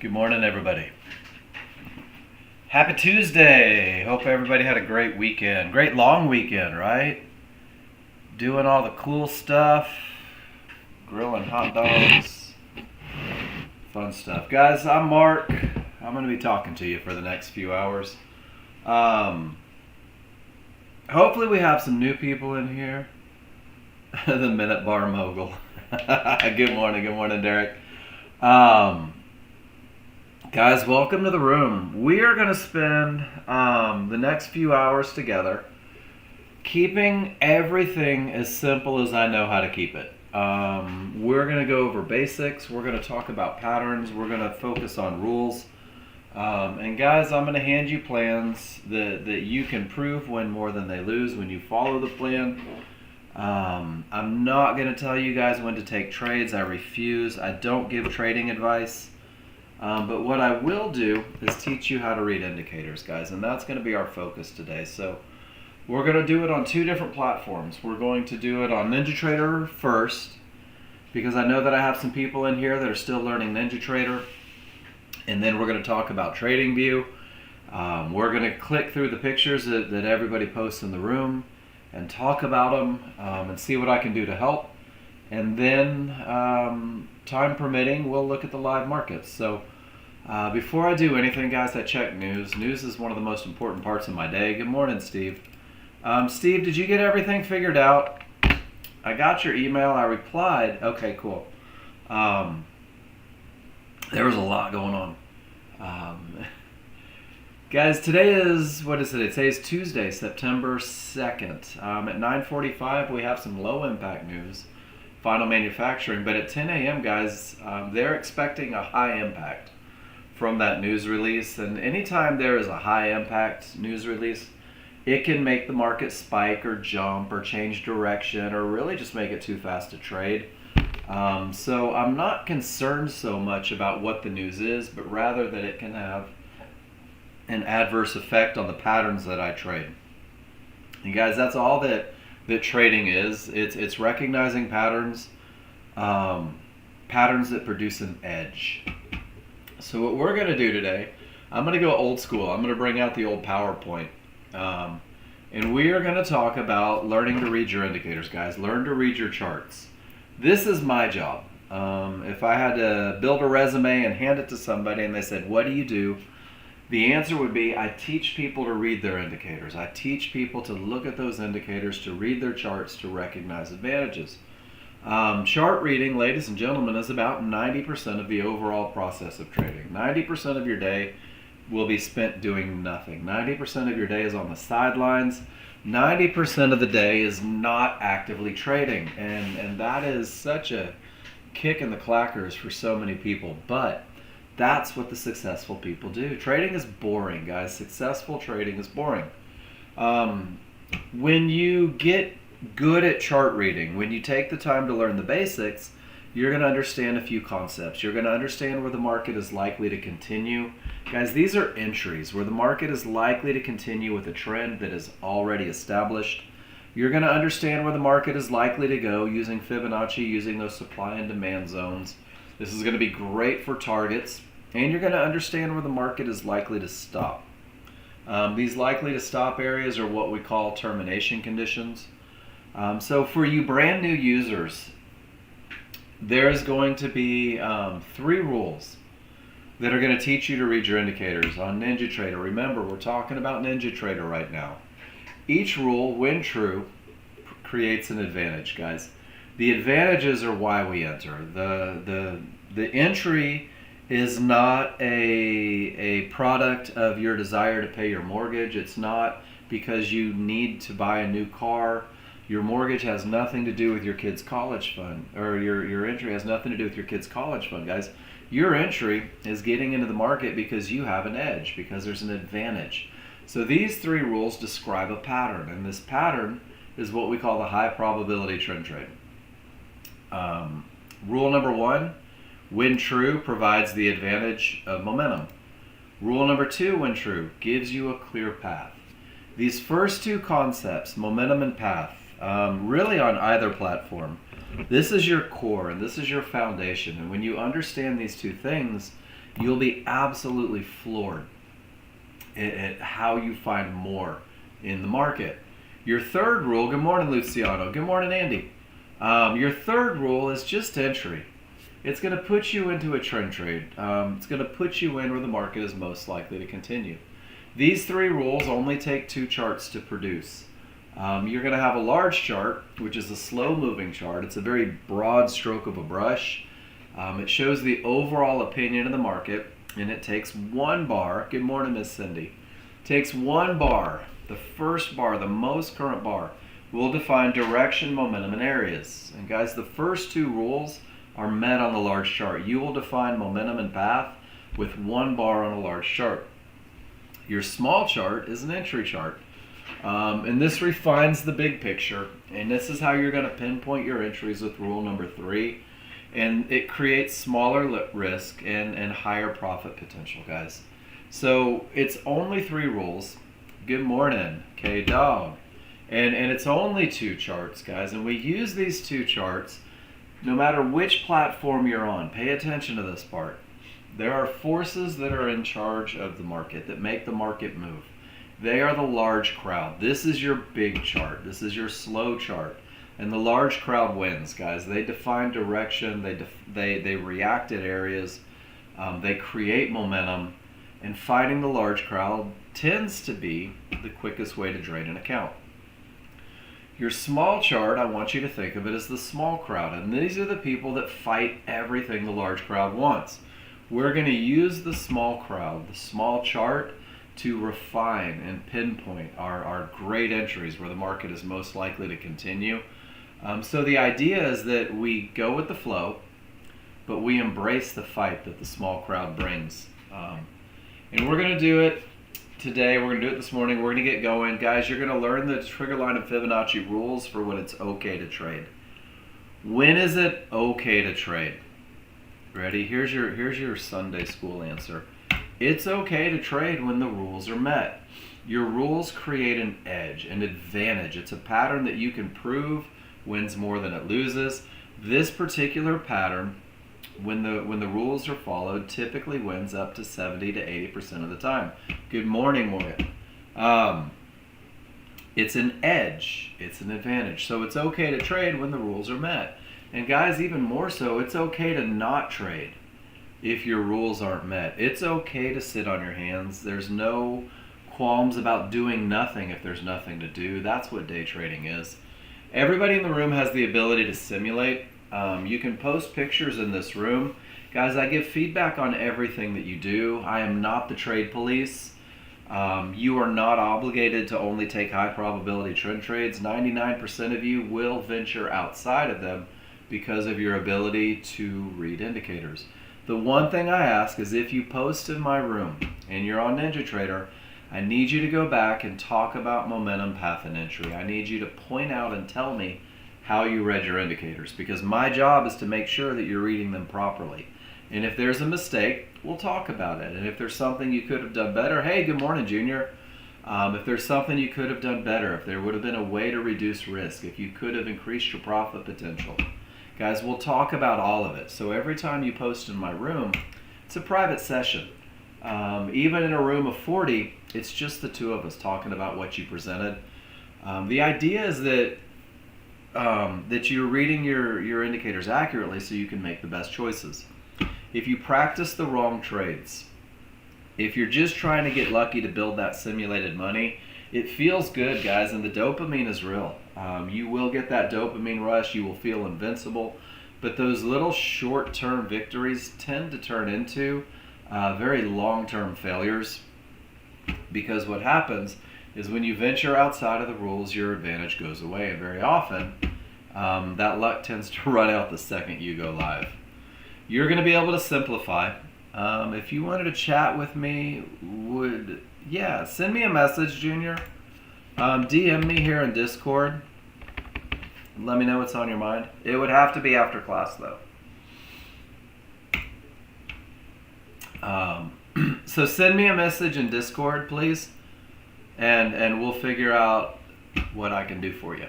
Good morning, everybody. Happy Tuesday. Hope everybody had a great weekend. Great long weekend, right? Doing all the cool stuff, grilling hot dogs, fun stuff. Guys, I'm Mark. I'm going to be talking to you for the next few hours. Hopefully we have some new people in here. The Minute Bar Mogul. Good morning, Derek. Guys, welcome to the room. We are going to spend the next few hours together keeping everything as simple as I know how to keep it. We're going to go over basics. We're going to talk about patterns. We're going to focus on rules. And guys, I'm going to hand you plans that you can prove win more than they lose when you follow the plan. I'm not going to tell you guys when to take trades. I refuse. I don't give trading advice. But what I will do is teach you how to read indicators, guys, and that's going to be our focus today. So we're going to do it on two different platforms. We're going to do it on NinjaTrader first, because I know that I have some people in here that are still learning NinjaTrader, and then we're going to talk about TradingView. We're going to click through the pictures that everybody posts in the room and talk about them and see what I can do to help. And then, time permitting, we'll look at the live markets. So before I do anything, guys, I check news. News is one of the most important parts of my day. Good morning, Steve. Steve, did you get everything figured out? I got your email. I replied. Okay, cool. There was a lot going on. Guys, today is, what is it? Today's Tuesday, September 2nd. At 9:45, we have some low impact news. Final manufacturing, but at 10 a.m. guys, they're expecting a high impact from that news release. And anytime there is a high impact news release, it can make the market spike or jump or change direction or really just make it too fast to trade. So I'm not concerned so much about what the news is, but rather that it can have an adverse effect on the patterns that I trade. And guys, that's all that trading is. It's recognizing patterns, patterns that produce an edge. So what we're going to do today, I'm going to go old school. I'm going to bring out the old PowerPoint. And we are going to talk about learning to read your indicators, guys. Learn to read your charts. This is my job. If I had to build a resume and hand it to somebody and they said, what do you do? The answer would be, I teach people to read their indicators. I teach people to look at those indicators, to read their charts, to recognize advantages. Chart reading, ladies and gentlemen, is about 90% of the overall process of trading. 90% of your day will be spent doing nothing. 90% of your day is on the sidelines. 90% of the day is not actively trading. And that is such a kick in the clackers for so many people. But that's what the successful people do. Trading is boring, guys. Successful trading is boring. When you get good at chart reading, when you take the time to learn the basics, you're going to understand a few concepts. You're going to understand where the market is likely to continue. Guys, these are entries where the market is likely to continue with a trend that is already established. You're going to understand where the market is likely to go using Fibonacci, using those supply and demand zones. This is going to be great for targets, and you're going to understand where the market is likely to stop. These likely to stop areas are what we call termination conditions. So for you brand new users, there's going to be 3 rules that are going to teach you to read your indicators on NinjaTrader. Remember, we're talking about NinjaTrader right now. Each rule, when true, creates an advantage, guys. The advantages are why we enter. The entry is not a product of your desire to pay your mortgage. It's not because you need to buy a new car. Your mortgage has nothing to do with your kid's college fund, or your entry has nothing to do with your kid's college fund, guys. Your entry is getting into the market because you have an edge, because there's an advantage. So these 3 rules describe a pattern, and this pattern is what we call the high probability trend trade. Rule number 1, when true, provides the advantage of momentum. Rule number 2, when true, gives you a clear path. These first 2 concepts, momentum and path, really on either platform, this is your core and this is your foundation. And when you understand these 2 things, you'll be absolutely floored at how you find more in the market. Your third rule, good morning Luciano, good morning Andy. Your third rule is just entry. It's going to put you into a trend trade. It's going to put you in where the market is most likely to continue. These three rules only take 2 charts to produce. You're going to have a large chart, which is a slow moving chart. It's a very broad stroke of a brush. It shows the overall opinion of the market, and it takes 1 bar. Good morning, Miss Cindy. Takes 1 bar, the first bar, the most current bar, will define direction, momentum, and areas. And guys, the first 2 rules are met on the large chart. You will define momentum and path with 1 bar on a large chart. Your small chart is an entry chart. And this refines the big picture. And this is how you're going to pinpoint your entries with rule number 3. And it creates smaller risk and higher profit potential, guys. So it's only 3 rules. Good morning, K-Dog. And it's only 2 charts, guys. And we use these 2 charts no matter which platform you're on. Pay attention to this part. There are forces that are in charge of the market that make the market move. They are the large crowd. This is your big chart. This is your slow chart. And the large crowd wins, guys. They define direction. They react at areas. They create momentum. And fighting the large crowd tends to be the quickest way to trade an account. Your small chart, I want you to think of it as the small crowd. And these are the people that fight everything the large crowd wants. We're going to use the small crowd, the small chart, to refine and pinpoint our great entries where the market is most likely to continue. So the idea is that we go with the flow, but we embrace the fight that the small crowd brings. And we're going to do it today. We're going to do it this morning. We're going to get going. Guys, you're going to learn the trigger line and Fibonacci rules for when it's okay to trade. When is it okay to trade? Ready? Here's your Sunday school answer. It's okay to trade when the rules are met. Your rules create an edge, an advantage. It's a pattern that you can prove wins more than it loses. This particular pattern, when the rules are followed, typically wins up to 70 to 80% of the time. Good morning, Morgan. It's an edge. It's an advantage. So it's okay to trade when the rules are met. And guys, even more so, it's okay to not trade if your rules aren't met. It's okay to sit on your hands. There's no qualms about doing nothing if there's nothing to do. That's what day trading is. Everybody in the room has the ability to simulate. You can post pictures in this room. Guys, I give feedback on everything that you do. I am not the trade police. You are not obligated to only take high probability trend trades. 99% of you will venture outside of them because of your ability to read indicators. The one thing I ask is if you post in my room and you're on NinjaTrader, I need you to go back and talk about momentum, path, and entry. I need you to point out and tell me how you read your indicators, because my job is to make sure that you're reading them properly. And if there's a mistake, we'll talk about it. And if there's something you could have done better, hey, good morning, Junior. If there's something you could have done better, if there would have been a way to reduce risk, if you could have increased your profit potential, guys, we'll talk about all of it. So every time you post in my room, it's a private session. Even in a room of 40, it's just the 2 of us talking about what you presented. The idea is that you're reading your indicators accurately so you can make the best choices. If you practice the wrong trades, if you're just trying to get lucky to build that simulated money, it feels good, guys, and the dopamine is real. You will get that dopamine rush. You will feel invincible. But those little short-term victories tend to turn into very long-term failures, because what happens is when you venture outside of the rules, your advantage goes away. And very often, that luck tends to run out the second you go live. You're going to be able to simplify. If you wanted to chat with me, send me a message, Junior. DM me here in Discord. Let me know what's on your mind. It would have to be after class, though. So send me a message in Discord, please, and we'll figure out what I can do for you.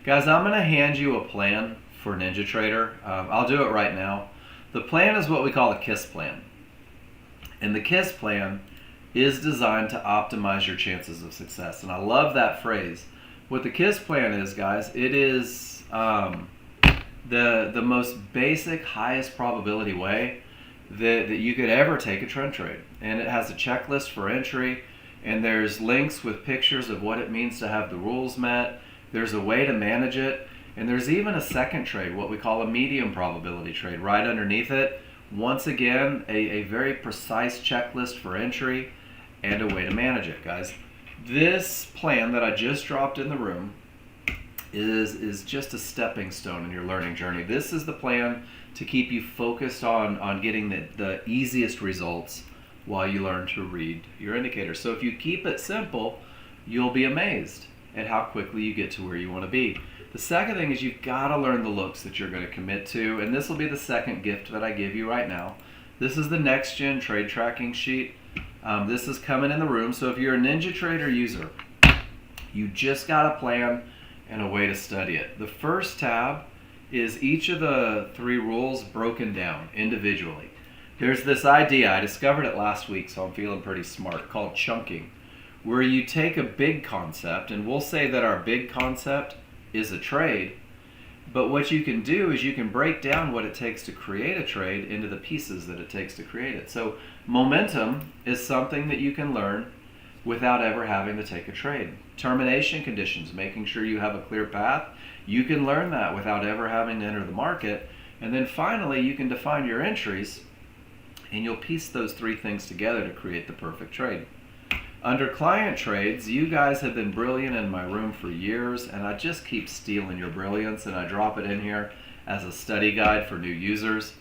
Guys, I'm going to hand you a plan for NinjaTrader. I'll do it right now. The plan is what we call a KISS plan. And the KISS plan is designed to optimize your chances of success. And I love that phrase. What the KISS plan is, guys, it is the most basic, highest probability way that you could ever take a trend trade. And it has a checklist for entry, and there's links with pictures of what it means to have the rules met. There's a way to manage it, and there's even a second trade, what we call a medium probability trade, right underneath it. Once again, a very precise checklist for entry and a way to manage it, guys. This plan that I just dropped in the room is just a stepping stone in your learning journey. This is the plan to keep you focused on getting the easiest results while you learn to read your indicators. So if you keep it simple, you'll be amazed at how quickly you get to where you want to be. The second thing is you've got to learn the looks that you're going to commit to, and this will be the second gift that I give you right now. This is the Nexgen trade tracking sheet. This is coming in the room, so if you're a NinjaTrader user, you just got a plan and a way to study it. The first tab is each of the 3 rules broken down individually. There's this idea, I discovered it last week, so I'm feeling pretty smart, called chunking, where you take a big concept, and we'll say that our big concept is a trade, but what you can do is you can break down what it takes to create a trade into the pieces that it takes to create it. So momentum is something that you can learn without ever having to take a trade. Termination conditions, making sure you have a clear path, you can learn that without ever having to enter the market. And then finally, you can define your entries, and you'll piece those 3 things together to create the perfect trade. Under client trades, you guys have been brilliant in my room for years, and I just keep stealing your brilliance, and I drop it in here as a study guide for new users.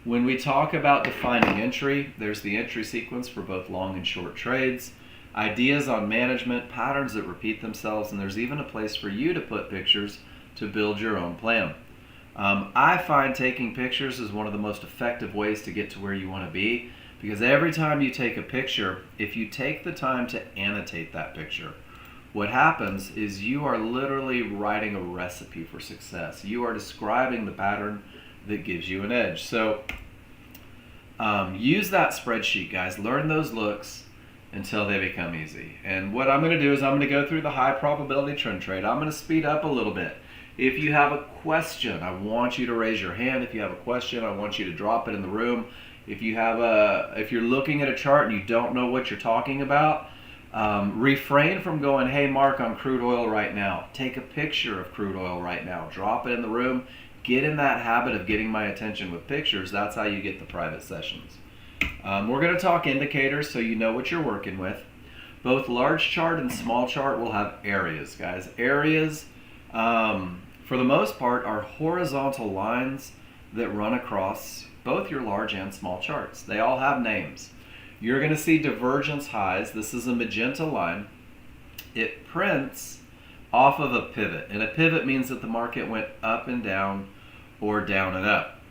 When we talk about defining entry, there's the entry sequence for both long and short trades, ideas on management, patterns that repeat themselves, and there's even a place for you to put pictures to build your own plan. I find taking pictures is one of the most effective ways to get to where you want to be, because every time you take a picture, if you take the time to annotate that picture, what happens is you are literally writing a recipe for success. You are describing the pattern that gives you an edge. So use that spreadsheet, guys. Learn those looks until they become easy. And what I'm going to do is I'm going to go through the high probability trend trade. I'm going to speed up a little bit. If you have a question, I want you to raise your hand. If you have a question, I want you to drop it in the room. If you're looking at a chart and you don't know what you're talking about, refrain from going, hey Mark, on crude oil right now. Take a picture of crude oil right now. Drop it in the room. Get in that habit of getting my attention with pictures. That's how you get the private sessions. We're going to talk indicators so you know what you're working with. Both large chart and small chart will have areas, guys. Areas, for the most part, are horizontal lines that run across both your large and small charts. They all have names. You're going to see divergence highs. This is a magenta line. It prints off of a pivot, and a pivot means that the market went up and down or down and up.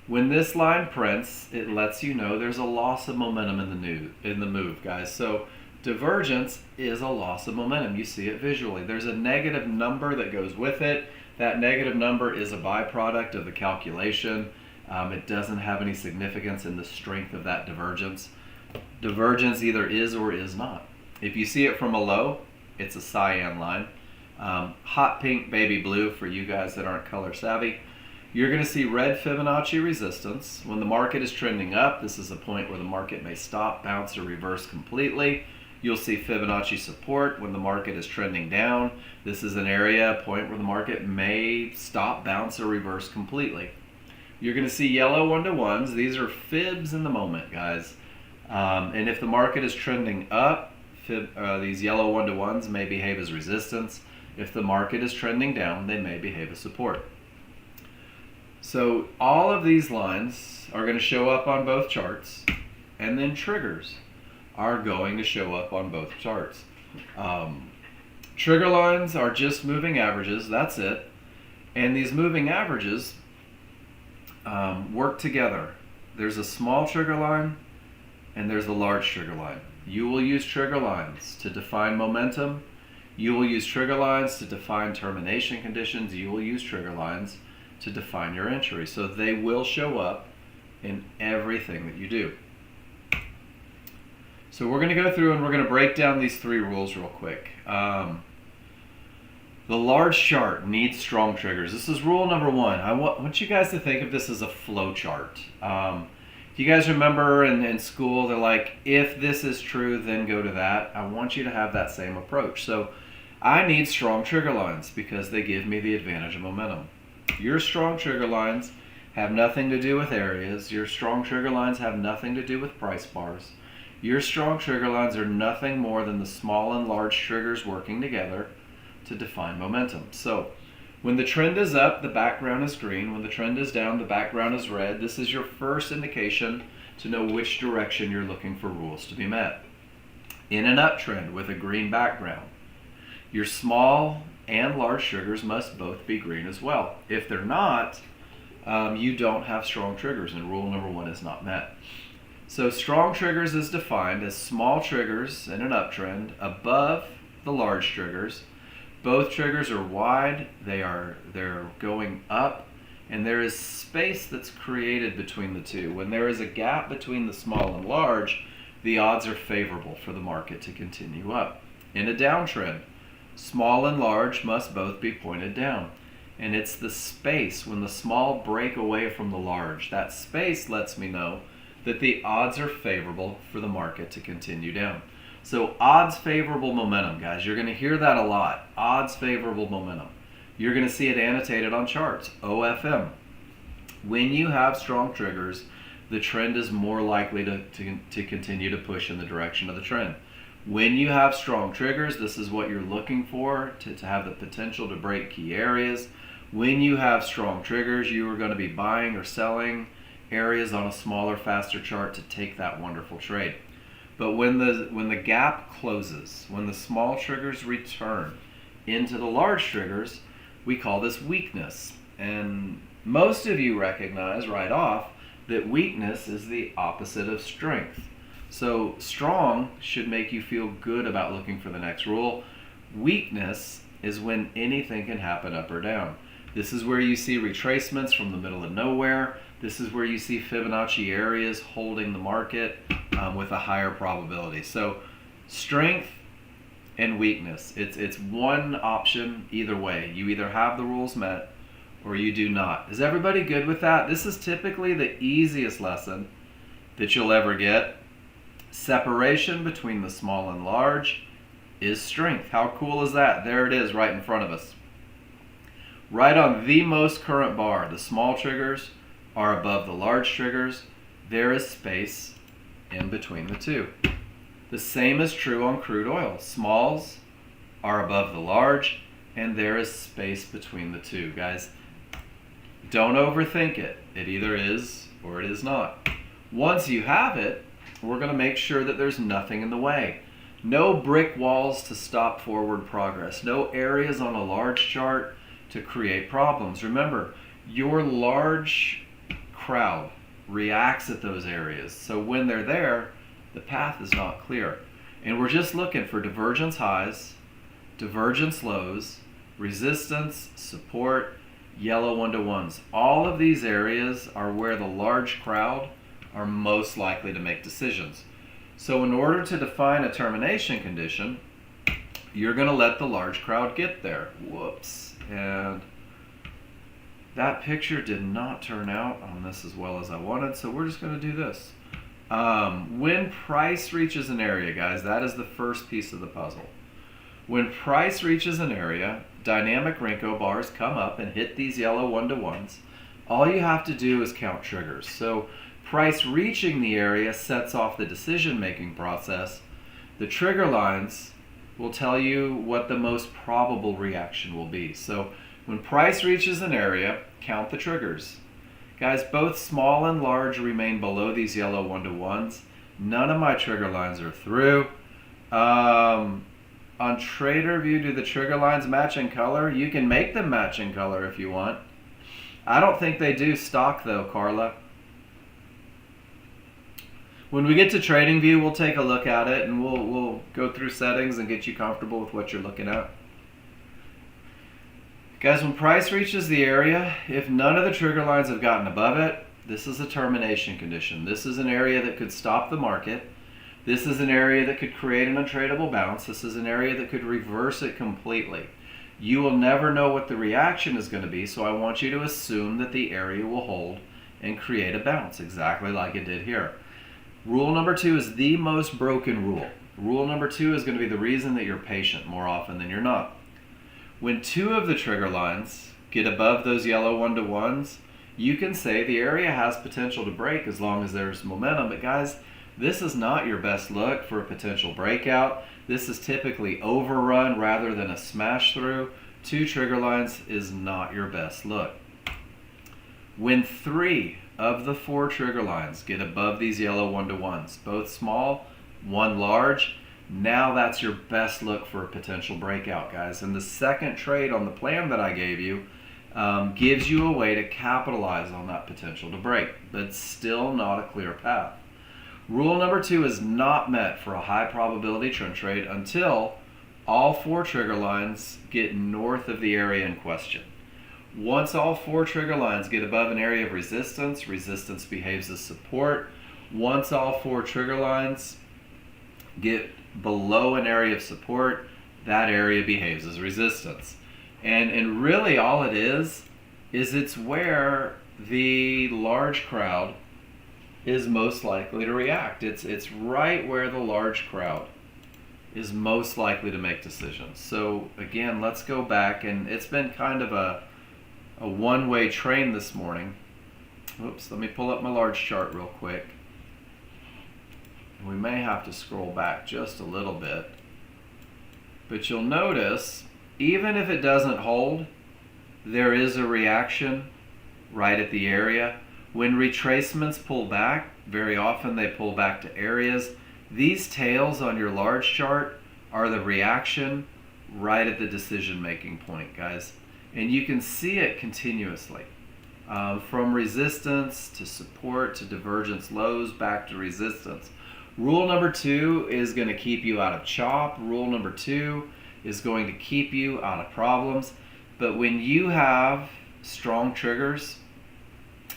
When this line prints, it lets you know there's a loss of momentum in the move, guys. So divergence is a loss of momentum. You see it visually. There's a negative number that goes with it. That negative number is a byproduct of the calculation. It doesn't have any significance in the strength of that divergence. Divergence either is or is not. If you see it from a low, it's a cyan line. Hot pink, baby blue for you guys that aren't color savvy. You're going to see red Fibonacci resistance. When the market is trending up, this is a point where the market may stop, bounce, or reverse completely. You'll see Fibonacci support when the market is trending down. This is an area, a point where the market may stop, bounce, or reverse completely. You're going to see yellow 1-to-1s. These are fibs in the moment, guys. And if the market is trending up, these yellow 1-to-1s may behave as resistance. If the market is trending down, they may behave as support. So all of these lines are going to show up on both charts, and then triggers are going to show up on both charts. Trigger lines are just moving averages, that's it. And these moving averages work together. There's a small trigger line and there's a large trigger line. You will use trigger lines to define momentum. You will use trigger lines to define termination conditions. You will use trigger lines to define your entry. So they will show up in everything that you do. So we're going to go through and we're going to break down these three rules real quick. The large chart needs strong triggers. This is rule number one. I want you guys to think of this as a flow chart. If you guys remember in school, they're like, if this is true, then go to that. I want you to have that same approach. So I need strong trigger lines because they give me the advantage of momentum. Your strong trigger lines have nothing to do with areas. Your strong trigger lines have nothing to do with price bars. Your strong trigger lines are nothing more than the small and large triggers working together to define momentum. So when the trend is up, the background is green. When the trend is down, the background is red. This is your first indication to know which direction you're looking for rules to be met. In an uptrend with a green background, your small and large triggers must both be green as well. If they're not, you don't have strong triggers, and rule number one is not met. So strong triggers is defined as small triggers in an uptrend above the large triggers. Both triggers are wide, they're going up, and there is space that's created between the two. When there is a gap between the small and large, the odds are favorable for the market to continue up. In a downtrend, small and large must both be pointed down. And it's the space when the small break away from the large. That space lets me know that the odds are favorable for the market to continue down. So odds favorable momentum, guys. You're going to hear that a lot. Odds favorable momentum. You're going to see it annotated on charts. OFM. When you have strong triggers, the trend is more likely to continue to push in the direction of the trend. When you have strong triggers, this is what you're looking for to have the potential to break key areas. When you have strong triggers, you are going to be buying or selling areas on a smaller, faster chart to take that wonderful trade. But when the gap closes, when the small triggers return into the large triggers, we call this weakness. And most of you recognize right off that weakness is the opposite of strength. So strong should make you feel good about looking for the next rule. Weakness is when anything can happen up or down. This is where you see retracements from the middle of nowhere. This is where you see Fibonacci areas holding the market with a higher probability. So strength and weakness, it's one option either way. You either have the rules met or you do not. Is everybody good with that? This is typically the easiest lesson that you'll ever get. Separation between the small and large is strength. How cool is that? There it is right in front of us. Right on the most current bar, the small triggers are above the large triggers. There is space in between the two. The same is true on crude oil. Smalls are above the large, and there is space between the two. Guys, don't overthink it. It either is or it is not. Once you have it, we're going to make sure that there's nothing in the way. No brick walls to stop forward progress. No areas on a large chart to create problems. Remember, your large crowd reacts at those areas. So when they're there, the path is not clear. And we're just looking for divergence highs, divergence lows, resistance, support, yellow 1-to-1s. All of these areas are where the large crowd are most likely to make decisions. So in order to define a termination condition, you're going to let the large crowd get there. Whoops. And that picture did not turn out on this as well as I wanted, so we're just going to do this. When price reaches an area, guys, that is the first piece of the puzzle. When price reaches an area, dynamic Renko bars come up and hit these yellow 1-to-1s. All you have to do is count triggers. So price reaching the area sets off the decision-making process. The trigger lines will tell you what the most probable reaction will be. So when price reaches an area, count the triggers. Guys, both small and large remain below these yellow 1-to-1s. None of my trigger lines are through. On TraderView, do the trigger lines match in color? You can make them match in color if you want. I don't think they do stock though, Carla. When we get to TradingView, we'll take a look at it and we'll go through settings and get you comfortable with what you're looking at. Guys, when price reaches the area, if none of the trigger lines have gotten above it, this is a termination condition. This is an area that could stop the market. This is an area that could create an untradeable bounce. This is an area that could reverse it completely. You will never know what the reaction is going to be, so I want you to assume that the area will hold and create a bounce, exactly like it did here. Rule number 2 is the most broken rule. Rule number 2 is going to be the reason that you're patient more often than you're not. When 2 of the trigger lines get above those yellow 1-to-1s, you can say the area has potential to break as long as there's momentum. But guys, this is not your best look for a potential breakout. This is typically overrun rather than a smash through. 2 trigger lines is not your best look. When 3 of the 4 trigger lines get above these yellow 1-to-1s, both small, 1 large, now that's your best look for a potential breakout, guys. And the second trade on the plan that I gave you gives you a way to capitalize on that potential to break, but still not a clear path. Rule number 2 is not met for a high probability trend trade until all 4 trigger lines get north of the area in question. Once all 4 trigger lines get above an area of resistance, resistance behaves as support. Once all 4 trigger lines get below an area of support, that area behaves as resistance. And really all it is it's where the large crowd is most likely to react. It's right where the large crowd is most likely to make decisions. So again, let's go back, and it's been kind of a one-way train this morning. Oops, let me pull up my large chart real quick. We may have to scroll back just a little bit. But you'll notice, even if it doesn't hold, there is a reaction right at the area. When retracements pull back, very often they pull back to areas. These tails on your large chart are the reaction right at the decision-making point, guys. And you can see it continuously. From resistance to support to divergence lows back to resistance. Rule number 2 is going to keep you out of chop. Rule number 2 is going to keep you out of problems. But when you have strong triggers,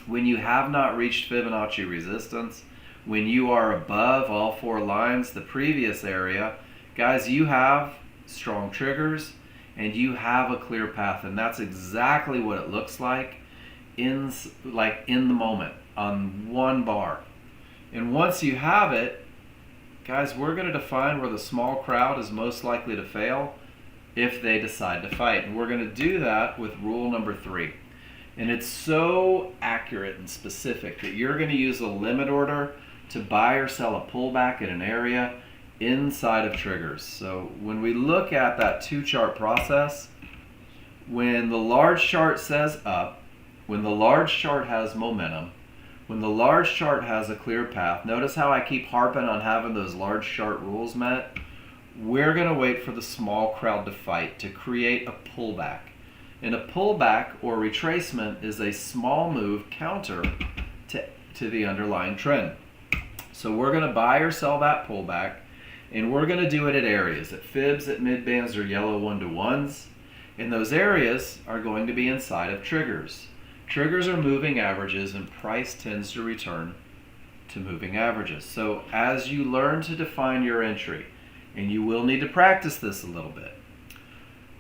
when you have not reached Fibonacci resistance, when you are above all 4 lines, the previous area, guys, you have strong triggers and you have a clear path. And that's exactly what it looks like in the moment on one bar. And once you have it, guys, we're going to define where the small crowd is most likely to fail if they decide to fight. And we're going to do that with rule number 3. And it's so accurate and specific that you're going to use a limit order to buy or sell a pullback in an area inside of triggers. So when we look at that 2-chart process, when the large chart says up, when the large chart has momentum, when the large chart has a clear path, notice how I keep harping on having those large chart rules met. We're going to wait for the small crowd to fight to create a pullback. And a pullback or retracement is a small move counter to the underlying trend. So we're going to buy or sell that pullback, and we're going to do it at areas, at fibs, at midbands, or yellow 1-to-1s. And those areas are going to be inside of triggers. Triggers are moving averages, and price tends to return to moving averages. So as you learn to define your entry, and you will need to practice this a little bit,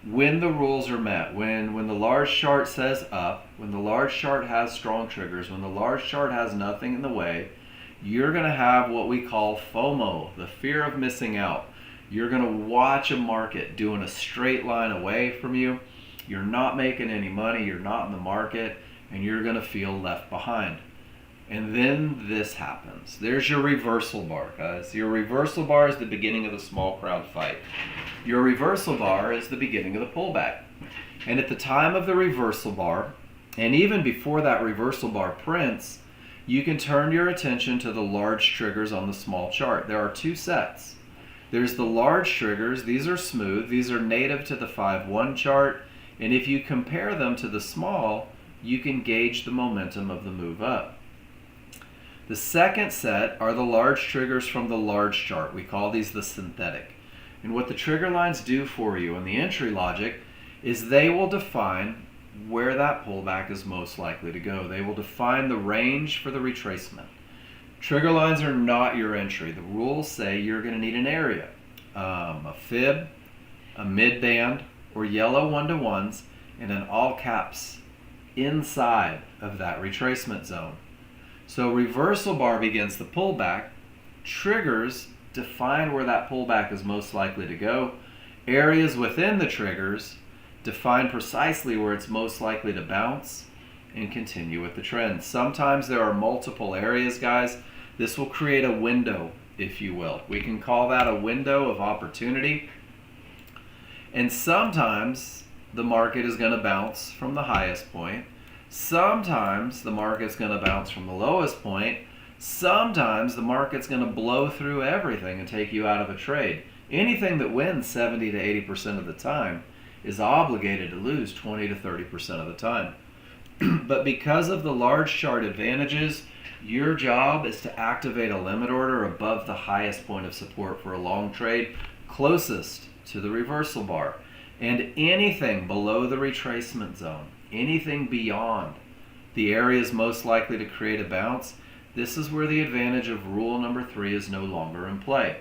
when the rules are met, when the large chart says up, when the large chart has strong triggers, when the large chart has nothing in the way, you're going to have what we call FOMO, the fear of missing out. You're going to watch a market doing a straight line away from you. You're not making any money, you're not in the market, and you're going to feel left behind. And then this happens. There's your reversal bar, guys. Your reversal bar is the beginning of the small crowd fight. Your reversal bar is the beginning of the pullback. And at the time of the reversal bar, and even before that reversal bar prints, you can turn your attention to the large triggers on the small chart. There are 2 sets. There's the large triggers. These are smooth. These are native to the 5-1 chart. And if you compare them to the small, you can gauge the momentum of the move up. The second set are the large triggers from the large chart. We call these the synthetic. And what the trigger lines do for you in the entry logic is they will define where that pullback is most likely to go. They will define the range for the retracement. Trigger lines are not your entry. The rules say you're going to need an area, a fib, a mid band, or yellow 1-to-1s, and an all caps inside of that retracement zone. So reversal bar begins the pullback. Triggers define where that pullback is most likely to go. Areas within the triggers define precisely where it's most likely to bounce and continue with the trend. Sometimes there are multiple areas, guys. This will create a window, if you will. We can call that a window of opportunity. And sometimes the market is going to bounce from the highest point. Sometimes the market's going to bounce from the lowest point. Sometimes the market's going to blow through everything and take you out of a trade. Anything that wins 70 to 80% of the time is obligated to lose 20 to 30% of the time. But because of the large chart advantages, your job is to activate a limit order above the highest point of support for a long trade, closest to the reversal bar. And anything below the retracement zone, anything beyond the areas most likely to create a bounce, this is where the advantage of rule number 3 is no longer in play.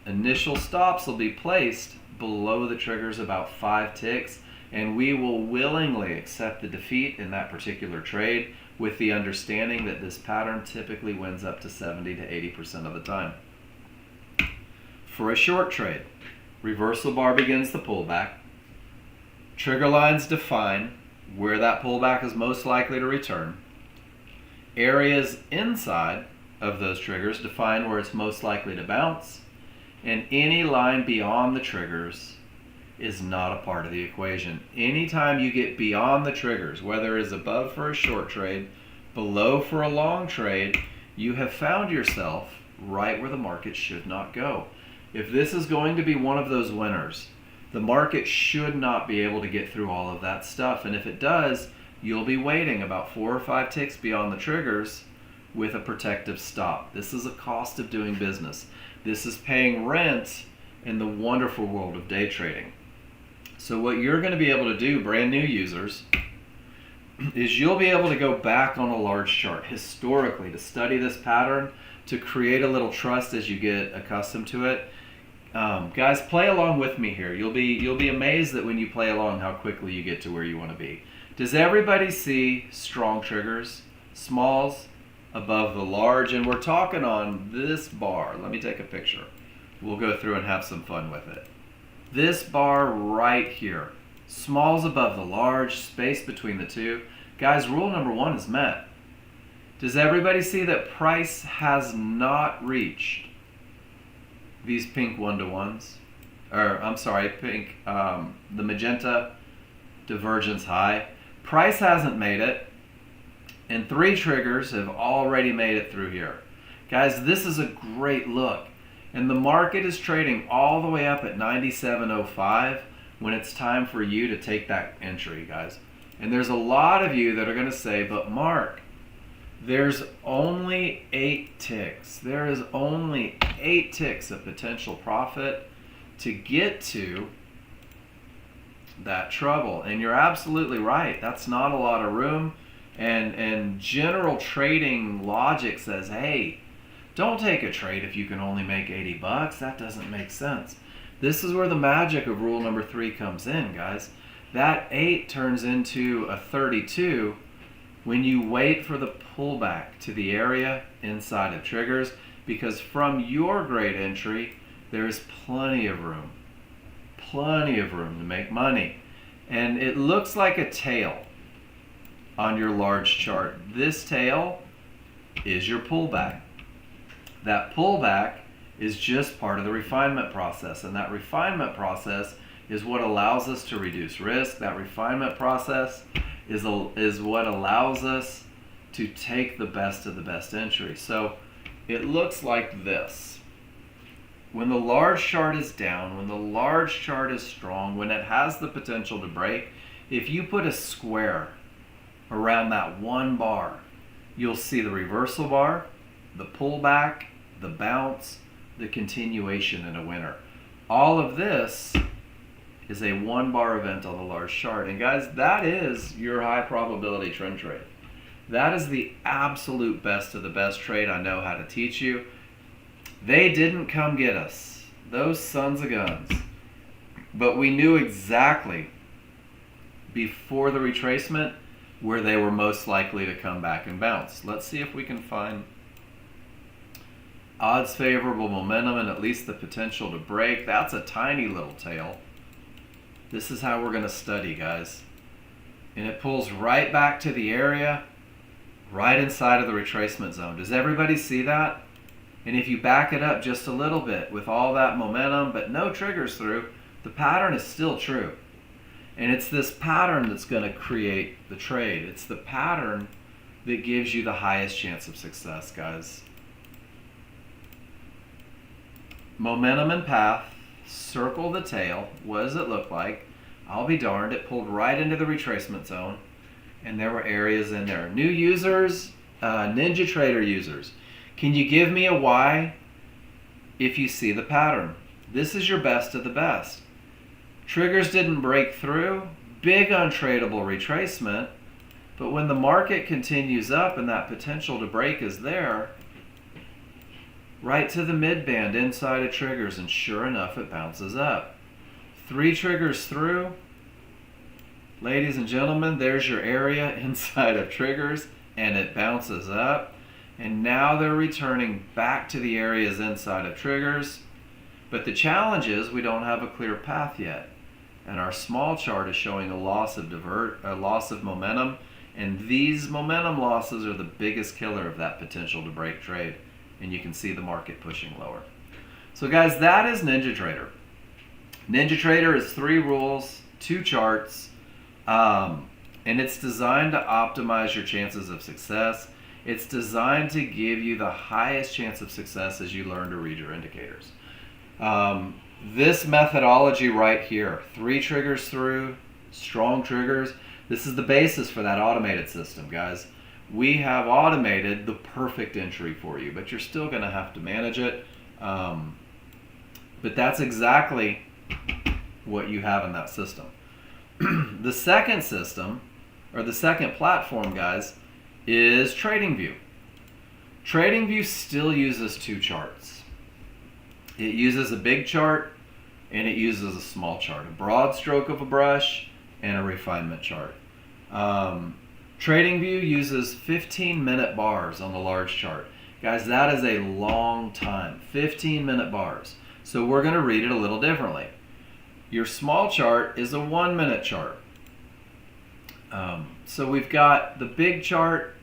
Initial stops will be placed below the triggers about 5 ticks, and we will willingly accept the defeat in that particular trade with the understanding that this pattern typically wins up to 70 to 80% of the time. For a short trade, reversal bar begins the pullback. Trigger lines define where that pullback is most likely to return. Areas inside of those triggers define where it's most likely to bounce. And any line beyond the triggers is not a part of the equation. Anytime you get beyond the triggers, whether it's above for a short trade, below for a long trade, you have found yourself right where the market should not go. If this is going to be one of those winners, the market should not be able to get through all of that stuff. And if it does, you'll be waiting about 4 or 5 ticks beyond the triggers with a protective stop. This is a cost of doing business. This is paying rent in the wonderful world of day trading. So what you're going to be able to do, brand new users, is you'll be able to go back on a large chart historically to study this pattern, to create a little trust as you get accustomed to it. Guys, play along with me here. You'll be amazed that when you play along how quickly you get to where you want to be. Does everybody see strong triggers? Smalls above the large, and we're talking on this bar. Let me take a picture. We'll go through and have some fun with it. This bar right here, smalls above the large, space between the two. Guys, rule number 1 is met. Does everybody see that price has not reached these pink 1-to-1s? Or, I'm sorry, pink, the magenta divergence high. Price hasn't made it, and 3 triggers have already made it through here. Guys, this is a great look. And the market is trading all the way up at 97.05 when it's time for you to take that entry, guys. And there's a lot of you that are going to say, but Mark, there's only 8 ticks. There is only 8 ticks of potential profit to get to that trouble. And you're absolutely right. That's not a lot of room. And general trading logic says, hey, don't take a trade if you can only make 80 bucks. That doesn't make sense. This is where the magic of rule number 3 comes in, guys. That 8 turns into a 32 when you wait for the pullback to the area inside of triggers, because from your great entry, there is plenty of room to make money. And it looks like a tail on your large chart. This tail is your pullback. That pullback is just part of the refinement process, and that refinement process is what allows us to reduce risk. That refinement process is what allows us to take the best of the best entry. So it looks like this. When the large chart is down, when the large chart is strong, when it has the potential to break, if you put a square around that one bar, you'll see the reversal bar, the pullback, the bounce, the continuation in a winner. All of this is a 1 bar event on the large chart. And guys, that is your high probability trend trade. That is the absolute best of the best trade I know how to teach you. They didn't come get us, those sons of guns. But we knew exactly before the retracement where they were most likely to come back and bounce. Let's see if we can find odds favorable momentum and at least the potential to break. That's a tiny little tail. This is how we're going to study, guys. And it pulls right back to the area, right inside of the retracement zone. Does everybody see that? And if you back it up just a little bit with all that momentum, but no triggers through, the pattern is still true. And it's this pattern that's going to create the trade. It's the pattern that gives you the highest chance of success, guys. Momentum and path, circle the tail. What does it look like? I'll be darned, it pulled right into the retracement zone, and there were areas in there. New users, NinjaTrader users, can you give me a Y if you see the pattern? This is your best of the best. Triggers didn't break through, big untradeable retracement, but when the market continues up and that potential to break is there, right to the mid band inside of triggers, and sure enough it bounces up. 3 triggers through, ladies and gentlemen, there's your area inside of triggers, and it bounces up, and now they're returning back to the areas inside of triggers. But the challenge is we don't have a clear path yet, and our small chart is showing a loss of momentum, and these momentum losses are the biggest killer of that potential to break trade, and you can see the market pushing lower. So guys, that is NinjaTrader. NinjaTrader is 3 rules, 2 charts, and it's designed to optimize your chances of success. It's designed to give you the highest chance of success as you learn to read your indicators. This methodology right here, 3 triggers through, strong triggers, this is the basis for that automated system, guys. We have automated the perfect entry for you, but you're still going to have to manage it. But that's exactly what you have in that system. The second system, or the second platform, guys, is TradingView. TradingView still uses 2 charts. It uses a big chart and it uses a small chart, a broad stroke of a brush and a refinement chart. TradingView uses 15-minute bars on the large chart. Guys, that is a long time, 15-minute bars. So we're going to read it a little differently. Your small chart is a 1-minute chart. So we've got the big chart,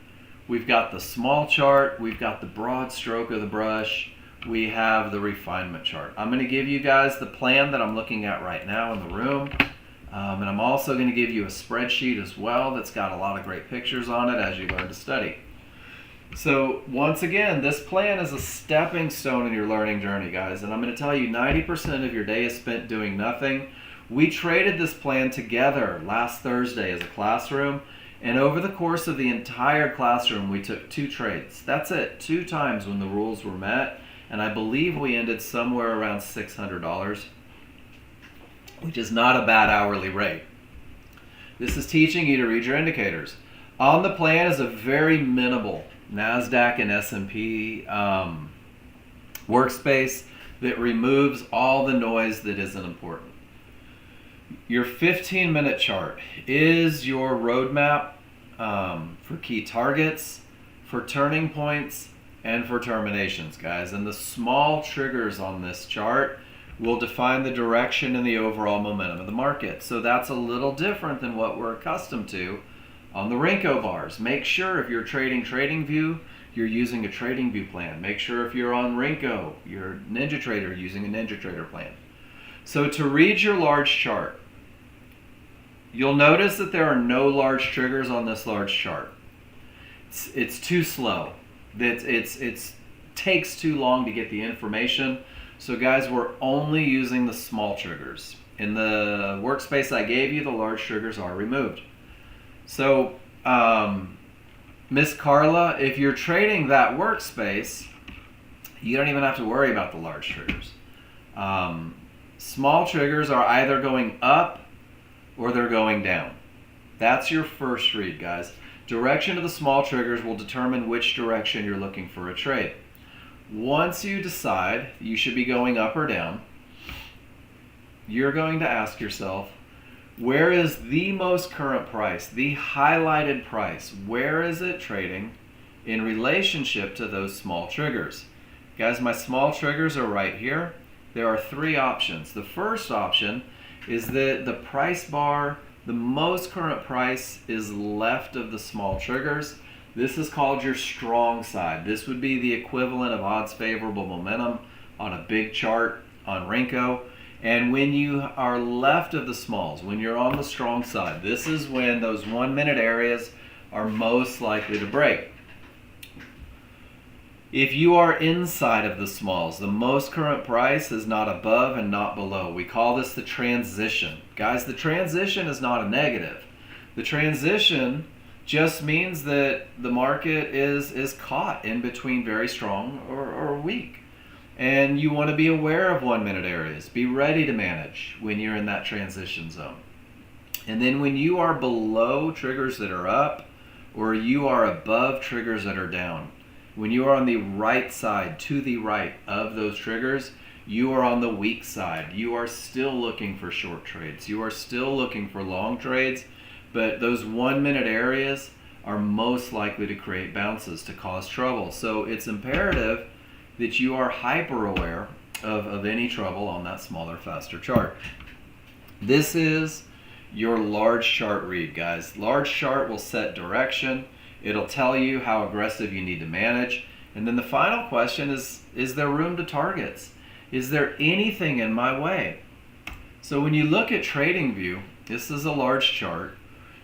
we've got the small chart, we've got the broad stroke of the brush, we have the refinement chart. I'm going to give you guys the plan that I'm looking at right now in the room. And I'm also going to give you a spreadsheet as well that's got a lot of great pictures on it as you learn to study. So once again, this plan is a stepping stone in your learning journey, guys. And I'm going to tell you 90% of your day is spent doing nothing. We traded this plan together last Thursday as a classroom. And over the course of the entire classroom, we took 2 trades. That's it, 2 times when the rules were met. And I believe we ended somewhere around $600. Which is not a bad hourly rate. This is teaching you to read your indicators. On the plan is a very minimal NASDAQ and S&P workspace that removes all the noise that isn't important. Your 15-minute chart is your roadmap for key targets, for turning points, and for terminations, guys. And the small triggers on this chart will define the direction and the overall momentum of the market. So that's a little different than what we're accustomed to on the Renko bars. Make sure if you're trading TradingView, you're using a TradingView plan. Make sure if you're on Renko, you're NinjaTrader, using a NinjaTrader plan. So to read your large chart, you'll notice that there are no large triggers on this large chart. It's too slow. It takes too long to get the information. So guys, we're only using the small triggers. In the workspace I gave you, the large triggers are removed. So, Miss Carla, if you're trading that workspace, you don't even have to worry about the large triggers. Small triggers are either going up or they're going down. That's your first read, guys. Direction of the small triggers will determine which direction you're looking for a trade. Once you decide you should be going up or down, you're going to ask yourself, where is the most current price, the highlighted price? Where is it trading in relationship to those small triggers? Guys, my small triggers are right here. There are three options. The first option is that the price bar, the most current price, is left of the small triggers. This is called your strong side. This would be the equivalent of odds favorable momentum on a big chart on Renko. And when you are left of the smalls, when you're on the strong side, this is when those 1 minute areas are most likely to break. If you are inside of the smalls, the most current price is not above and not below. We call this the transition. Guys, the transition is not a negative. The transition just means that the market is caught in between very strong or weak. And you want to be aware of 1 minute areas. Be ready to manage when you're in that transition zone. And then when you are below triggers that are up, or you are above triggers that are down, when you are on the right side, to the right of those triggers, you are on the weak side. You are still looking for short trades. You are still looking for long trades, but those 1 minute areas are most likely to create bounces to cause trouble. So it's imperative that you are hyper aware of any trouble on that smaller, faster chart. This is your large chart read, guys. Large chart will set direction. It'll tell you how aggressive you need to manage. And then the final question is there room to targets? Is there anything in my way? So when you look at TradingView, this is a large chart,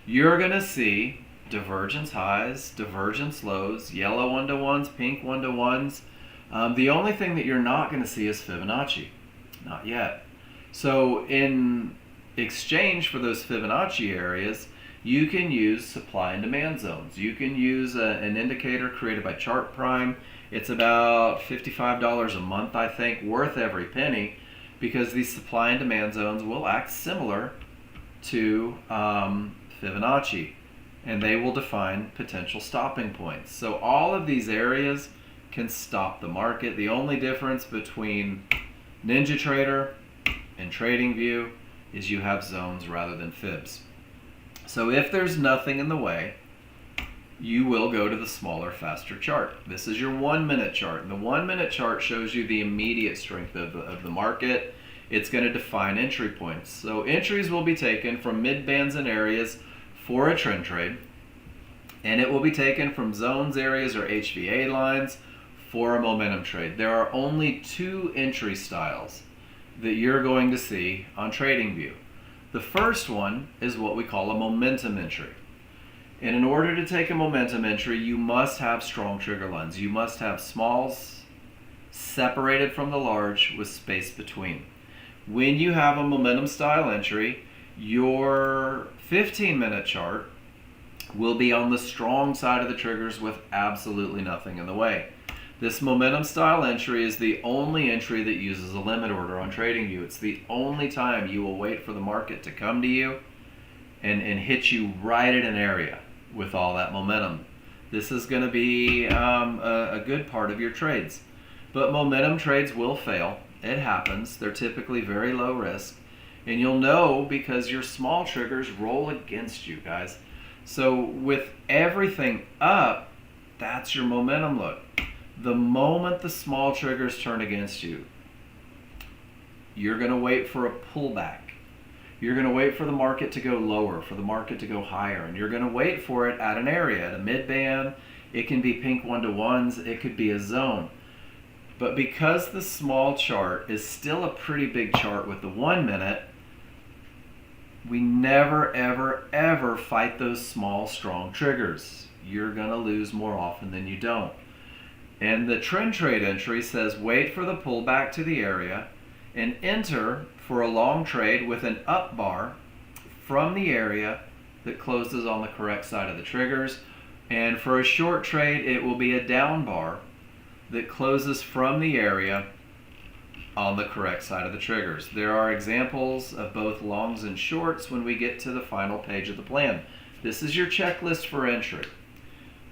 you're gonna see divergence highs, divergence lows, yellow 1-to-1s, pink 1-to-1s. The only thing that you're not going to see is Fibonacci. Not yet. So in exchange for those Fibonacci areas, you can use supply and demand zones. You can use an indicator created by Chart Prime. It's about $55 a month, I think, worth every penny, because these supply and demand zones will act similar to Fibonacci, and they will define potential stopping points. So all of these areas can stop the market. The only difference between NinjaTrader and TradingView is you have zones rather than fibs. So if there's nothing in the way, you will go to the smaller, faster chart. This is your 1 minute chart. And the 1 minute chart shows you the immediate strength of the market. It's going to define entry points. So entries will be taken from mid bands and areas for a trend trade, and it will be taken from zones, areas, or HVA lines for a momentum trade. There are only two entry styles that you're going to see on TradingView. The first one is what we call a momentum entry. And in order to take a momentum entry, you must have strong trigger lines. You must have smalls separated from the large with space between. When you have a momentum style entry, your 15-minute chart will be on the strong side of the triggers with absolutely nothing in the way. This momentum style entry is the only entry that uses a limit order on TradingView. It's the only time you will wait for the market to come to you and hit you right at an area with all that momentum. This is going to be a good part of your trades. But momentum trades will fail. It happens. They're typically very low risk. And you'll know because your small triggers roll against you, guys. So with everything up, that's your momentum look. The moment the small triggers turn against you, you're going to wait for a pullback. You're going to wait for the market to go lower, for the market to go higher, and you're going to wait for it at an area, at a mid-band. It can be pink 1-to-1s, it could be a zone. But because the small chart is still a pretty big chart with the 1 minute, we never, ever, ever fight those small, strong triggers. You're going to lose more often than you don't. And the trend trade entry says wait for the pullback to the area and enter for a long trade with an up bar from the area that closes on the correct side of the triggers. And for a short trade, it will be a down bar that closes from the area on the correct side of the triggers. There are examples of both longs and shorts when we get to the final page of the plan. This is your checklist for entry.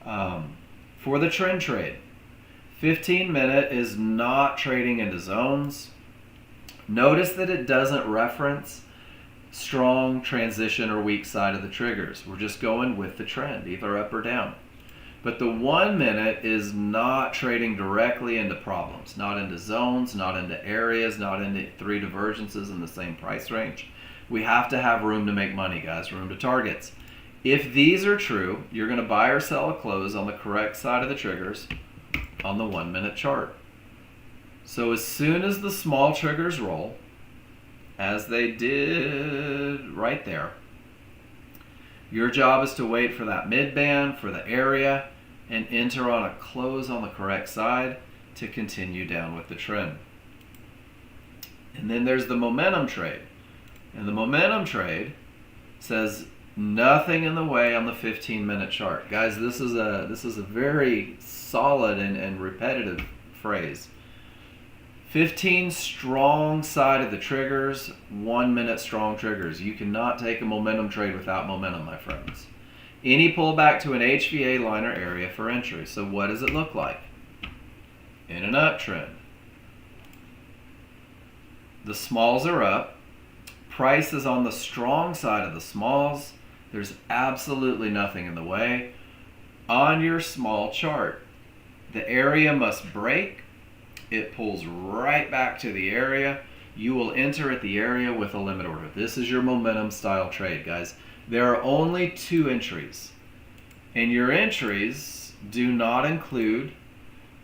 For the trend trade, 15-minute is not trading into zones. Notice that it doesn't reference strong, transition, or weak side of the triggers. We're just going with the trend, either up or down. But the 1 minute is not trading directly into problems, not into zones, not into areas, not into 3 divergences in the same price range. We have to have room to make money, guys, room to targets. If these are true, you're going to buy or sell a close on the correct side of the triggers on the 1 minute chart. So as soon as the small triggers roll, as they did right there, your job is to wait for that mid band, for the area, and enter on a close on the correct side to continue down with the trend. And then there's the momentum trade. And the momentum trade says nothing in the way on the 15-minute chart. Guys, this is a very solid and repetitive phrase. 15 strong side of the triggers, 1 minute strong triggers. You cannot take a momentum trade without momentum, my friends. Any pullback to an HVA line or area for entry. So what does it look like? In an uptrend. The smalls are up. Price is on the strong side of the smalls. There's absolutely nothing in the way. On your small chart, the area must break. It pulls right back to the area. You will enter at the area with a limit order. This is your momentum style trade, guys. There are only 2 entries. And your entries do not include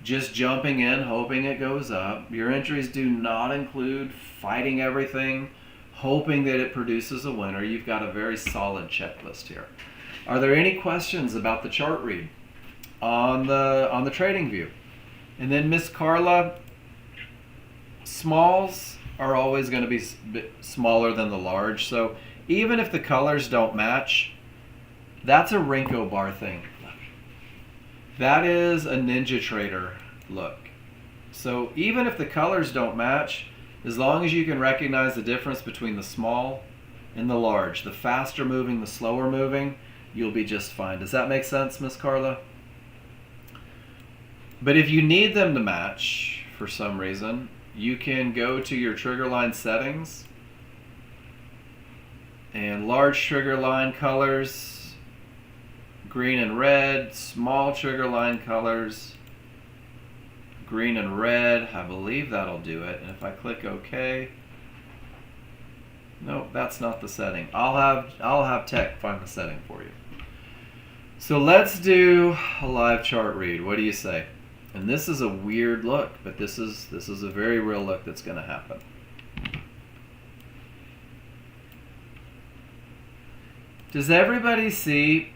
just jumping in, hoping it goes up. Your entries do not include fighting everything, hoping that it produces a winner. You've got a very solid checklist here. Are there any questions about the chart read on the trading view? And then Miss Carla, smalls are always going to be smaller than the large. So even if the colors don't match, that's a Renko bar thing. That is a Ninja Trader look. So even if the colors don't match, as long as you can recognize the difference between the small and the large, the faster moving, the slower moving, you'll be just fine. Does that make sense, Miss Carla? But if you need them to match for some reason, you can go to your trigger line settings and large trigger line colors, green and red, small trigger line colors, green and red. I believe that'll do it. And if I click OK, nope, that's not the setting. I'll have tech find the setting for you. So let's do a live chart read. What do you say? And this is a weird look, but this is a very real look that's going to happen. Does everybody see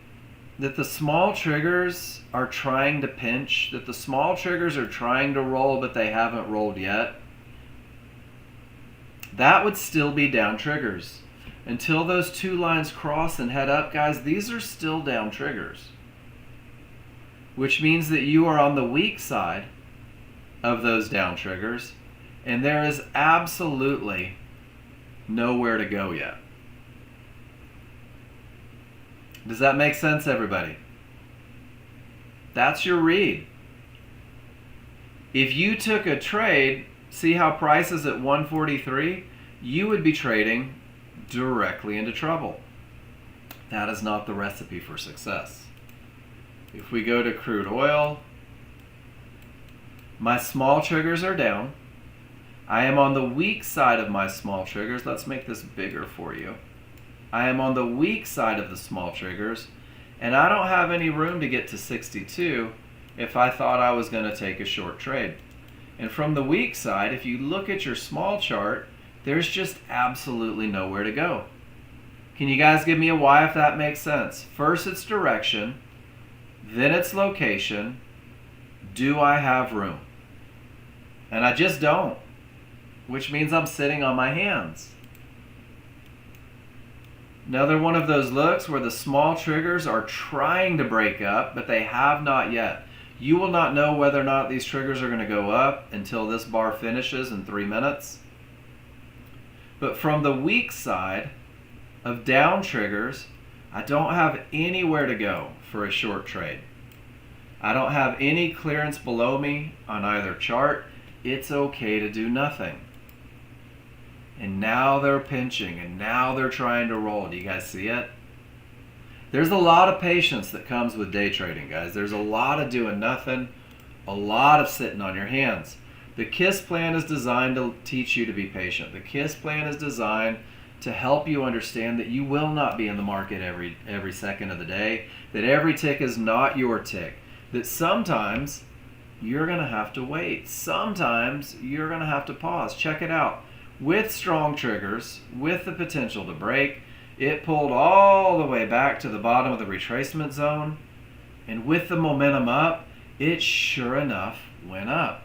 that the small triggers are trying to pinch, that the small triggers are trying to roll, but they haven't rolled yet? That would still be down triggers. Until those 2 lines cross and head up, guys, these are still down triggers. Which means that you are on the weak side of those down triggers, and there is absolutely nowhere to go yet. Does that make sense, everybody? That's your read. If you took a trade, see how price is at 143, you would be trading directly into trouble. That is not the recipe for success. If we go to crude oil, my small triggers are down. I am on the weak side of my small triggers. Let's make this bigger for you. I am on the weak side of the small triggers, and I don't have any room to get to 62 if I thought I was going to take a short trade. And from the weak side, if you look at your small chart, there's just absolutely nowhere to go. Can you guys give me a why if that makes sense? First, it's direction. Then it's location. Do I have room? And I just don't, which means I'm sitting on my hands. Another one of those looks where the small triggers are trying to break up, but they have not yet. You will not know whether or not these triggers are going to go up until this bar finishes in 3 minutes. But from the weak side of down triggers, I don't have anywhere to go for a short trade. I don't have any clearance below me on either chart. It's okay to do nothing. And now they're pinching, and now they're trying to roll. Do you guys see it? There's a lot of patience that comes with day trading, guys. There's a lot of doing nothing, a lot of sitting on your hands. The KISS plan is designed to teach you to be patient. The KISS plan is designed to help you understand that you will not be in the market every second of the day, that every tick is not your tick, that sometimes you're going to have to wait. Sometimes you're going to have to pause. Check it out. With strong triggers, with the potential to break, it pulled all the way back to the bottom of the retracement zone, and with the momentum up, it sure enough went up.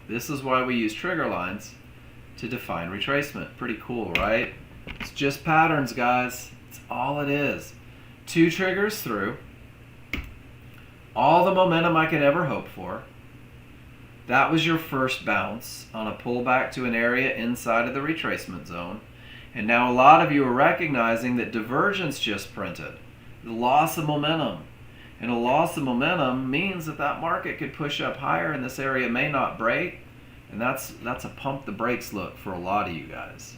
This is why we use trigger lines to define retracement. Pretty cool, right? It's just patterns, guys. It's all it is. 2 triggers through, all the momentum I could ever hope for. That was your first bounce on a pullback to an area inside of the retracement zone. And now a lot of you are recognizing that divergence just printed, the loss of momentum. And a loss of momentum means that that market could push up higher and this area may not break. And that's a pump the brakes look for a lot of you guys.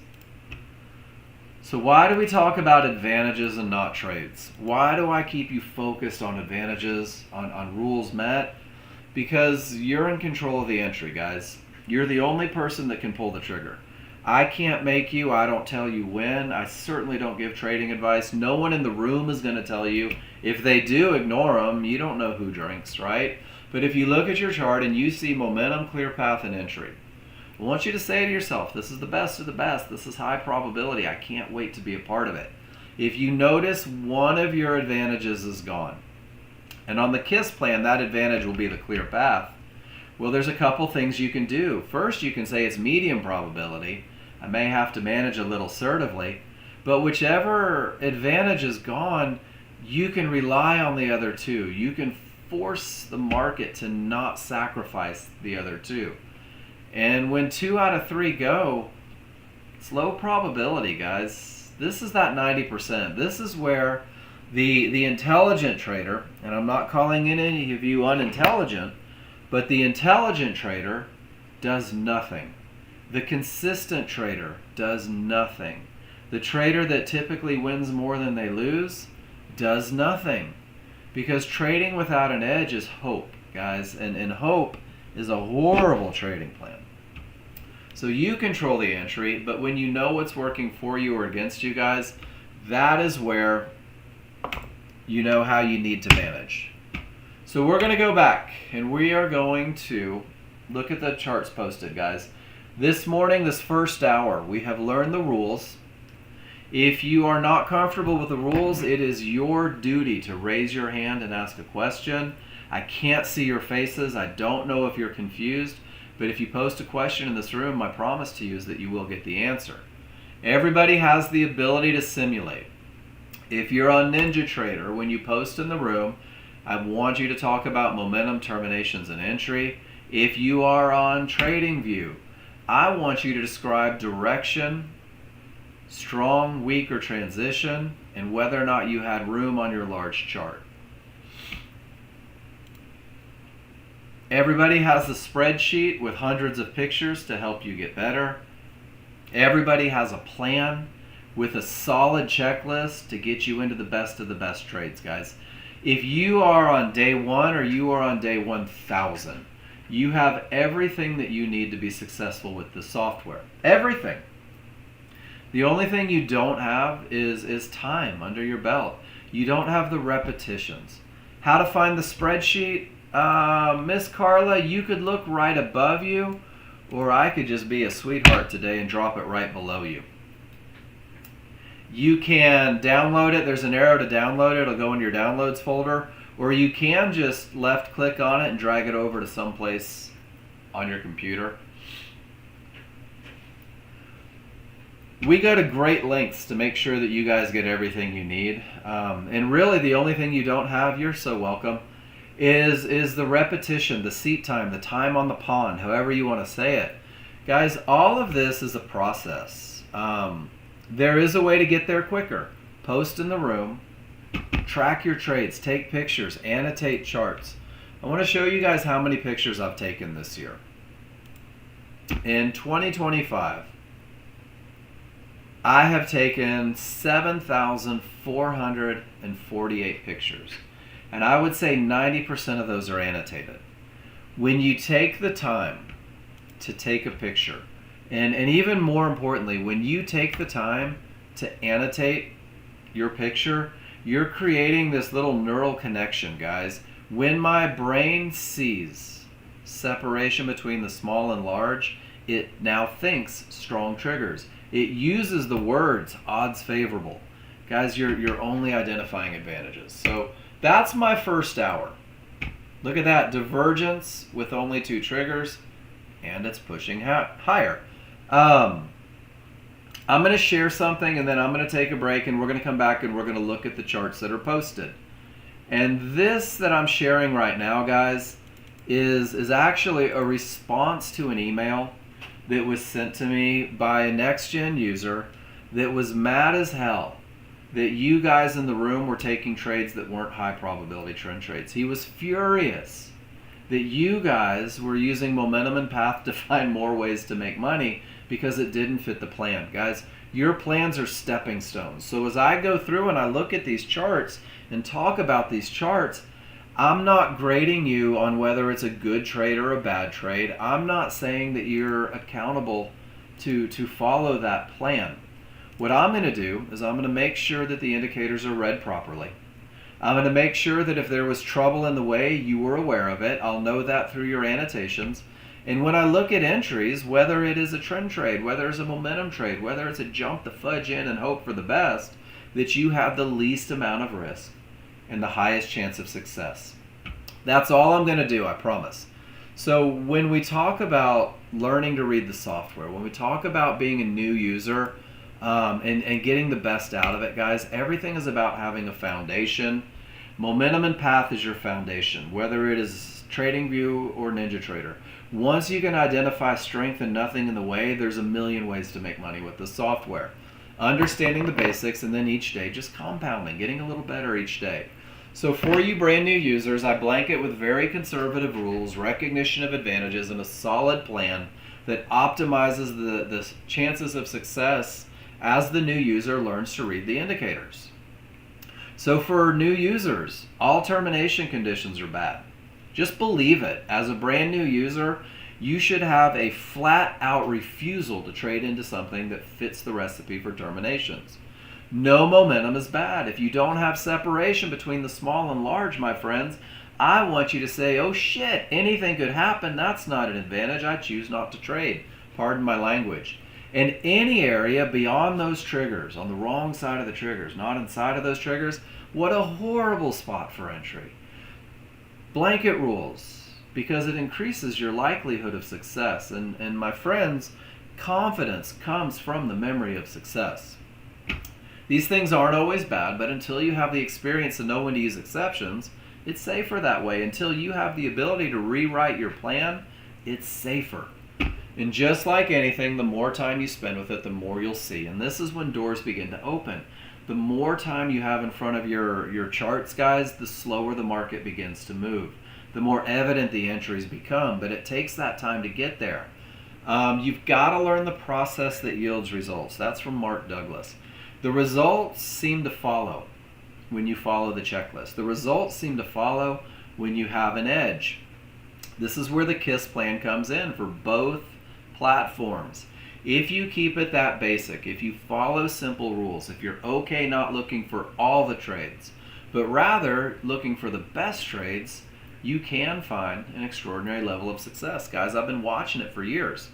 So why do we talk about advantages and not trades? Why do I keep you focused on advantages, on rules met? Because you're in control of the entry, guys. You're the only person that can pull the trigger. I can't make you. I don't tell you when. I certainly don't give trading advice. No one in the room is going to tell you. If they do, ignore them. You don't know who drinks, right? But if you look at your chart and you see momentum, clear path, and entry, I want you to say to yourself, this is the best of the best. This is high probability. I can't wait to be a part of it. If you notice one of your advantages is gone, and on the KISS plan, that advantage will be the clear path, well, there's a couple things you can do. First, you can say it's medium probability. I may have to manage a little assertively, but whichever advantage is gone, you can rely on the other two. You can force the market to not sacrifice the other two. And when 2 out of 3 go, it's low probability, guys. This is that 90%. This is where the intelligent trader, and I'm not calling any of you unintelligent, but the intelligent trader does nothing. The consistent trader does nothing. The trader that typically wins more than they lose does nothing. Because trading without an edge is hope, guys. And hope is a horrible trading plan. So you control the entry, but when you know what's working for you or against you, guys, that is where you know how you need to manage. So we're going to go back, and we are going to look at the charts posted, guys. This morning, this first hour, we have learned the rules. If you are not comfortable with the rules, it is your duty to raise your hand and ask a question. I can't see your faces. I don't know if you're confused. But if you post a question in this room, my promise to you is that you will get the answer. Everybody has the ability to simulate. If you're on NinjaTrader, when you post in the room, I want you to talk about momentum, terminations, and entry. If you are on TradingView, I want you to describe direction, strong, weak, or transition, and whether or not you had room on your large chart. Everybody has a spreadsheet with hundreds of pictures to help you get better. Everybody has a plan with a solid checklist to get you into the best of the best trades, guys. If you are on day 1 or you are on day 1,000, you have everything that you need to be successful with the software. Everything. The only thing you don't have is time under your belt. You don't have the repetitions. How to find the spreadsheet? Miss Carla, you could look right above you, or I could just be a sweetheart today and drop it right below you. You can download it. There's an arrow to download it. It'll go in your downloads folder. Or you can just left click on it and drag it over to someplace on your computer. We go to great lengths to make sure that you guys get everything you need. And really the only thing you don't have, you're so welcome, is the repetition, the seat time, the time on the pond, however you want to say it. Guys, all of this is a process. There is a way to get there quicker. post in the room, track your trades, take pictures, annotate charts. I want to show you guys how many pictures I've taken this year. In 2025, I have taken 7,448 pictures. And I would say 90% of those are annotated. When you take the time to take a picture, and even more importantly, when you take the time to annotate your picture, you're creating this little neural connection, guys. When my brain sees separation between the small and large, it now thinks strong triggers. It uses the words odds favorable. Guys, you're only identifying advantages. So that's my first hour. Look at that, divergence with only 2 triggers, and it's pushing higher. I'm going to share something, and then I'm going to take a break, and we're going to come back and we're going to look at the charts that are posted. And this that I'm sharing right now, guys, is actually a response to an email that was sent to me by a Nexgen user that was mad as hell that you guys in the room were taking trades that weren't high probability trend trades. He was furious that you guys were using momentum and path to find more ways to make money because it didn't fit the plan. Guys, your plans are stepping stones. So as I go through and I look at these charts and talk about these charts, I'm not grading you on whether it's a good trade or a bad trade. I'm not saying that you're accountable to follow that plan. What I'm going to do is I'm going to make sure that the indicators are read properly. I'm going to make sure that if there was trouble in the way, you were aware of it. I'll know that through your annotations. And when I look at entries, whether it is a trend trade, whether it's a momentum trade, whether it's a jump the fudge in and hope for the best, that you have the least amount of risk and the highest chance of success. That's all I'm going to do, I promise. So when we talk about learning to read the software, when we talk about being a new user and getting the best out of it, guys, everything is about having a foundation. Momentum and path is your foundation, whether it is TradingView or NinjaTrader. Once you can identify strength and nothing in the way, there's a million ways to make money with the software. Understanding the basics, and then each day just compounding, getting a little better each day. So for you brand new users, I blanket with very conservative rules, recognition of advantages, and a solid plan that optimizes the chances of success as the new user learns to read the indicators. So for new users, all termination conditions are bad. Just believe it. As a brand new user, you should have a flat out refusal to trade into something that fits the recipe for terminations. No momentum is bad. If you don't have separation between the small and large, my friends, I want you to say, oh shit, anything could happen. That's not an advantage. I choose not to trade. Pardon my language. And any area beyond those triggers, on the wrong side of the triggers, not inside of those triggers, what a horrible spot for entry. Blanket rules, because it increases your likelihood of success. And my friends, confidence comes from the memory of success. These things aren't always bad, but until you have the experience to know when to use exceptions, it's safer that way. Until you have the ability to rewrite your plan, it's safer. And just like anything, the more time you spend with it, the more you'll see. And this is when doors begin to open. The more time you have in front of your charts, guys, the slower the market begins to move. The more evident the entries become, but it takes that time to get there. You've got to learn the process that yields results. That's from Mark Douglas. The results seem to follow when you follow the checklist. The results seem to follow when you have an edge. This is where the KISS plan comes in for both platforms. If you keep it that basic, if you follow simple rules, if you're okay not looking for all the trades, but rather looking for the best trades, you can find an extraordinary level of success. Guys, I've been watching it for years.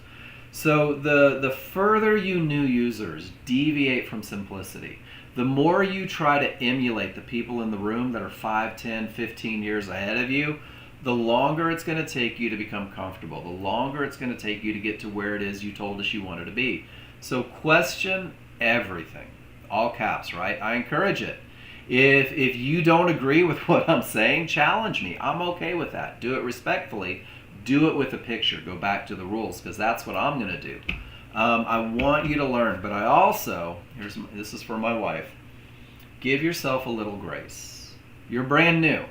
So the further you new users deviate from simplicity, the more you try to emulate the people in the room that are 5, 10, 15 years ahead of you, the longer it's going to take you to become comfortable, the longer it's going to take you to get to where it is you told us you wanted to be. So question everything. All caps, right? I encourage it. If you don't agree with what I'm saying, challenge me. I'm okay with that. Do it respectfully. Do it with a picture. Go back to the rules, because that's what I'm going to do. I want you to learn, but I also, this is for my wife, give yourself a little grace. You're brand new.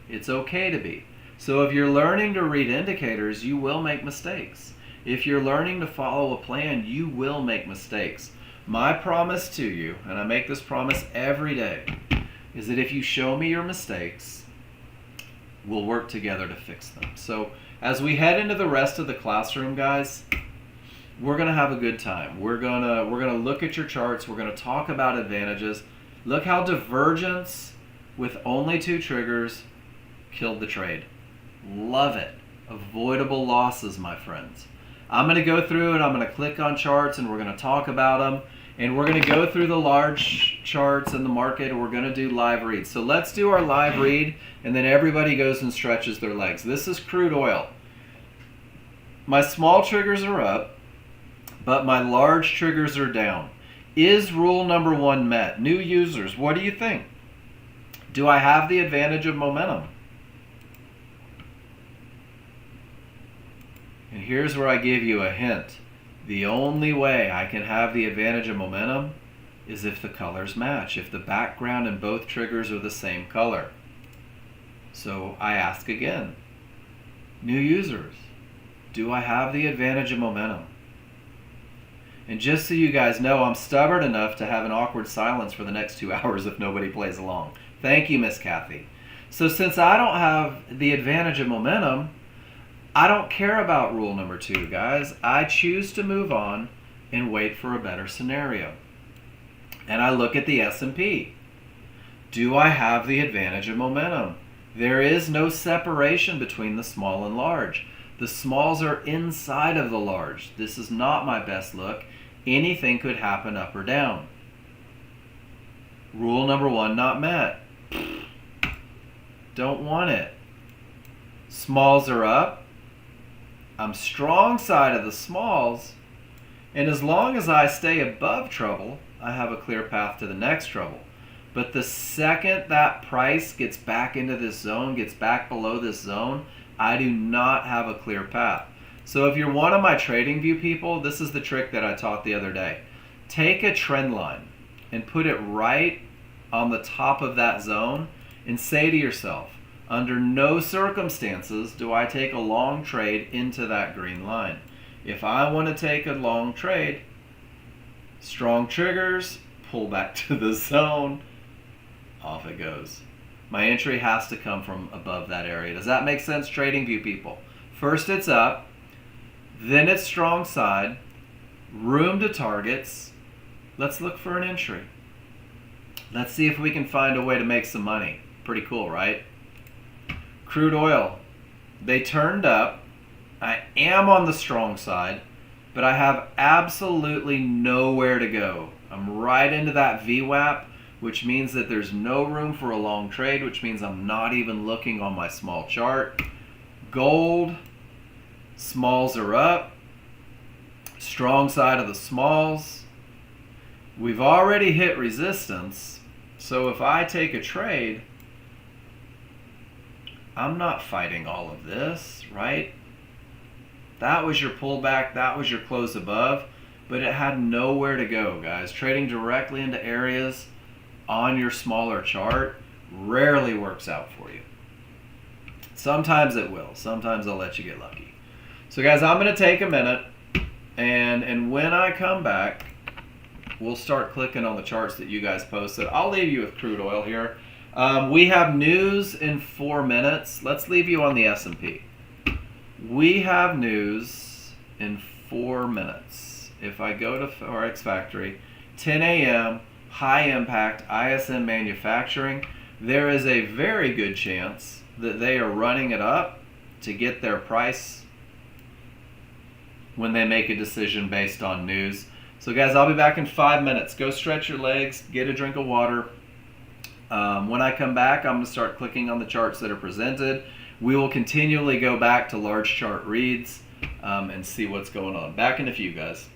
It's okay to be. So if you're learning to read indicators, you will make mistakes. If you're learning to follow a plan, you will make mistakes. My promise to you, and I make this promise every day, is that if you show me your mistakes, we'll work together to fix them. So as we head into the rest of the classroom, guys, we're gonna have a good time. We're gonna look at your charts. We're gonna talk about advantages. Look how divergence with only 2 triggers killed the trade. Love it. Avoidable losses, my friends. I'm gonna go through and I'm gonna click on charts and we're gonna talk about them. And we're gonna go through the large charts in the market and we're gonna do live reads. So let's do our live read and then everybody goes and stretches their legs. This is crude oil. My small triggers are up, but my large triggers are down. Is rule number 1 met? New users, what do you think? Do I have the advantage of momentum? And here's where I give you a hint. The only way I can have the advantage of momentum is if the colors match, if the background and both triggers are the same color. So I ask again, new users, do I have the advantage of momentum? And just so you guys know, I'm stubborn enough to have an awkward silence for the next 2 hours if nobody plays along. Thank you, Miss Kathy. So since I don't have the advantage of momentum, I don't care about rule number 2, guys. I choose to move on and wait for a better scenario. And I look at the S&P. Do I have the advantage of momentum? There is no separation between the small and large. The smalls are inside of the large. This is not my best look. Anything could happen up or down. Rule number 1 not met. Don't want it. Smalls are up. I'm strong side of the smalls, and as long as I stay above trouble, I have a clear path to the next trouble. But the second that price gets back into this zone, gets back below this zone, I do not have a clear path. So if you're one of my trading view people, this is the trick that I taught the other day. Take a trend line and put it right on the top of that zone and say to yourself, under no circumstances do I take a long trade into that green line. If I want to take a long trade, strong triggers, pull back to the zone, off it goes. My entry has to come from above that area. Does that make sense, trading view people? First it's up, then it's strong side, room to targets. Let's look for an entry. Let's see if we can find a way to make some money. Pretty cool, right? Crude oil, they turned up. I am on the strong side, but I have absolutely nowhere to go. I'm right into that VWAP, which means that there's no room for a long trade, which means I'm not even looking on my small chart. Gold, smalls are up. Strong side of the smalls. We've already hit resistance, so if I take a trade, I'm not fighting all of this, right? That was your pullback, that was your close above, but it had nowhere to go, guys. Trading directly into areas on your smaller chart rarely works out for you. Sometimes it will. Sometimes I'll let you get lucky. So guys, I'm going to take a minute, and when I come back, we'll start clicking on the charts that you guys posted. I'll leave you with crude oil here. We have news in 4 minutes. Let's leave you on the S&P. We have news in 4 minutes. If I go to Forex Factory, 10 a.m., high impact ISM manufacturing, there is a very good chance that they are running it up to get their price when they make a decision based on news. So guys, I'll be back in 5 minutes. Go stretch your legs, get a drink of water. When I come back, I'm going to start clicking on the charts that are presented. We will continually go back to large chart reads and see what's going on. Back in a few, guys.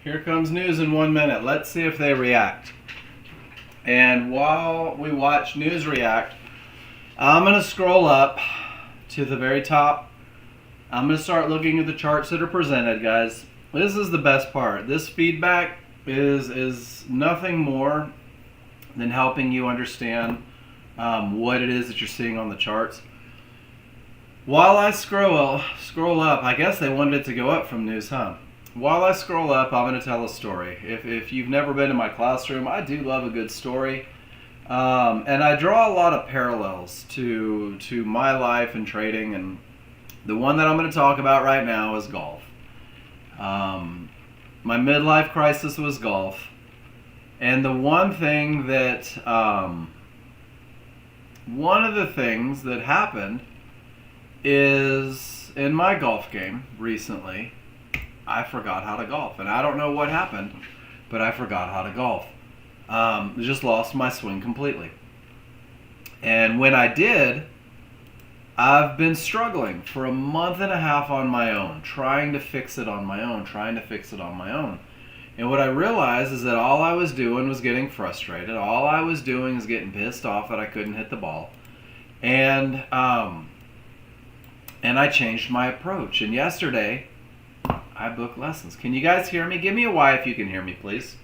Here comes news in 1 minute. Let's see if they react. And while we watch news react, I'm going to scroll up to the very top. I'm going to start looking at the charts that are presented, guys. This is the best part. This feedback is nothing more than helping you understand what it is that you're seeing on the charts. While I scroll up, I guess they wanted it to go up from news, huh? While I scroll up, I'm going to tell a story. If you've never been in my classroom, I do love a good story. And I draw a lot of parallels to my life and trading, and the one that I'm going to talk about right now is golf. My midlife crisis was golf. And the one thing that, one of the things that happened is in my golf game recently, I forgot how to golf. And I don't know what happened, but I forgot how to golf. Just lost my swing completely. And when I did, I've been struggling for a month and a half on my own, trying to fix it on my own. And what I realized is that all I was doing was getting frustrated. All I was doing is getting pissed off that I couldn't hit the ball. And I changed my approach. And yesterday, I booked lessons. Can you guys hear me? Give me a Y if you can hear me, please.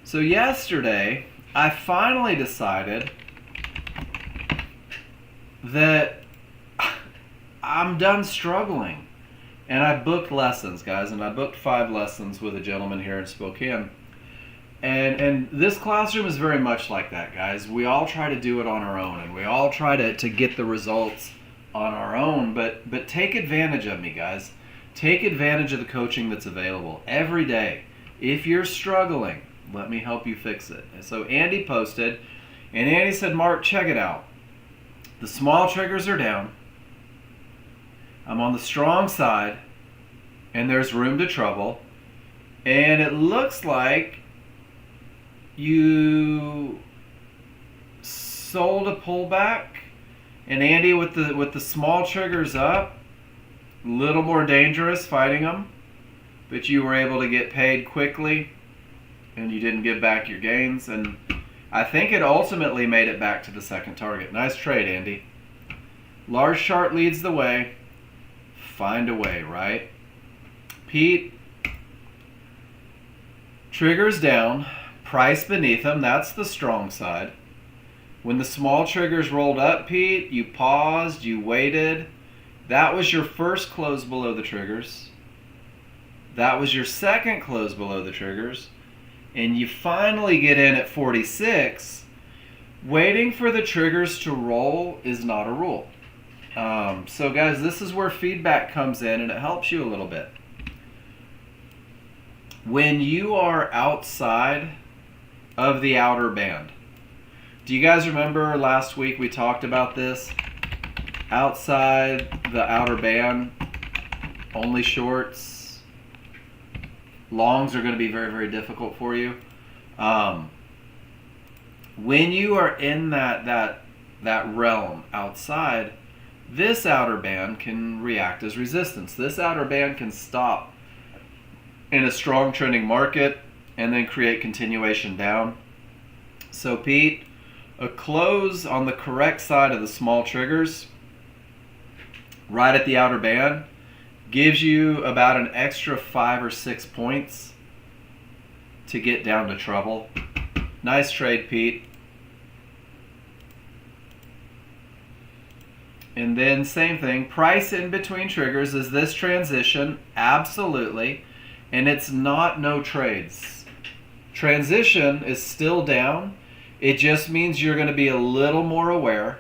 So yesterday, I finally decided that I'm done struggling. And I booked lessons, guys, and I booked 5 lessons with a gentleman here in Spokane. And this classroom is very much like that, guys. We all try to do it on our own, and we all try to get the results on our own, but take advantage of me, guys. Take advantage of the coaching that's available every day. If you're struggling, let me help you fix it. And so Andy posted, and Andy said, Mark, check it out. The small triggers are down. I'm on the strong side, and there's room to trouble. And it looks like you sold a pullback. And Andy, with the small triggers up, a little more dangerous fighting them, but you were able to get paid quickly, and you didn't give back your gains. And I think it ultimately made it back to the second target. Nice trade, Andy. Large chart leads the way. Find a way, right? Pete, triggers down, price beneath them. That's the strong side. When the small triggers rolled up, Pete, you paused, you waited. That was your first close below the triggers. That was your second close below the triggers. And you finally get in at 46. Waiting for the triggers to roll is not a rule. So guys, this is where feedback comes in, and it helps you a little bit. When you are outside of the outer band, do you guys remember last week we talked about this? Outside the outer band, only shorts. Longs are going to be very, very difficult for you. When you are in that realm outside, this outer band can react as resistance. This outer band can stop in a strong trending market and then create continuation down. So Pete, a close on the correct side of the small triggers, right at the outer band, gives you about an extra 5 or 6 points to get down to trouble. Nice trade, Pete. And then same thing, price in between triggers. Is this transition? Absolutely. And it's not no trades. Transition is still down. It just means you're going to be a little more aware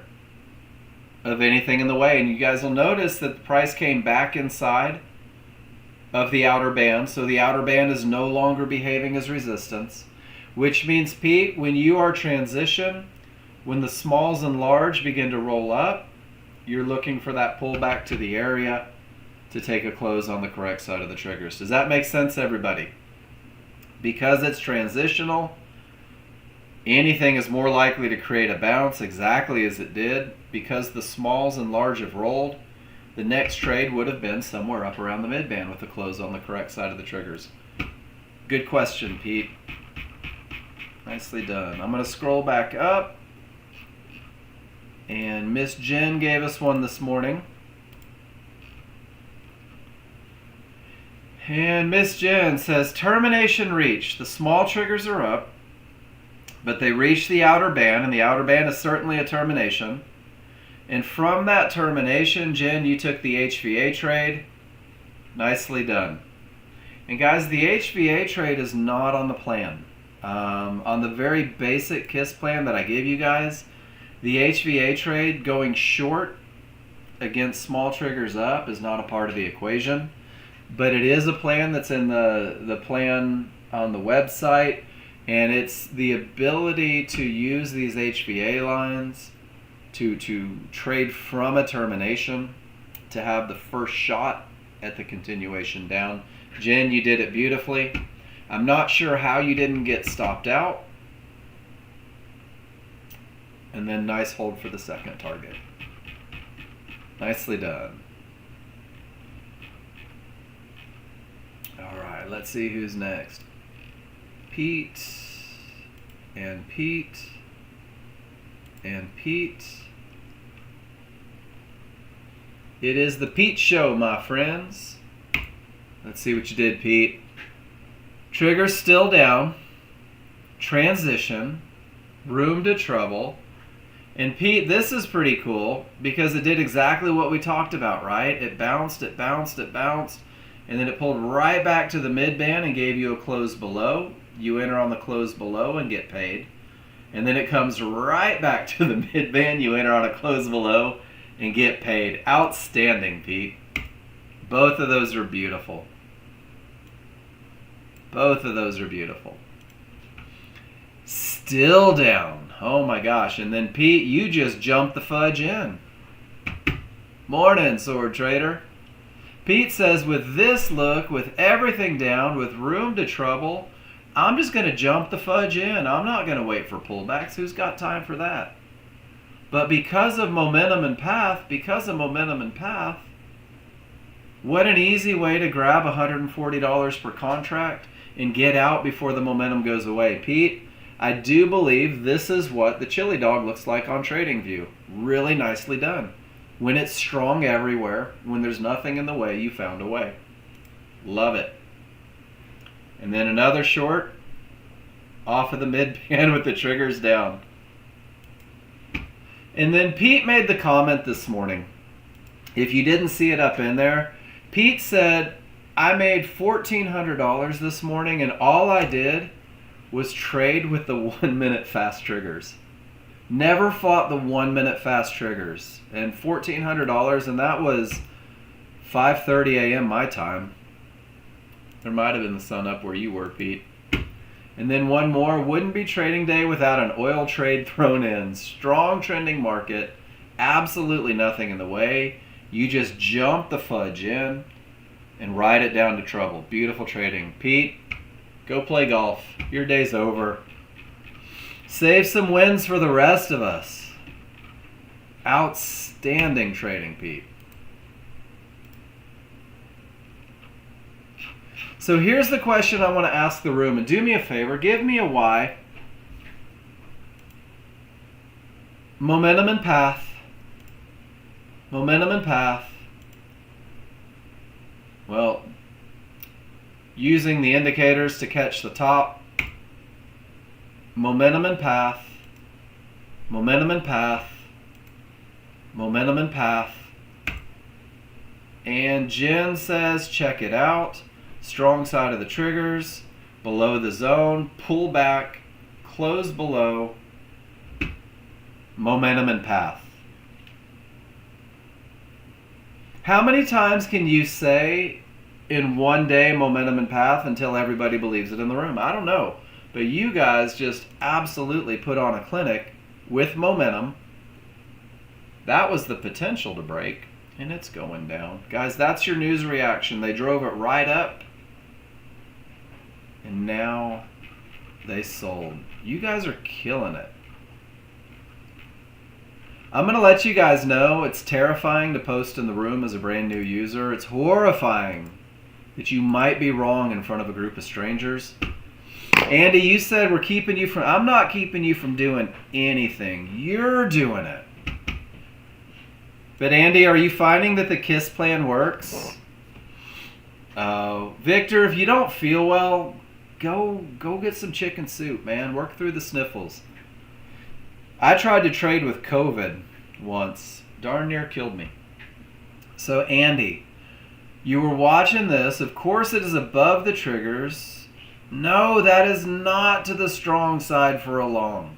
of anything in the way. And you guys will notice that the price came back inside of the outer band. So the outer band is no longer behaving as resistance, which means, Pete, when you are transition, when the smalls and large begin to roll up, you're looking for that pullback to the area to take a close on the correct side of the triggers. Does that make sense, everybody? Because it's transitional, Anything is more likely to create a bounce exactly as it did because the smalls and large have rolled. The next trade would have been somewhere up around the mid-band with the close on the correct side of the triggers. Good question, Pete. Nicely done. I'm going to scroll back up. And Miss Jen gave us one this morning. And Miss Jen says, termination reached. The small triggers are up, but they reach the outer band, and the outer band is certainly a termination. And from that termination, Jen, you took the HVA trade. Nicely done. And guys, the HVA trade is not on the plan. On the very basic KISS plan that I gave you guys, the HVA trade going short against small triggers up is not a part of the equation. But it is a plan that's in the plan on the website. And it's the ability to use these HVA lines to trade from a termination to have the first shot at the continuation down. Jen, you did it beautifully. I'm not sure how you didn't get stopped out. And then nice hold for the second target. Nicely done. All right, let's see who's next. Pete and Pete and Pete. It is the Pete Show, my friends. Let's see what you did, Pete. Trigger still down. Transition. Room to trouble. And Pete, this is pretty cool because it did exactly what we talked about, right? It bounced, it bounced, it bounced, and then it pulled right back to the mid-band and gave you a close below. You enter on the close below and get paid. And then it comes right back to the mid-band. You enter on a close below and get paid. Outstanding, Pete. Both of those are beautiful. Both of those are beautiful. Still down. Oh my gosh. And then Pete, you just jumped the fudge in. Morning, sword trader. Pete says, with this look, with everything down, with room to trouble, I'm just going to jump the fudge in. I'm not going to wait for pullbacks. Who's got time for that? But because of momentum and path, what an easy way to grab $140 per contract and get out before the momentum goes away. Pete, I do believe this is what the chili dog looks like on TradingView. Really nicely done. When it's strong everywhere, when there's nothing in the way, you found a way. Love it. And then another short off of the mid-band with the triggers down. And then Pete made the comment this morning. If you didn't see it up in there, Pete said, I made $1,400 this morning and all I did was trade with the 1 minute fast triggers. Never fought the 1 minute fast triggers. And $1,400, and that was 5:30 a.m. my time. There might have been the sun up where you were, Pete. And then one more, wouldn't be trading day without an oil trade thrown in. Strong trending market, absolutely nothing in the way. You just jump the fudge in and ride it down to trouble. Beautiful trading. Pete, go play golf. Your day's over. Save some wins for the rest of us. Outstanding trading, Pete. So here's the question I want to ask the room, and do me a favor, give me a why. Momentum and path. Momentum and path. Well, using the indicators to catch the top. Momentum and path. Momentum and path. Momentum and path. And Jen says, check it out. Strong side of the triggers, below the zone, pull back, close below, momentum and path. How many times can you say in one day momentum and path until everybody believes it in the room? I don't know. But you guys just absolutely put on a clinic with momentum. That was the potential to break, and it's going down. Guys, that's your news reaction. They drove it right up. And now They sold. You guys are killing it. I'm going to let you guys know it's terrifying to post in the room as a brand new user. It's horrifying that you might be wrong in front of a group of strangers. Andy, you said we're keeping you from... I'm not keeping you from doing anything. You're doing it. But Andy, are you finding that the KISS plan works? Victor, if you don't feel well, go get some chicken soup, man. Work through the sniffles. I tried to trade with COVID once. Darn near killed me. So Andy, you were watching this. Of course it is above the triggers. No, that is not to the strong side for a long.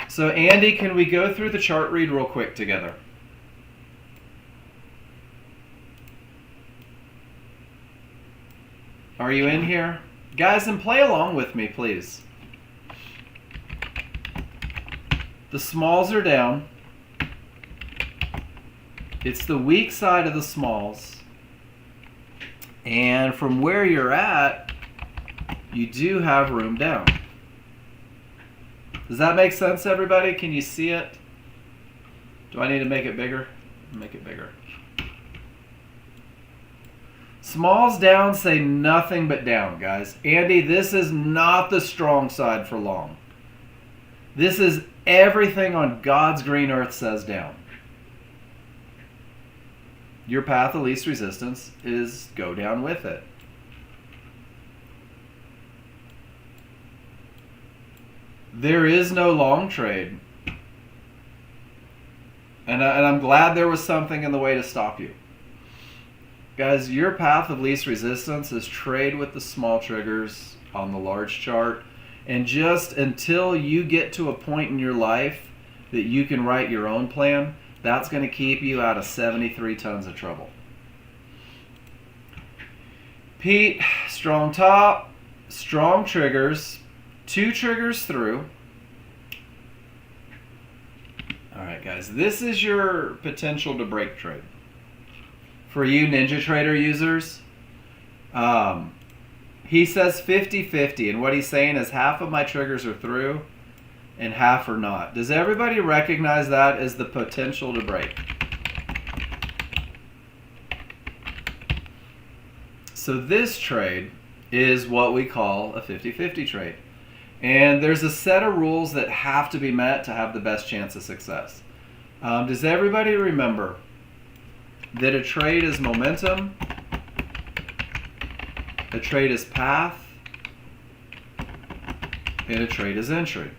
So Andy, can we go through the chart read real quick together? Are you in here? Guys, and play along with me, please. The smalls are down. It's the weak side of the smalls. And from where you're at, you do have room down. Does that make sense, everybody? Can you see it? Do I need to make it bigger? Make it bigger. Smalls down say nothing but down, guys. Andy, this is not the strong side for long. This is everything on God's green earth says down. Your path of least resistance is go down with it. There is no long trade. And I'm glad there was something in the way to stop you. Guys, your path of least resistance is trade with the small triggers on the large chart. And just until you get to a point in your life that you can write your own plan, that's going to keep you out of 73 tons of trouble. Pete, strong top, strong triggers, 2 triggers through. All right, guys, this is your potential to break trade. For you NinjaTrader users, he says 50-50, and what he's saying is half of my triggers are through and half are not. Does everybody recognize that as the potential to break? So this trade is what we call a 50-50 trade. And there's a set of rules that have to be met to have the best chance of success. Does everybody remember that a trade is momentum, a trade is path, and a trade is entry?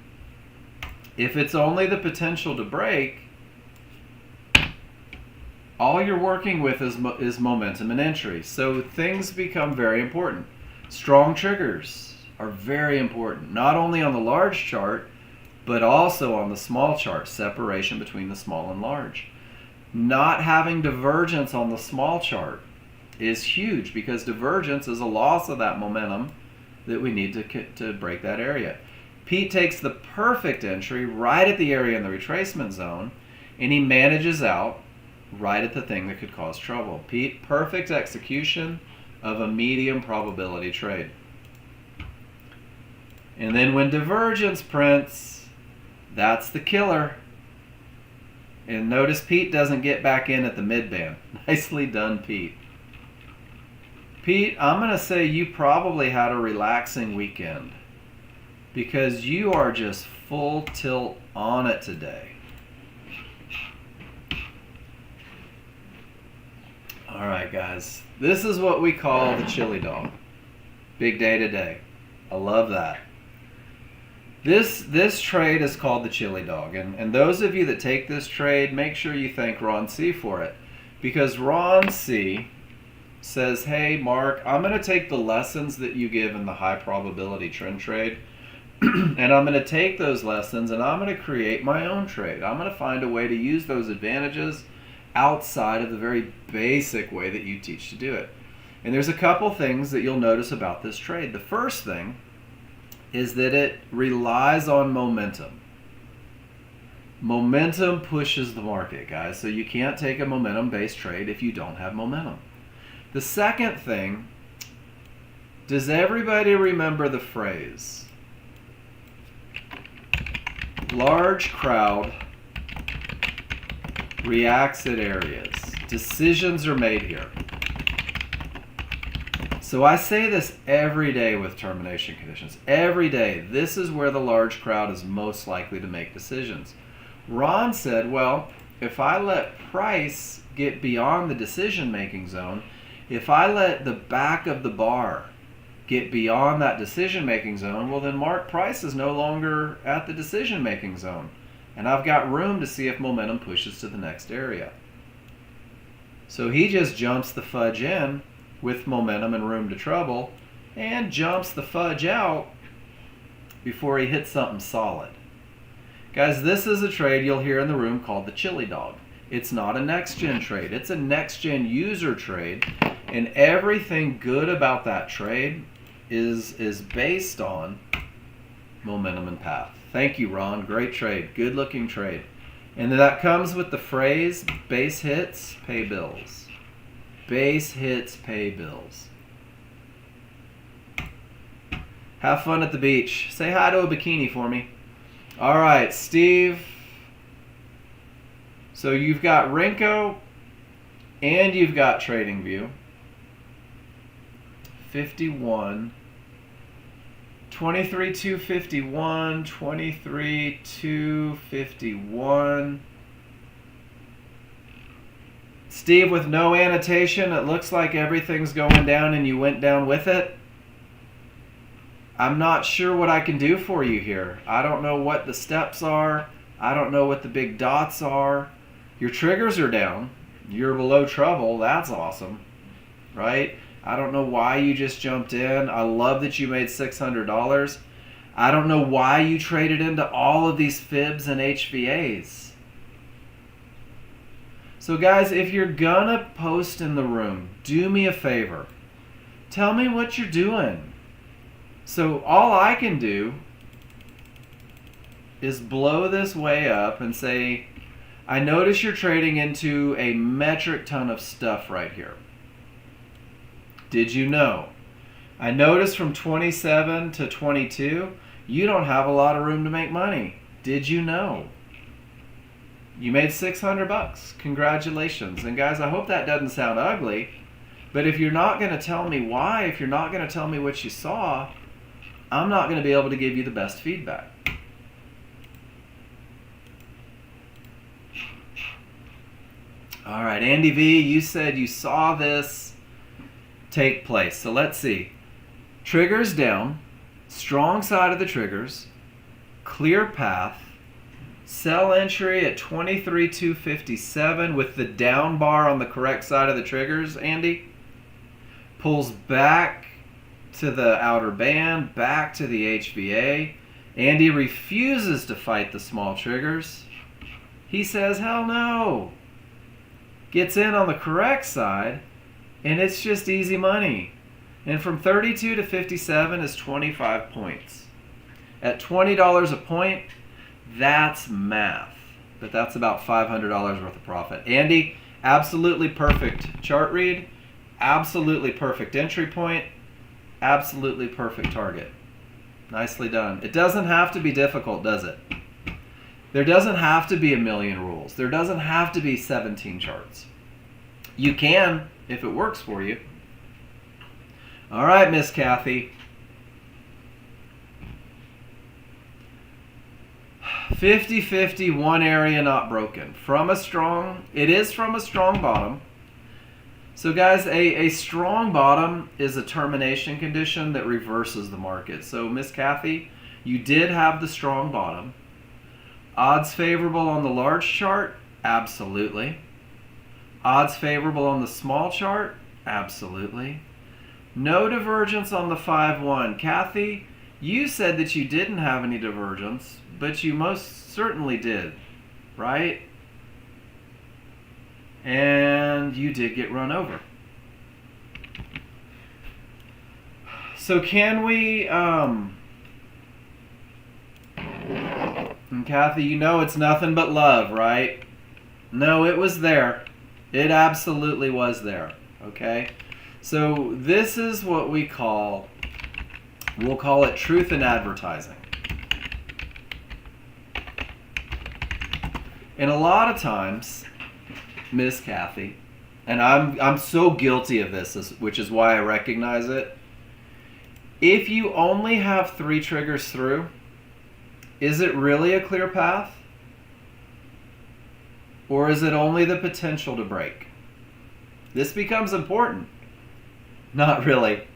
If it's only the potential to break, all you're working with is momentum and entry. So things become very important. Strong triggers are very important, not only on the large chart, but also on the small chart, separation between the small and large. Not having divergence on the small chart is huge, because divergence is a loss of that momentum that we need to break that area. Pete takes the perfect entry right at the area in the retracement zone, and he manages out right at the thing that could cause trouble. Pete, perfect execution of a medium probability trade. And then when divergence prints, that's the killer. And notice Pete doesn't get back in at the mid-band. Nicely done, Pete. Pete, I'm going to say you probably had a relaxing weekend, because you are just full tilt on it today. All right, guys. This is what we call the chili dog. Big day today. I love that. This trade is called the chili dog. And those of you that take this trade, make sure you thank Ron C for it. Because Ron C says, hey, Mark, I'm going to take the lessons that you give in the high probability trend trade, and I'm going to take those lessons and I'm going to create my own trade. I'm going to find a way to use those advantages outside of the very basic way that you teach to do it. And there's a couple things that you'll notice about this trade. The first thing is that it relies on momentum. Momentum pushes the market, guys, so you can't take a momentum-based trade if you don't have momentum. The second thing Does everybody remember the phrase? Large crowd reacts at areas. Decisions are made here. So I say this every day with termination conditions. Every day. This is where the large crowd is most likely to make decisions. Ron said, well, if I let price get beyond the decision-making zone, if I let the back of the bar get beyond that decision-making zone, well, then Mark Price is no longer at the decision-making zone. And I've got room to see if momentum pushes to the next area. So he just jumps the fudge in with momentum and room to trouble and jumps the fudge out before he hits something solid. Guys, this is a trade you'll hear in the room called the chili dog. It's not a Nexgen trade. It's a Nexgen user trade, and everything good about that trade is based on momentum and path. Thank you, Ron. Great trade. Good looking trade. And that comes with the phrase, base hits, pay bills. Base hits, pay bills. Have fun at the beach. Say hi to a bikini for me. All right, Steve. So you've got Renko and you've got TradingView. 51. 23,251. 23,251. Steve, with no annotation, it looks like everything's going down and you went down with it. I'm not sure what I can do for you here. I don't know what the steps are. I don't know what the big dots are. Your triggers are down. You're below trouble. That's awesome, right? I don't know why you just jumped in. I love that you made $600. I don't know why you traded into all of these fibs and HVAs. So guys, if you're gonna post in the room, do me a favor. Tell me what you're doing. So all I can do is blow this way up and say, I notice you're trading into a metric ton of stuff right here. Did you know? I noticed from 27 to 22, you don't have a lot of room to make money. Did you know? You made $600. Congratulations. And guys, I hope that doesn't sound ugly, but if you're not going to tell me why, if you're not going to tell me what you saw, I'm not going to be able to give you the best feedback. All right, Andy V, you said you saw this take place. So let's see. Triggers down, strong side of the triggers, clear path, sell entry at 23,257 with the down bar on the correct side of the triggers, Andy. Pulls back to the outer band, back to the HVA. Andy refuses to fight the small triggers. He says, hell no. Gets in on the correct side, and it's just easy money. And from 32 to 57 is 25 points. At $20 a point, that's math. But that's about $500 worth of profit. Andy, absolutely perfect chart read. Absolutely perfect entry point. Absolutely perfect target. Nicely done. It doesn't have to be difficult, does it? There doesn't have to be a million rules. There doesn't have to be 17 charts. You can if it works for you. All right, Miss Kathy. 50-50, one area not broken. It is from a strong bottom. So guys, a strong bottom is a termination condition that reverses the market. So Miss Kathy, you did have the strong bottom. Odds favorable on the large chart? Absolutely. Odds favorable on the small chart? Absolutely. No divergence on the 5-1. Kathy, you said that you didn't have any divergence, but you most certainly did, right? And you did get run over. So can we, and Kathy, you know it's nothing but love, right? No, it was there. It absolutely was there, okay? So this is what we call We'll call it truth in advertising. And a lot of times, Miss Kathy, and I'm so guilty of this, which is why I recognize it. If you only have 3 triggers through, is it really a clear path? Or is it only the potential to break? This becomes important. Not really.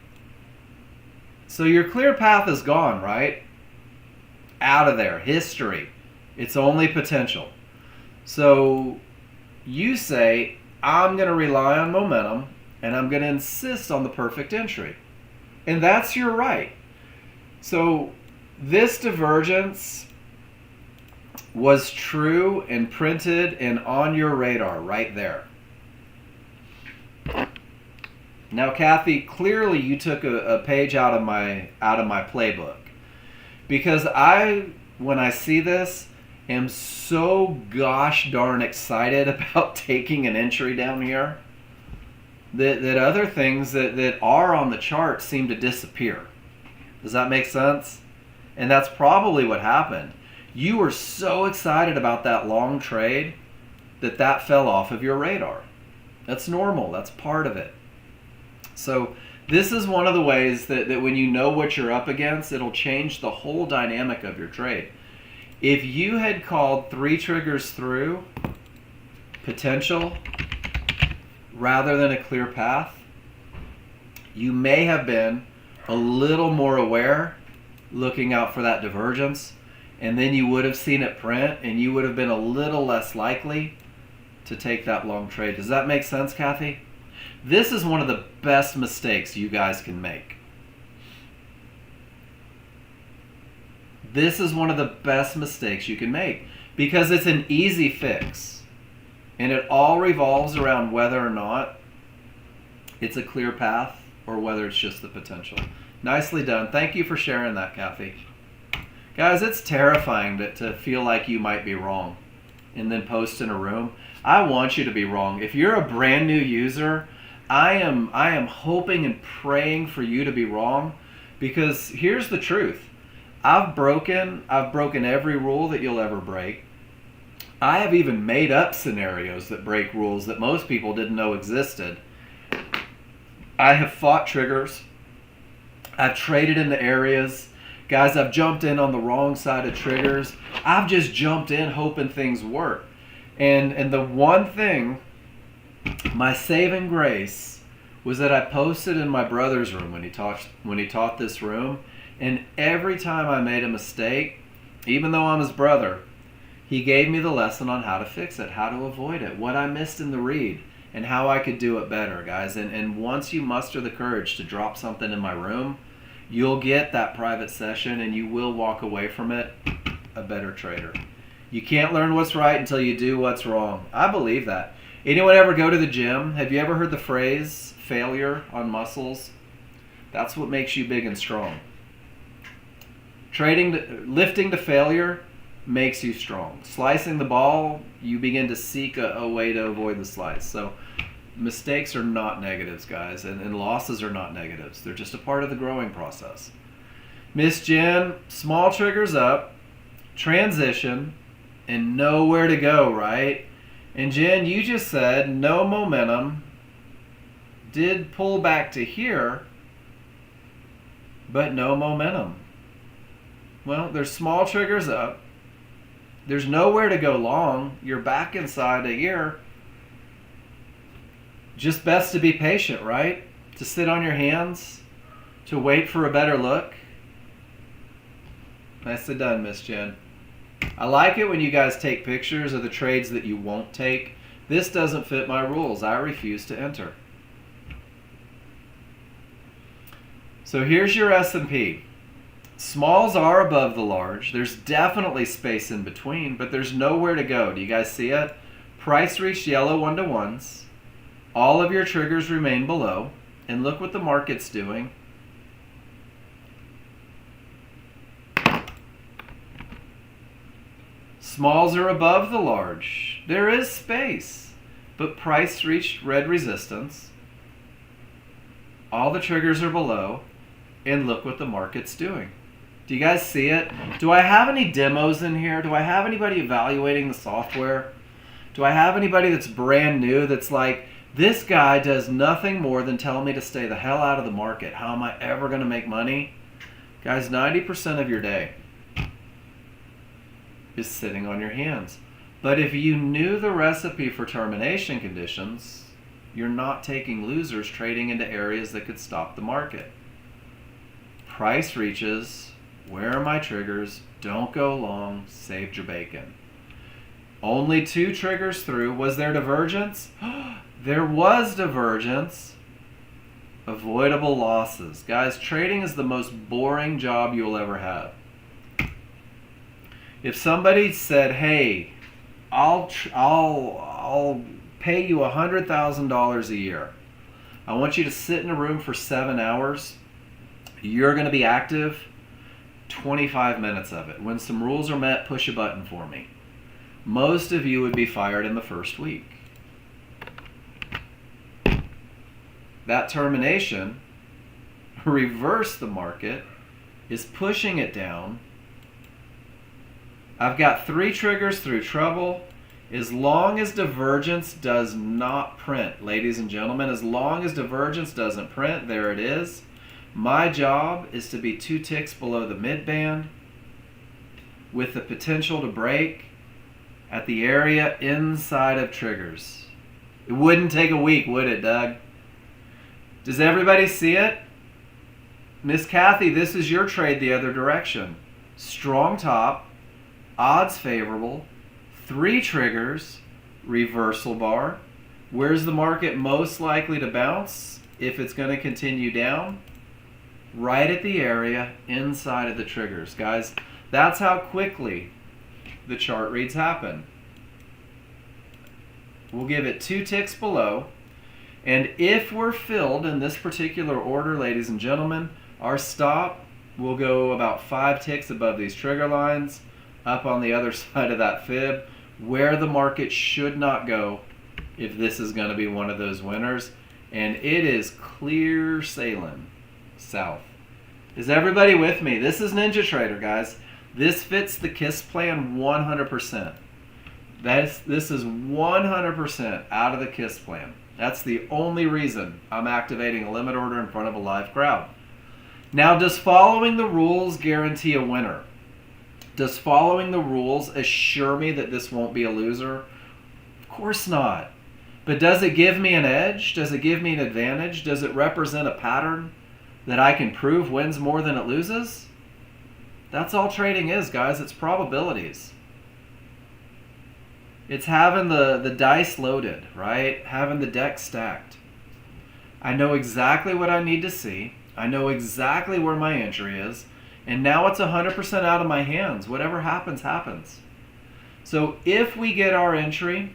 So your clear path is gone, right? Out of there. History. It's only potential. So you say, I'm going to rely on momentum and I'm going to insist on the perfect entry. And that's your right. So this divergence was true and printed and on your radar right there. Now, Kathy, clearly you took a page out of my playbook, because when I see this, am so gosh darn excited about taking an entry down here that other things that are on the chart seem to disappear. Does that make sense? And that's probably what happened. You were so excited about that long trade that fell off of your radar. That's normal. That's part of it. So this is one of the ways that when you know what you're up against, it'll change the whole dynamic of your trade. If you had called 3 triggers through potential rather than a clear path, you may have been a little more aware, looking out for that divergence, and then you would have seen it print and you would have been a little less likely to take that long trade. Does that make sense, Kathy? This is one of the best mistakes you guys can make. This is one of the best mistakes you can make because it's an easy fix. And it all revolves around whether or not it's a clear path or whether it's just the potential. Nicely done. Thank you for sharing that, Kathy. Guys, it's terrifying to feel like you might be wrong and then post in a room. I want you to be wrong. If you're a brand new user, I am hoping and praying for you to be wrong, because here's the truth. I've broken every rule that you'll ever break. I have even made up scenarios that break rules that most people didn't know existed. I have fought triggers. I've traded in the areas. Guys, I've jumped in on the wrong side of triggers. I've just jumped in hoping things work. And the one thing, my saving grace, was that I posted in my brother's room when he taught this room. And every time I made a mistake, even though I'm his brother, he gave me the lesson on how to fix it, how to avoid it, what I missed in the read, and how I could do it better, guys. And once you muster the courage to drop something in my room, you'll get that private session and you will walk away from it a better trader. You can't learn what's right until you do what's wrong. I believe that. Anyone ever go to the gym? Have you ever heard the phrase, failure on muscles? That's what makes you big and strong. Lifting to failure makes you strong. Slicing the ball, you begin to seek a way to avoid the slice. So mistakes are not negatives, guys, and losses are not negatives. They're just a part of the growing process. Miss Jen, small triggers up, transition, and know where to go, right? And Jen, you just said no momentum, did pull back to here, but no momentum. Well, there's small triggers up. There's nowhere to go long. You're back inside a year. Just best to be patient, right? To sit on your hands, to wait for a better look. Nicely done, Miss Jen. I like it when you guys take pictures of the trades that you won't take. This doesn't fit my rules. I refuse to enter. So here's your S&P. Smalls are above the large. There's definitely space in between, but there's nowhere to go. Do you guys see it? Price reached yellow 1-to-1s. All of your triggers remain below. And look what the market's doing. Smalls are above the large. There is space, but price reached red resistance. All the triggers are below. And look what the market's doing. Do you guys see it? Do I have any demos in here? Do I have anybody evaluating the software? Do I have anybody that's brand new that's like, this guy does nothing more than tell me to stay the hell out of the market. How am I ever going to make money? Guys, 90% of your day is sitting on your hands. But if you knew the recipe for termination conditions, you're not taking losers trading into areas that could stop the market. Price reaches, where are my triggers? Don't go long, saved your bacon. Only 2 triggers through. Was there divergence? There was divergence. Avoidable losses. Guys, trading is the most boring job you'll ever have. If somebody said, hey, I'll pay you $100,000 a year. I want you to sit in a room for 7 hours. You're going to be active 25 minutes of it. When some rules are met, push a button for me. Most of you would be fired in the first week. That termination, reverse the market, is pushing it down. I've got 3 triggers through trouble. As long as divergence does not print, ladies and gentlemen, as long as divergence doesn't print, there it is. My job is to be 2 ticks below the mid band with the potential to break at the area inside of triggers. It wouldn't take a week, would it, Doug? Does everybody see it? Miss Kathy, this is your trade the other direction. Strong top, odds favorable, 3 triggers, reversal bar. Where's the market most likely to bounce if it's going to continue down? Right at the area inside of the triggers. Guys, that's how quickly the chart reads happen. We'll give it 2 ticks below. And if we're filled in this particular order, ladies and gentlemen, our stop will go about 5 ticks above these trigger lines, up on the other side of that fib, where the market should not go if this is going to be one of those winners. And it is clear sailing south. Is everybody with me? This is Ninja Trader, guys. This fits the KISS plan 100%. This is 100% out of the KISS plan. That's the only reason I'm activating a limit order in front of a live crowd. Now, does following the rules guarantee a winner? Does following the rules assure me that this won't be a loser? Of course not. But does it give me an edge? Does it give me an advantage? Does it represent a pattern that I can prove wins more than it loses? That's all trading is, guys. It's probabilities. It's having the dice loaded, right? Having the deck stacked. I know exactly what I need to see. I know exactly where my entry is. And now it's 100% out of my hands. Whatever happens, happens. So if we get our entry,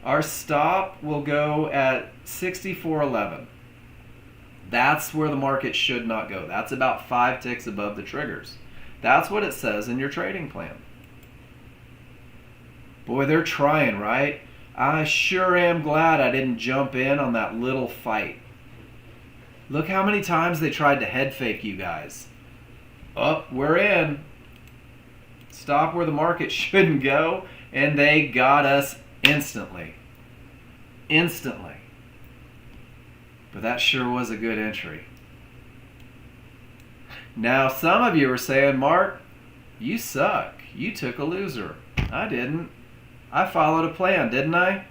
our stop will go at 64.11. That's where the market should not go. That's about 5 ticks above the triggers. That's what it says in your trading plan. Boy, they're trying, right? I sure am glad I didn't jump in on that little fight. Look how many times they tried to head fake you guys. Oh, we're in. Stop where the market shouldn't go, and they got us instantly. Instantly. But that sure was a good entry. Now, some of you are saying, Mark, you suck. You took a loser. I didn't. I followed a plan, didn't I?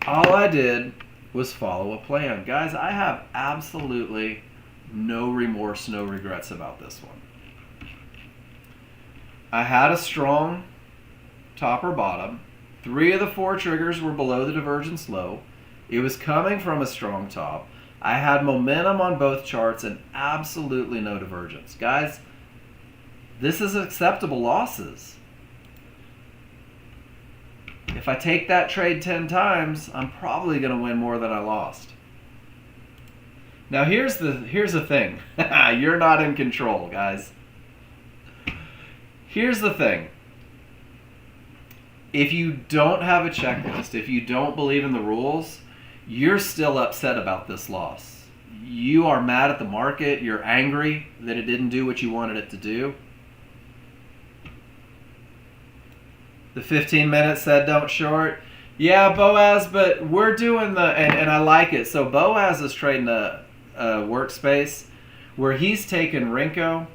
All I did was follow a plan. Guys, I have absolutely no remorse, no regrets about this one. I had a strong top or bottom. 3 of the 4 triggers were below the divergence low. It was coming from a strong top. I had momentum on both charts and absolutely no divergence. Guys, this is acceptable losses. If I take that trade 10 times, I'm probably going to win more than I lost. Now here's the thing. You're not in control, guys. Here's the thing. If you don't have a checklist, if you don't believe in the rules, you're still upset about this loss. you are mad at the market, you're angry that it didn't do what you wanted it to do. The 15 minutes said don't short. Yeah, Boaz, but we're doing and I like it. So Boaz is trading a workspace where he's taking Rinko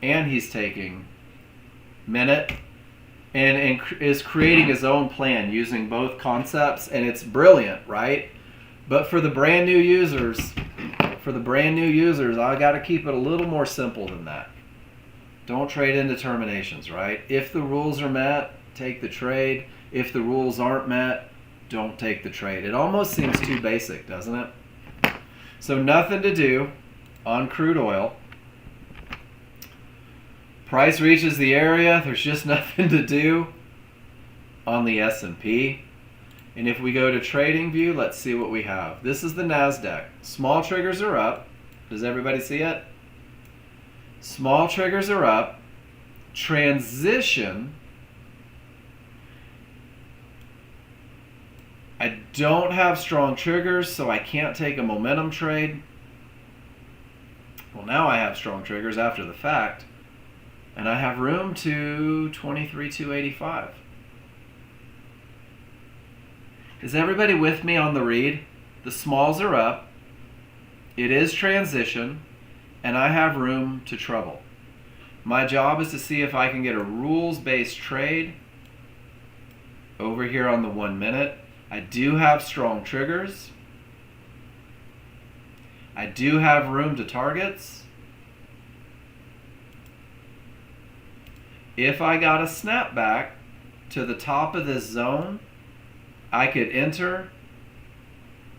and he's taking minute and is creating his own plan using both concepts, and it's brilliant, right? But for the brand new users, I got to keep it a little more simple than that. Don't trade indeterminations, right? If the rules are met, take the trade. If the rules aren't met, don't take the trade. It almost seems too basic, doesn't it? So nothing to do on crude oil. Price reaches the area. There's just nothing to do on the S&P. And if we go to trading view, let's see what we have. This is the NASDAQ. Small triggers are up. Does everybody see it? Small triggers are up. Transition. I don't have strong triggers, so I can't take a momentum trade. Well, now I have strong triggers after the fact, and I have room to 23,285. Is everybody with me on the read? The smalls are up. It is transition, and I have room to trouble. My job is to see if I can get a rules-based trade over here on the 1 minute. I do have strong triggers. I do have room to targets. If I got a snapback to the top of this zone, I could enter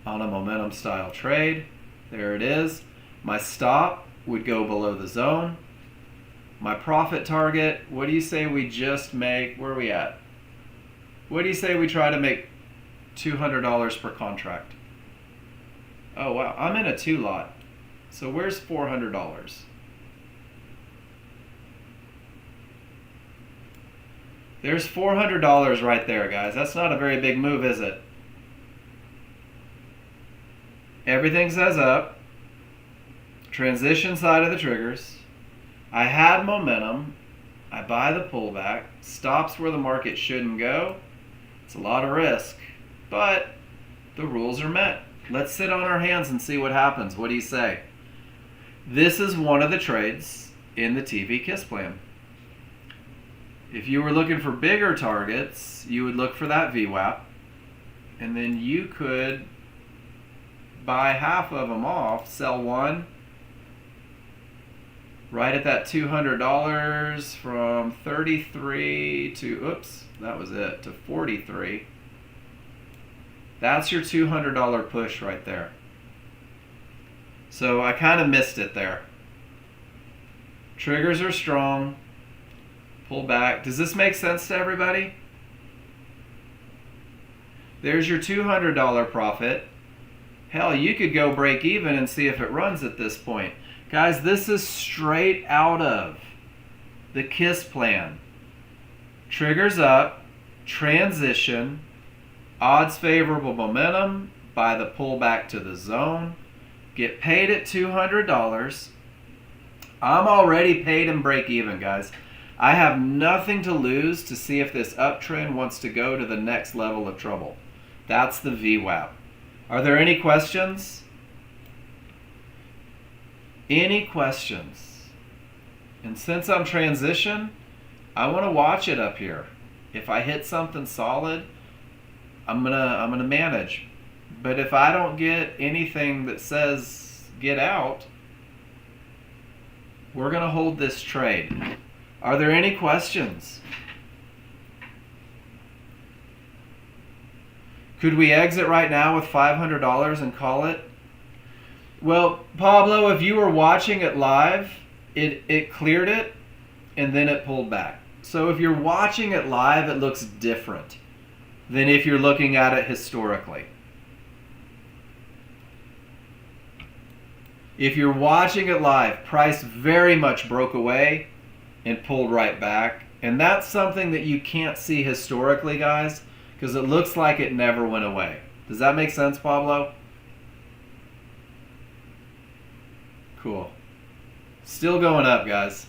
on a momentum style trade. There it is. My stop would go below the zone. My profit target, what do you say we just make? Where are we at? What do you say we try to make $200 per contract? Oh wow, I'm in a 2 lot. So where's $400? There's $400 right there, guys. That's not a very big move, is it? Everything says up. Transition side of the triggers. I had momentum. I buy the pullback. Stops where the market shouldn't go. It's a lot of risk, but the rules are met. Let's sit on our hands and see what happens. What do you say? This is one of the trades in the TV KISS plan. If you were looking for bigger targets, you would look for that VWAP, and then you could buy half of them off, sell one, right at that $200 from 33 to, oops, that was it, to 43. That's your $200 push right there. So I kind of missed it there. Triggers are strong. Pull back. Does this make sense to everybody? There's your $200 profit. Hell, you could go break even and see if it runs at this point. Guys, this is straight out of the KISS plan. Triggers up, transition, odds favorable momentum, buy the pullback to the zone, get paid at $200. I'm already paid and break even, guys. I have nothing to lose to see if this uptrend wants to go to the next level of trouble. That's the VWAP. Are there any questions? Any questions? And since I'm transition, I want to watch it up here. If I hit something solid, I'm gonna manage. But if I don't get anything that says get out, we're gonna hold this trade. Are there any questions? Could we exit right now with $500 and call it? Well, Pablo, if you were watching it live, it cleared it and then it pulled back. So if you're watching it live, it looks different than if you're looking at it historically. If you're watching it live, price very much broke away and pulled right back. And that's something that you can't see historically, guys, because it looks like it never went away. Does that make sense, Pablo? Cool. Still going up, guys.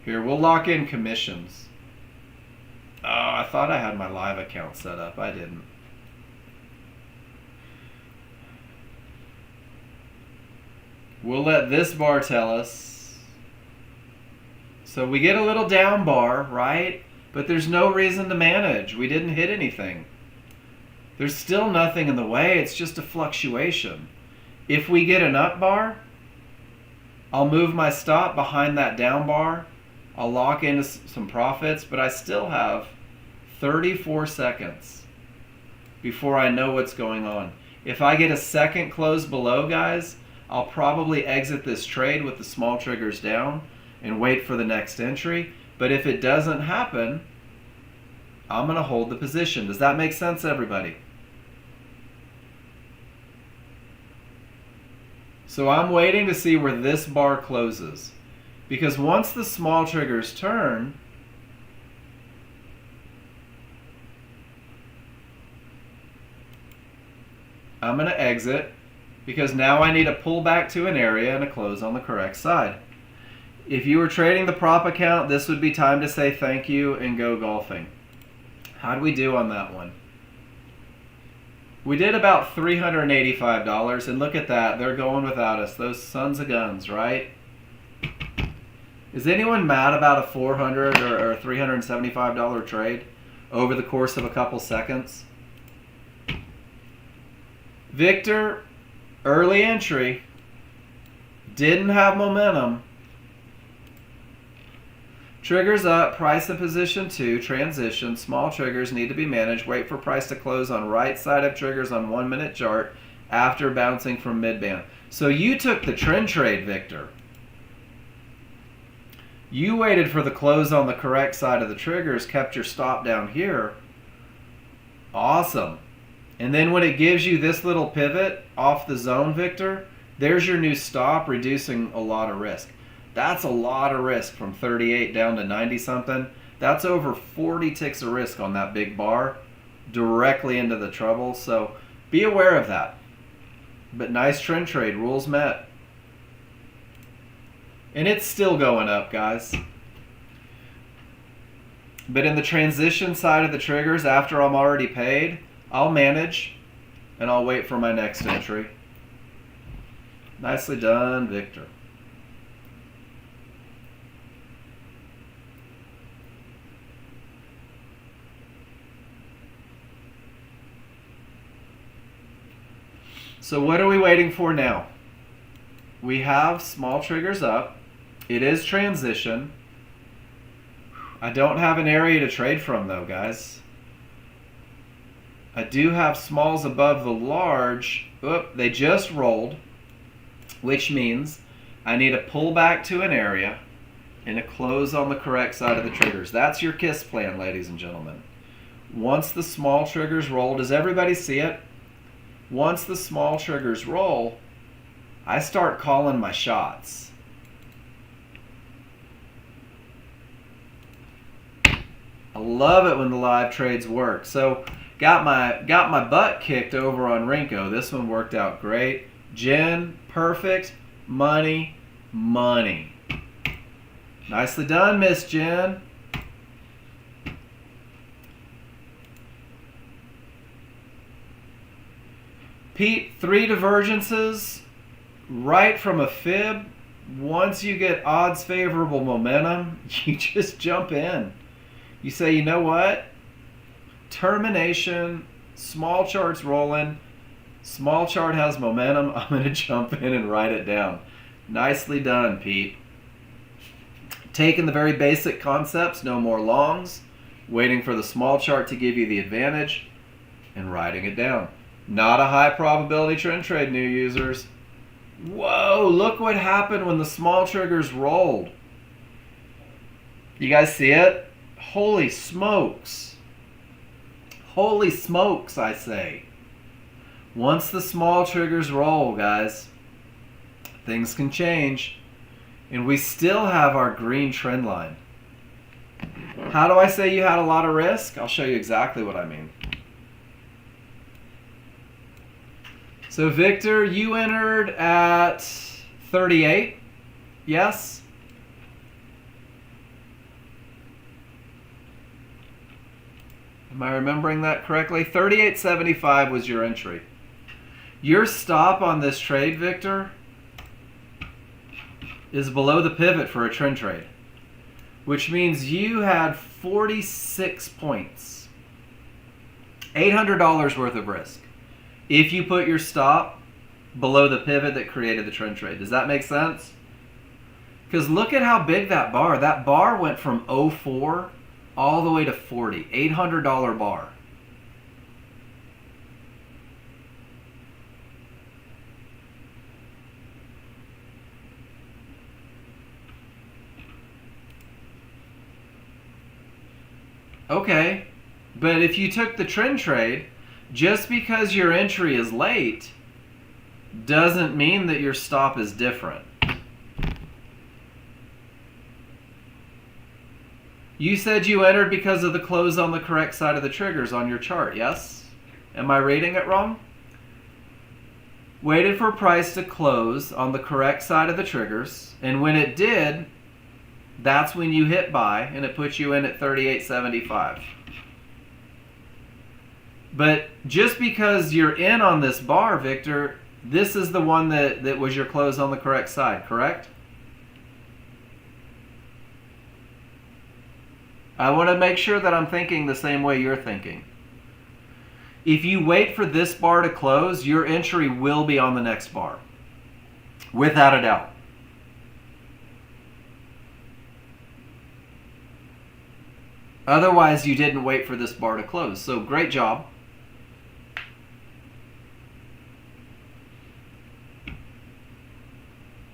Here, we'll lock in commissions. Oh, I thought I had my live account set up. I didn't. We'll let this bar tell us. So we get a little down bar, right? But there's no reason to manage. We didn't hit anything. There's still nothing in the way. It's just a fluctuation. If we get an up bar, I'll move my stop behind that down bar. I'll lock into some profits, but I still have 34 seconds before I know what's going on. If I get a second close below, guys, I'll probably exit this trade with the small triggers down and wait for the next entry. But if it doesn't happen, I'm going to hold the position. Does that make sense, everybody? So I'm waiting to see where this bar closes. Because once the small triggers turn, I'm going to exit, because now I need a pull back to an area and a close on the correct side. If you were trading the prop account, this would be time to say thank you and go golfing. How do we do on that one? We did about $385, and look at that. They're going without us. Those sons of guns, right? Is anyone mad about a $400 or $375 trade over the course of a couple seconds? Victor, early entry, didn't have momentum. Triggers up, price in position 2, transition, small triggers need to be managed. Wait for price to close on right side of triggers on 1 minute chart after bouncing from mid-band. So you took the trend trade, Victor. You waited for the close on the correct side of the triggers, kept your stop down here. Awesome. And then when it gives you this little pivot off the zone, Victor, there's your new stop, reducing a lot of risk. That's a lot of risk from 38 down to 90 something. That's over 40 ticks of risk on that big bar directly into the trouble. So be aware of that. But nice trend trade, rules met. And it's still going up, guys. But in the transition side of the triggers, after I'm already paid, I'll manage and I'll wait for my next entry. Nicely done, Victor. So what are we waiting for now? We have small triggers up. It is transition. I don't have an area to trade from though, guys. I do have smalls above the large. Oop, they just rolled, which means I need a pull back to an area and a close on the correct side of the triggers. That's your KISS plan, ladies and gentlemen. Once the small triggers roll, does everybody see it? Once the small triggers roll, I start calling my shots. I love it when the live trades work. So got my butt kicked over on Rinko. This one worked out great. Jen, perfect. Money, money. Nicely done, Miss Jen. Pete, 3 divergences right from a fib. Once you get odds favorable momentum, you just jump in. You say, you know what? Termination, small chart's rolling, small chart has momentum, I'm going to jump in and write it down. Nicely done, Pete. Taking the very basic concepts, no more longs, waiting for the small chart to give you the advantage, and writing it down. Not a high probability trend trade, new users. Whoa, look what happened when the small triggers rolled. You guys see it? Holy smokes. Holy smokes, I say. Once the small triggers roll, guys, things can change. And we still have our green trend line. How do I say you had a lot of risk? I'll show you exactly what I mean. So Victor, you entered at 38. Yes? Am I remembering that correctly? 38.75 was your entry. Your stop on this trade, Victor, is below the pivot for a trend trade, which means you had 46 points, $800 worth of risk if you put your stop below the pivot that created the trend trade. Does that make sense? Because look at how big that bar went from 04 all the way to 40, $800 bar. Okay, but if you took the trend trade, just because your entry is late doesn't mean that your stop is different. You said you entered because of the close on the correct side of the triggers on your chart, yes? Am I reading it wrong? Waited for price to close on the correct side of the triggers, and when it did, that's when you hit buy, and it puts you in at 38.75. But just because you're in on this bar, Victor, this is the one that was your close on the correct side, correct? I want to make sure that I'm thinking the same way you're thinking. If you wait for this bar to close, your entry will be on the next bar, without a doubt. Otherwise, you didn't wait for this bar to close. So great job.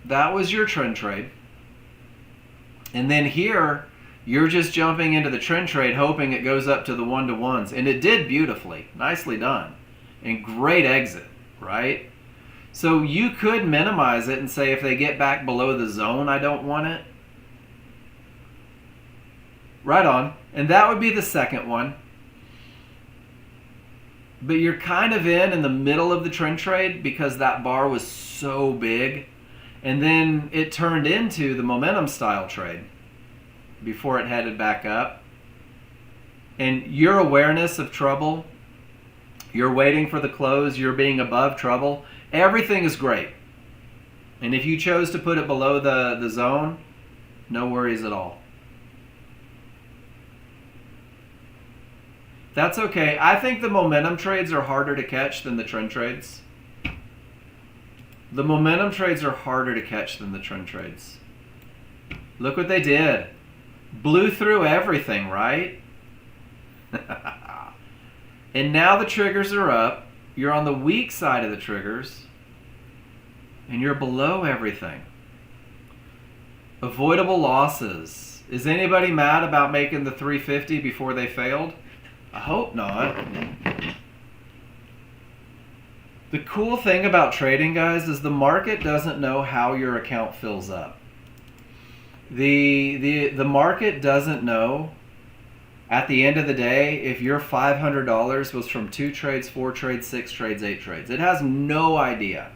That was your trend trade. And then here, you're just jumping into the trend trade hoping it goes up to the 1-to-1s. And it did beautifully. Nicely done. And great exit, right? So you could minimize it and say if they get back below the zone, I don't want it. Right on. And that would be the second one. But you're kind of in the middle of the trend trade because that bar was so big. And then it turned into the momentum style trade before it headed back up. And your awareness of trouble, you're waiting for the close, you're being above trouble, everything is great. And if you chose to put it below the zone, no worries at all. That's okay. I think the momentum trades are harder to catch than the trend trades. The momentum trades are harder to catch than the trend trades. Look what they did. Blew through everything, right? And now the triggers are up. You're on the weak side of the triggers. And you're below everything. Avoidable losses. Is anybody mad about making the 350 before they failed? I hope not. The cool thing about trading, guys, is the market doesn't know how your account fills up. The market doesn't know at the end of the day if your $500 was from 2 trades, 4 trades, 6 trades, 8 trades. It has no idea.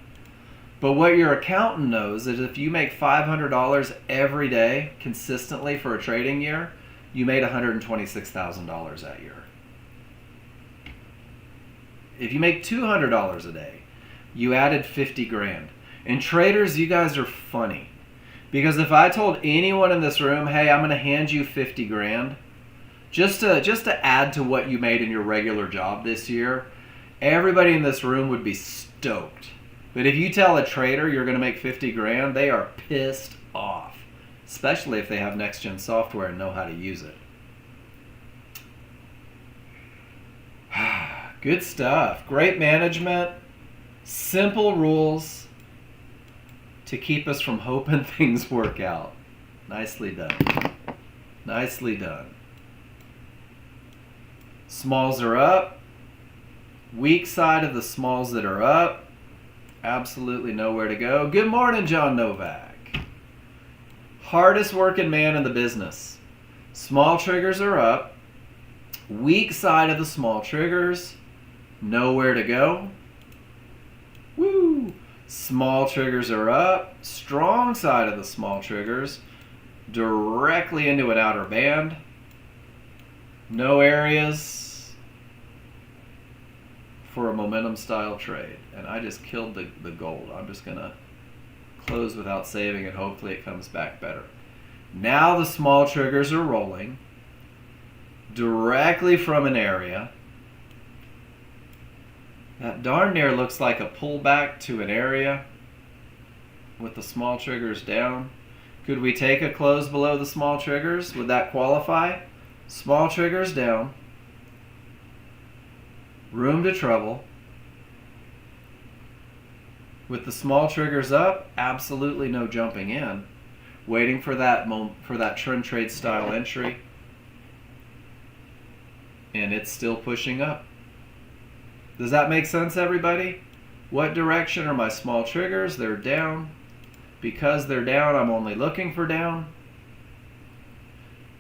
But what your accountant knows is if you make $500 every day consistently for a trading year, you made $126,000 that year. If you make $200 a day, you added 50 grand. And traders, you guys are funny. Because if I told anyone in this room, hey, I'm going to hand you 50 grand, just to add to what you made in your regular job this year, everybody in this room would be stoked. But if you tell a trader you're going to make 50 grand, they are pissed off. Especially if they have Nexgen software and know how to use it. Good stuff. Great management. Simple rules to keep us from hoping things work out. Nicely done. Nicely done. Smalls are up. Weak side of the smalls that are up. Absolutely nowhere to go. Good morning, John Novak. Hardest working man in the business. Small triggers are up. Weak side of the small triggers. Nowhere to go. Woo! Small triggers are up. Strong side of the small triggers. Directly into an outer band. No areas for a momentum style trade. And I just killed the gold. I'm just going to close without saving and hopefully it comes back better. Now the small triggers are rolling directly from an area. That darn near looks like a pullback to an area with the small triggers down. Could we take a close below the small triggers? Would that qualify? Small triggers down. Room to trouble. With the small triggers up, absolutely no jumping in. Waiting for that trend trade style entry. And it's still pushing up. Does that make sense, everybody? What direction are my small triggers? They're down. Because they're down, I'm only looking for down.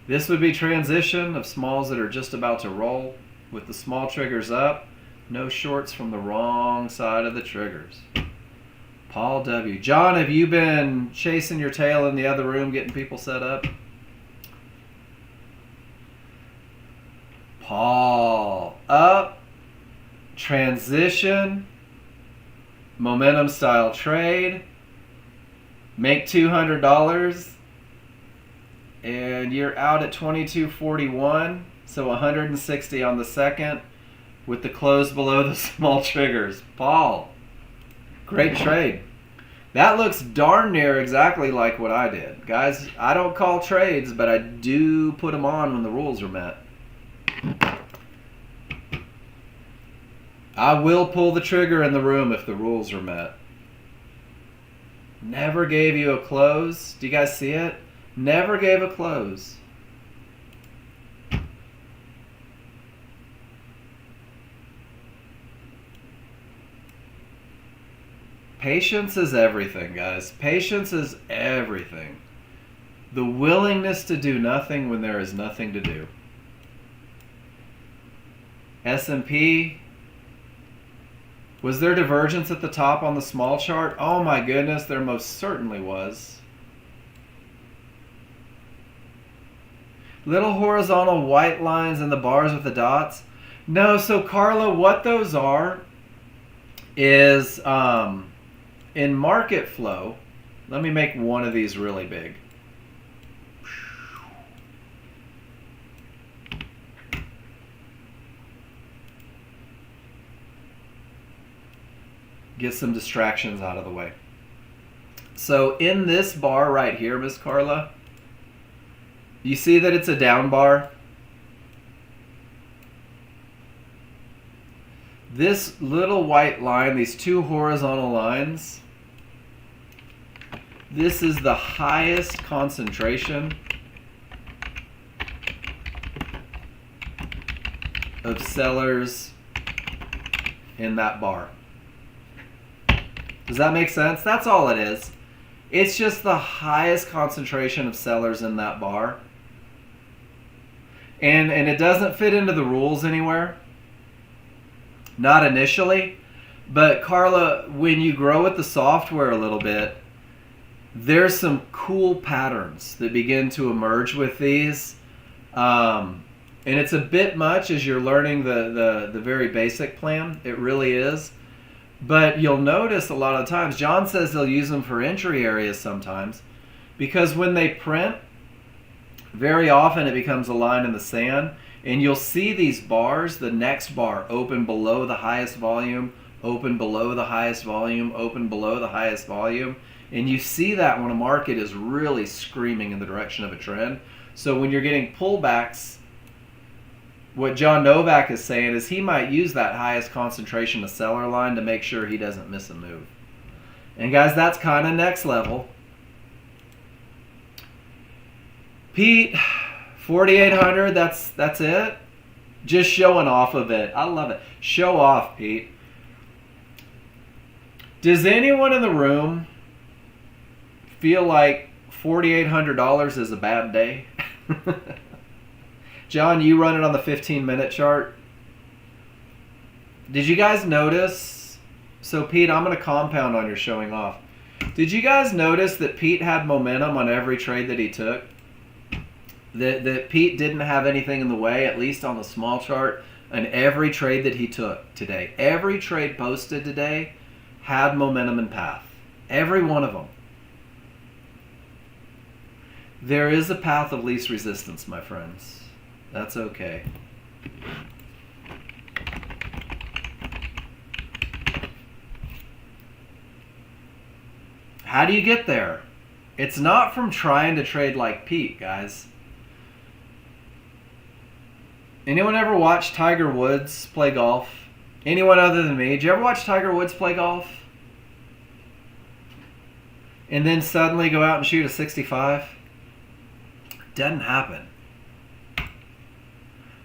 This would be transition of smalls that are just about to roll. With the small triggers up, no shorts from the wrong side of the triggers. Paul W. John, have you been chasing your tail in the other room, getting people set up? Paul, up, transition, momentum style trade, make $200, and you're out at 22.41, so 160 on the second with the close below the small triggers. Paul, great trade. That looks darn near exactly like what I did. Guys, I don't call trades, but I do put them on when the rules are met. I will pull the trigger in the room if the rules are met. Never gave you a close. Do you guys see it? Never gave a close. Patience is everything, guys. Patience is everything. The willingness to do nothing when there is nothing to do. S&P. Was there divergence at the top on the small chart? Oh my goodness, there most certainly was. Little horizontal white lines and the bars with the dots. No, so Carla, what those are is in market flow. Let me make one of these really big. Get some distractions out of the way. So in this bar right here, Miss Carla, you see that it's a down bar? This little white line, these two horizontal lines, this is the highest concentration of sellers in that bar. Does that make sense? That's all it is. It's just the highest concentration of sellers in that bar. And it doesn't fit into the rules anywhere. Not initially. But Carla, when you grow with the software a little bit, there's some cool patterns that begin to emerge with these. And it's a bit much as you're learning the very basic plan. It really is. But you'll notice a lot of times, John says they'll use them for entry areas sometimes, because when they print, very often it becomes a line in the sand, and you'll see these bars, the next bar open below the highest volume, open below the highest volume, open below the highest volume, and you see that when a market is really screaming in the direction of a trend. So when you're getting pullbacks, what John Novak is saying is he might use that highest concentration of seller line to make sure he doesn't miss a move. And guys, that's kind of next level. Pete, 4,800, that's it. Just showing off of it. I love it. Show off, Pete. Does anyone in the room feel like $4,800 is a bad day? John, you run it on the 15-minute chart. Did you guys notice So Pete, I'm going to compound on your showing off. Did you guys notice that Pete had momentum on every trade that he took? That Pete didn't have anything in the way, at least on the small chart, on every trade that he took today. Every trade posted today had momentum and path. Every one of them. There is a path of least resistance, my friends. That's okay. How do you get there? It's not from trying to trade like Pete, guys. Anyone ever watch Tiger Woods play golf? Anyone other than me? Did you ever watch Tiger Woods play golf? And then suddenly go out and shoot a 65? Doesn't happen.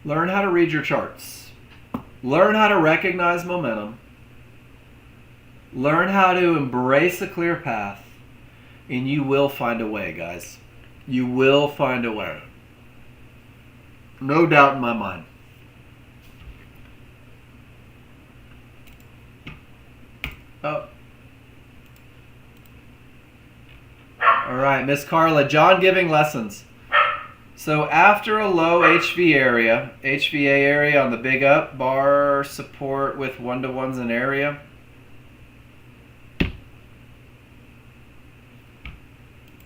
Learn how to read your charts. Learn how to recognize momentum. Learn how to embrace a clear path. And you will find a way, guys. You will find a way. No doubt in my mind. Oh. All right, Miss Carla, John giving lessons. So after a low HVA area on the big up, bar support with 1-to-1s in area.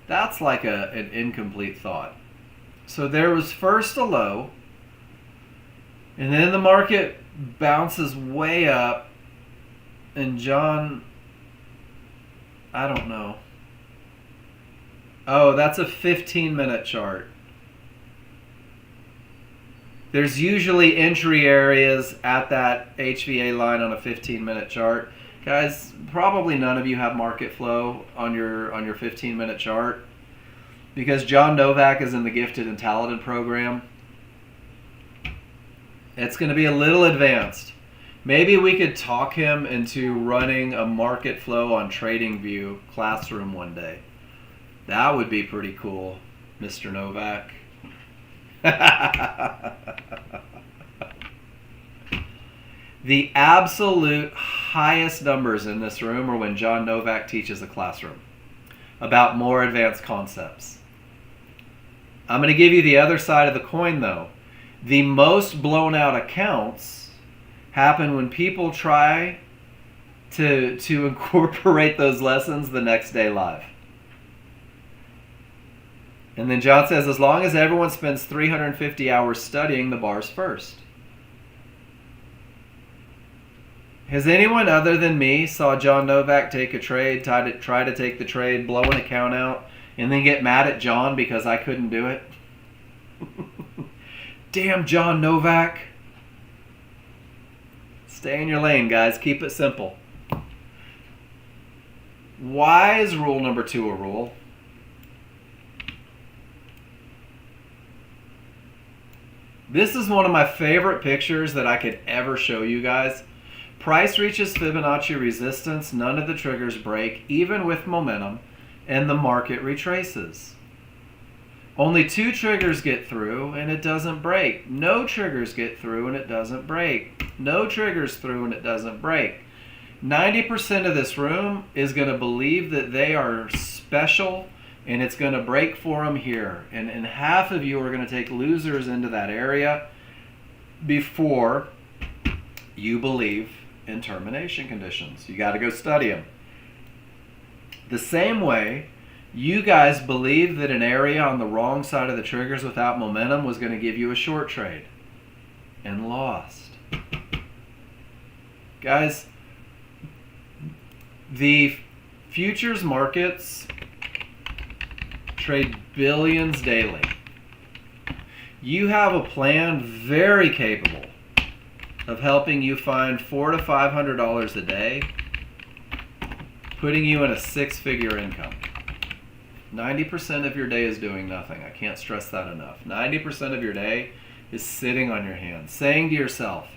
That's like an incomplete thought. So there was first a low, and then the market bounces way up, and John, I don't know. Oh, that's a 15-minute chart. There's usually entry areas at that HVA line on a 15-minute chart. Guys, probably none of you have market flow on your 15-minute chart because John Novak is in the Gifted and Talented program. It's going to be a little advanced. Maybe we could talk him into running a market flow on TradingView classroom one day. That would be pretty cool, Mr. Novak. The absolute highest numbers in this room are when John Novak teaches a classroom about more advanced concepts. I'm going to give you the other side of the coin, though. The most blown out accounts happen when people try to incorporate those lessons the next day live. And then John says, as long as everyone spends 350 hours studying, the bar's first. Has anyone other than me saw John Novak take a trade, try to take the trade, blow an account out, and then get mad at John because I couldn't do it? Damn John Novak. Stay in your lane, guys. Keep it simple. Why is rule number 2 a rule? This is one of my favorite pictures that I could ever show you guys. Price reaches Fibonacci resistance, none of the triggers break, even with momentum, and the market retraces. Only 2 triggers get through and it doesn't break. No triggers get through and it doesn't break. No triggers through and it doesn't break. 90% of this room is going to believe that they are special and it's going to break for them here. And half of you are going to take losers into that area before you believe in termination conditions. You got to go study them. The same way, you guys believed that an area on the wrong side of the triggers without momentum was going to give you a short trade and lost. Guys, the futures markets trade billions daily. You have a plan very capable of helping you find $400 to $500 a day, putting you in a 6-figure income. 90% of your day is doing nothing. I can't stress that enough. 90% of your day is sitting on your hands, saying to yourself,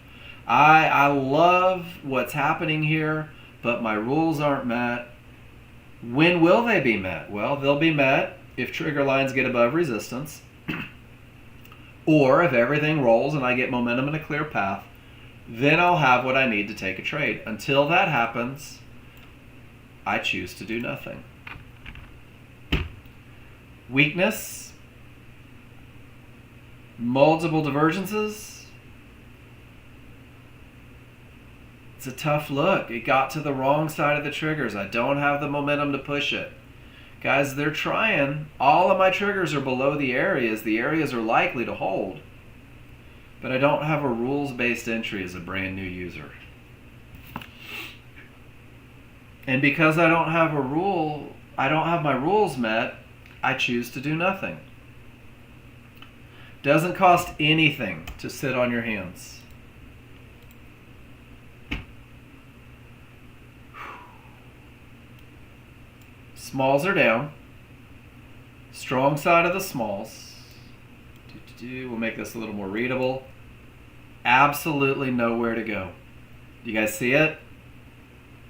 I love what's happening here, but my rules aren't met. When will they be met? Well, they'll be met if trigger lines get above resistance, or if everything rolls and I get momentum in a clear path, Then I'll have what I need to take a trade. Until that happens, I choose to do nothing. Weakness, multiple divergences. It's a tough look. It got to the wrong side of the triggers. I don't have the momentum to push it. Guys, they're trying. All of my triggers are below the areas. The areas are likely to hold. But I don't have a rules-based entry as a brand new user. And because I don't have a rule, I don't have my rules met, I choose to do nothing. Doesn't cost anything to sit on your hands. Smalls are down. Strong side of the smalls. We'll make this a little more readable. Absolutely nowhere to go. You guys see it?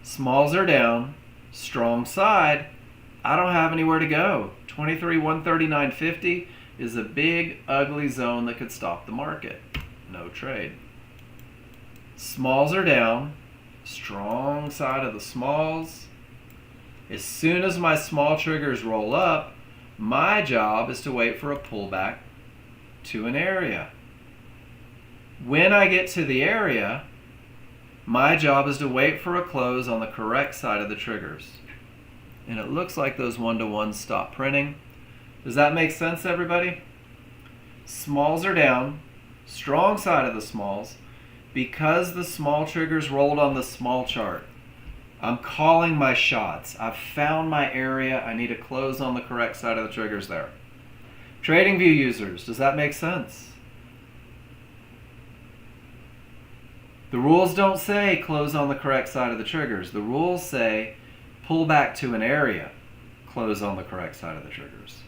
Smalls are down. Strong side. I don't have anywhere to go. 23, 139.50 is a big, ugly zone that could stop the market. No trade. Smalls are down. Strong side of the smalls. As soon as my small triggers roll up, my job is to wait for a pullback to an area. When I get to the area, my job is to wait for a close on the correct side of the triggers. And it looks like those one-to-ones stop printing. Does that make sense, everybody? Smalls are down, strong side of the smalls. Because the small triggers rolled on the small chart, I'm calling my shots. I've found my area. I need to close on the correct side of the triggers there. TradingView users, does that make sense? The rules don't say close on the correct side of the triggers. The rules say pull back to an area, close on the correct side of the triggers.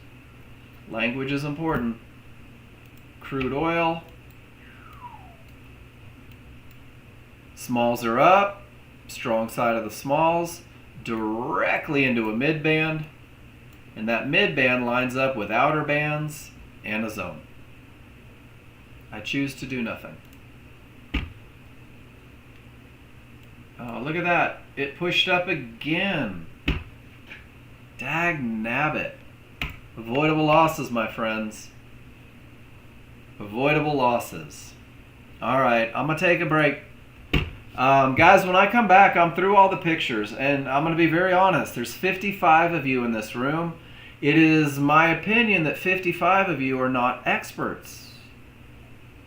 Language is important. Crude oil. Smalls are up. Strong side of the smalls. Directly into a mid band. And that mid band lines up with outer bands and a zone. I choose to do nothing. Oh, look at that. It pushed up again. Dag nabbit. Avoidable losses, my friends. Avoidable losses. All right, I'm going to take a break. Guys, when I come back, I'm through all the pictures, and I'm going to be very honest. There's 55 of you in this room. It is my opinion that 55 of you are not experts.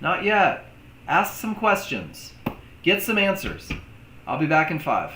Not yet. Ask some questions. Get some answers. I'll be back in 5.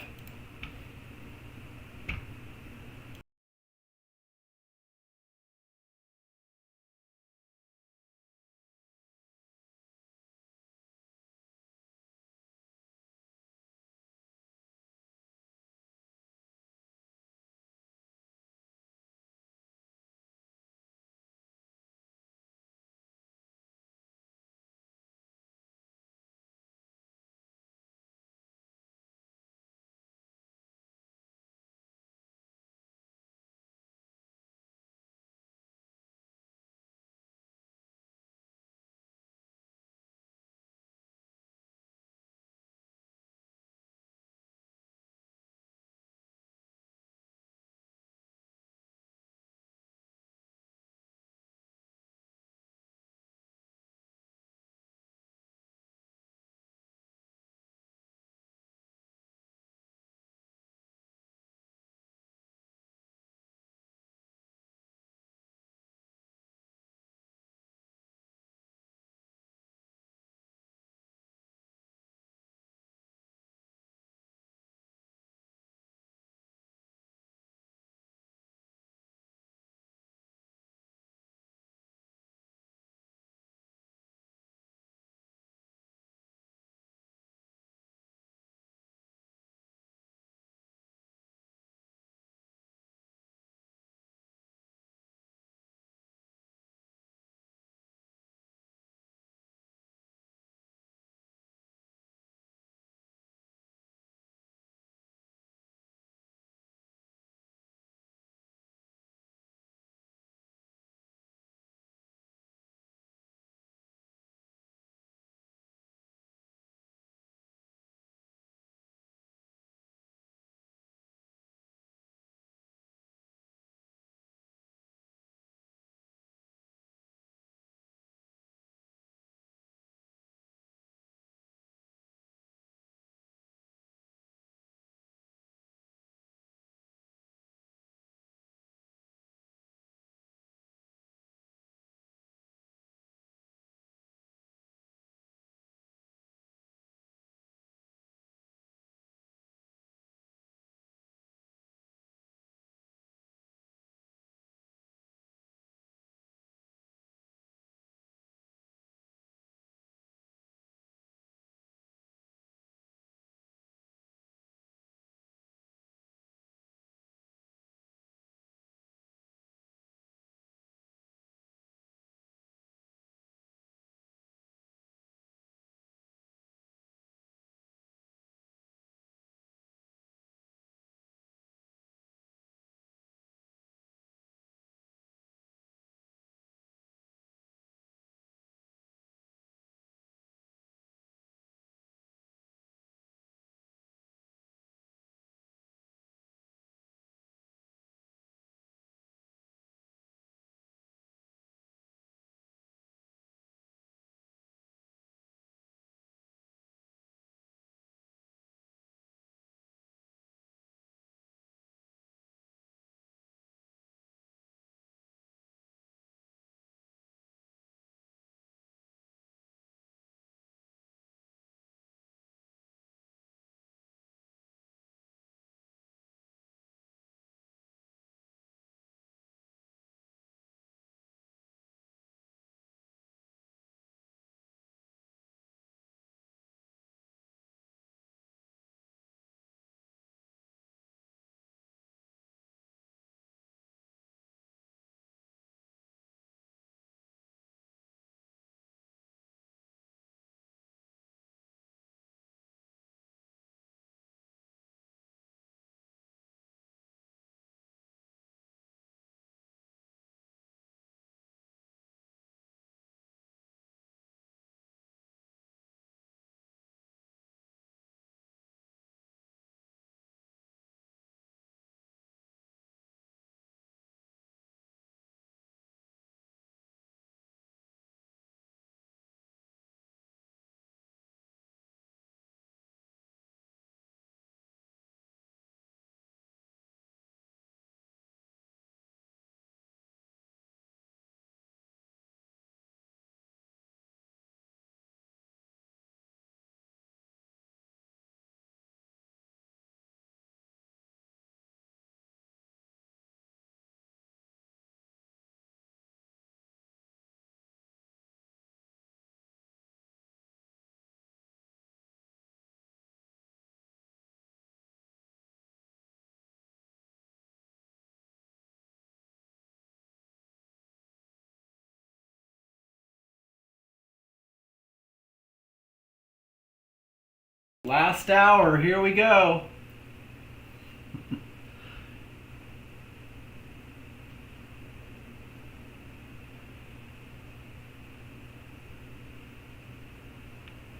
Last hour, here we go.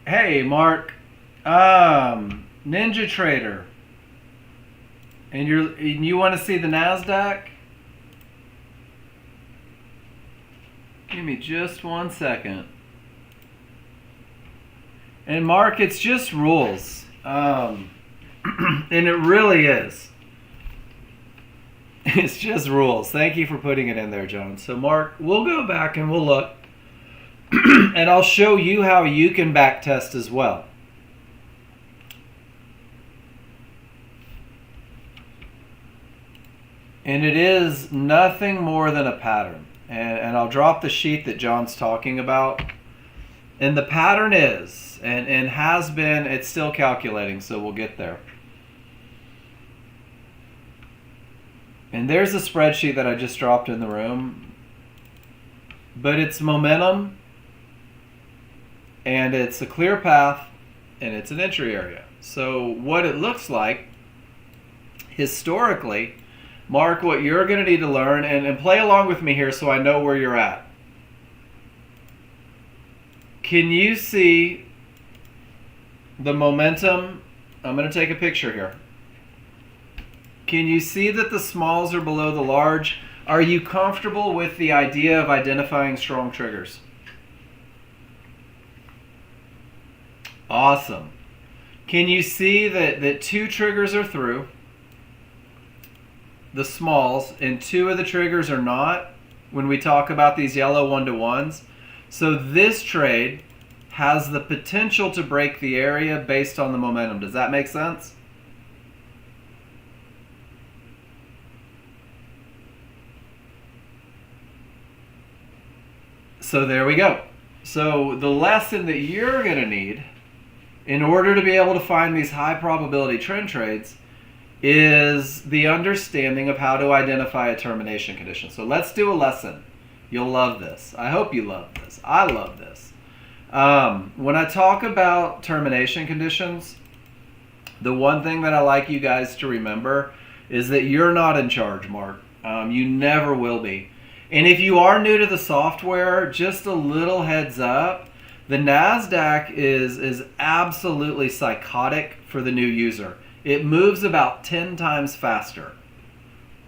Hey, Mark. Ninja Trader. And you want to see the NASDAQ? Give me just 1 second. And Mark, it's just rules. And it really is. It's just rules. Thank you for putting it in there, John. So Mark, we'll go back and we'll look. And I'll show you how you can back test as well. And it is nothing more than a pattern. And I'll drop the sheet that John's talking about. And the pattern is, and has been, it's still calculating, so we'll get there. And there's a spreadsheet that I just dropped in the room. But it's momentum, and it's a clear path, and it's an entry area. So what it looks like, historically, Mark, what you're going to need to learn, and play along with me here so I know where you're at. Can you see the momentum? I'm going to take a picture here. Can you see that the smalls are below the large? Are you comfortable with the idea of identifying strong triggers? Awesome. Can you see that 2 triggers are through, the smalls, and 2 of the triggers are not when we talk about these yellow 1-to-1s? So this trade has the potential to break the area based on the momentum. Does that make sense? So there we go. So the lesson that you're going to need in order to be able to find these high probability trend trades is the understanding of how to identify a termination condition. So let's do a lesson. You'll love this. I hope you love this. I love this. When I talk about termination conditions, the one thing that I like you guys to remember is that you're not in charge, Mark. You never will be. And if you are new to the software, just a little heads up, the NASDAQ is absolutely psychotic for the new user. It moves about 10 times faster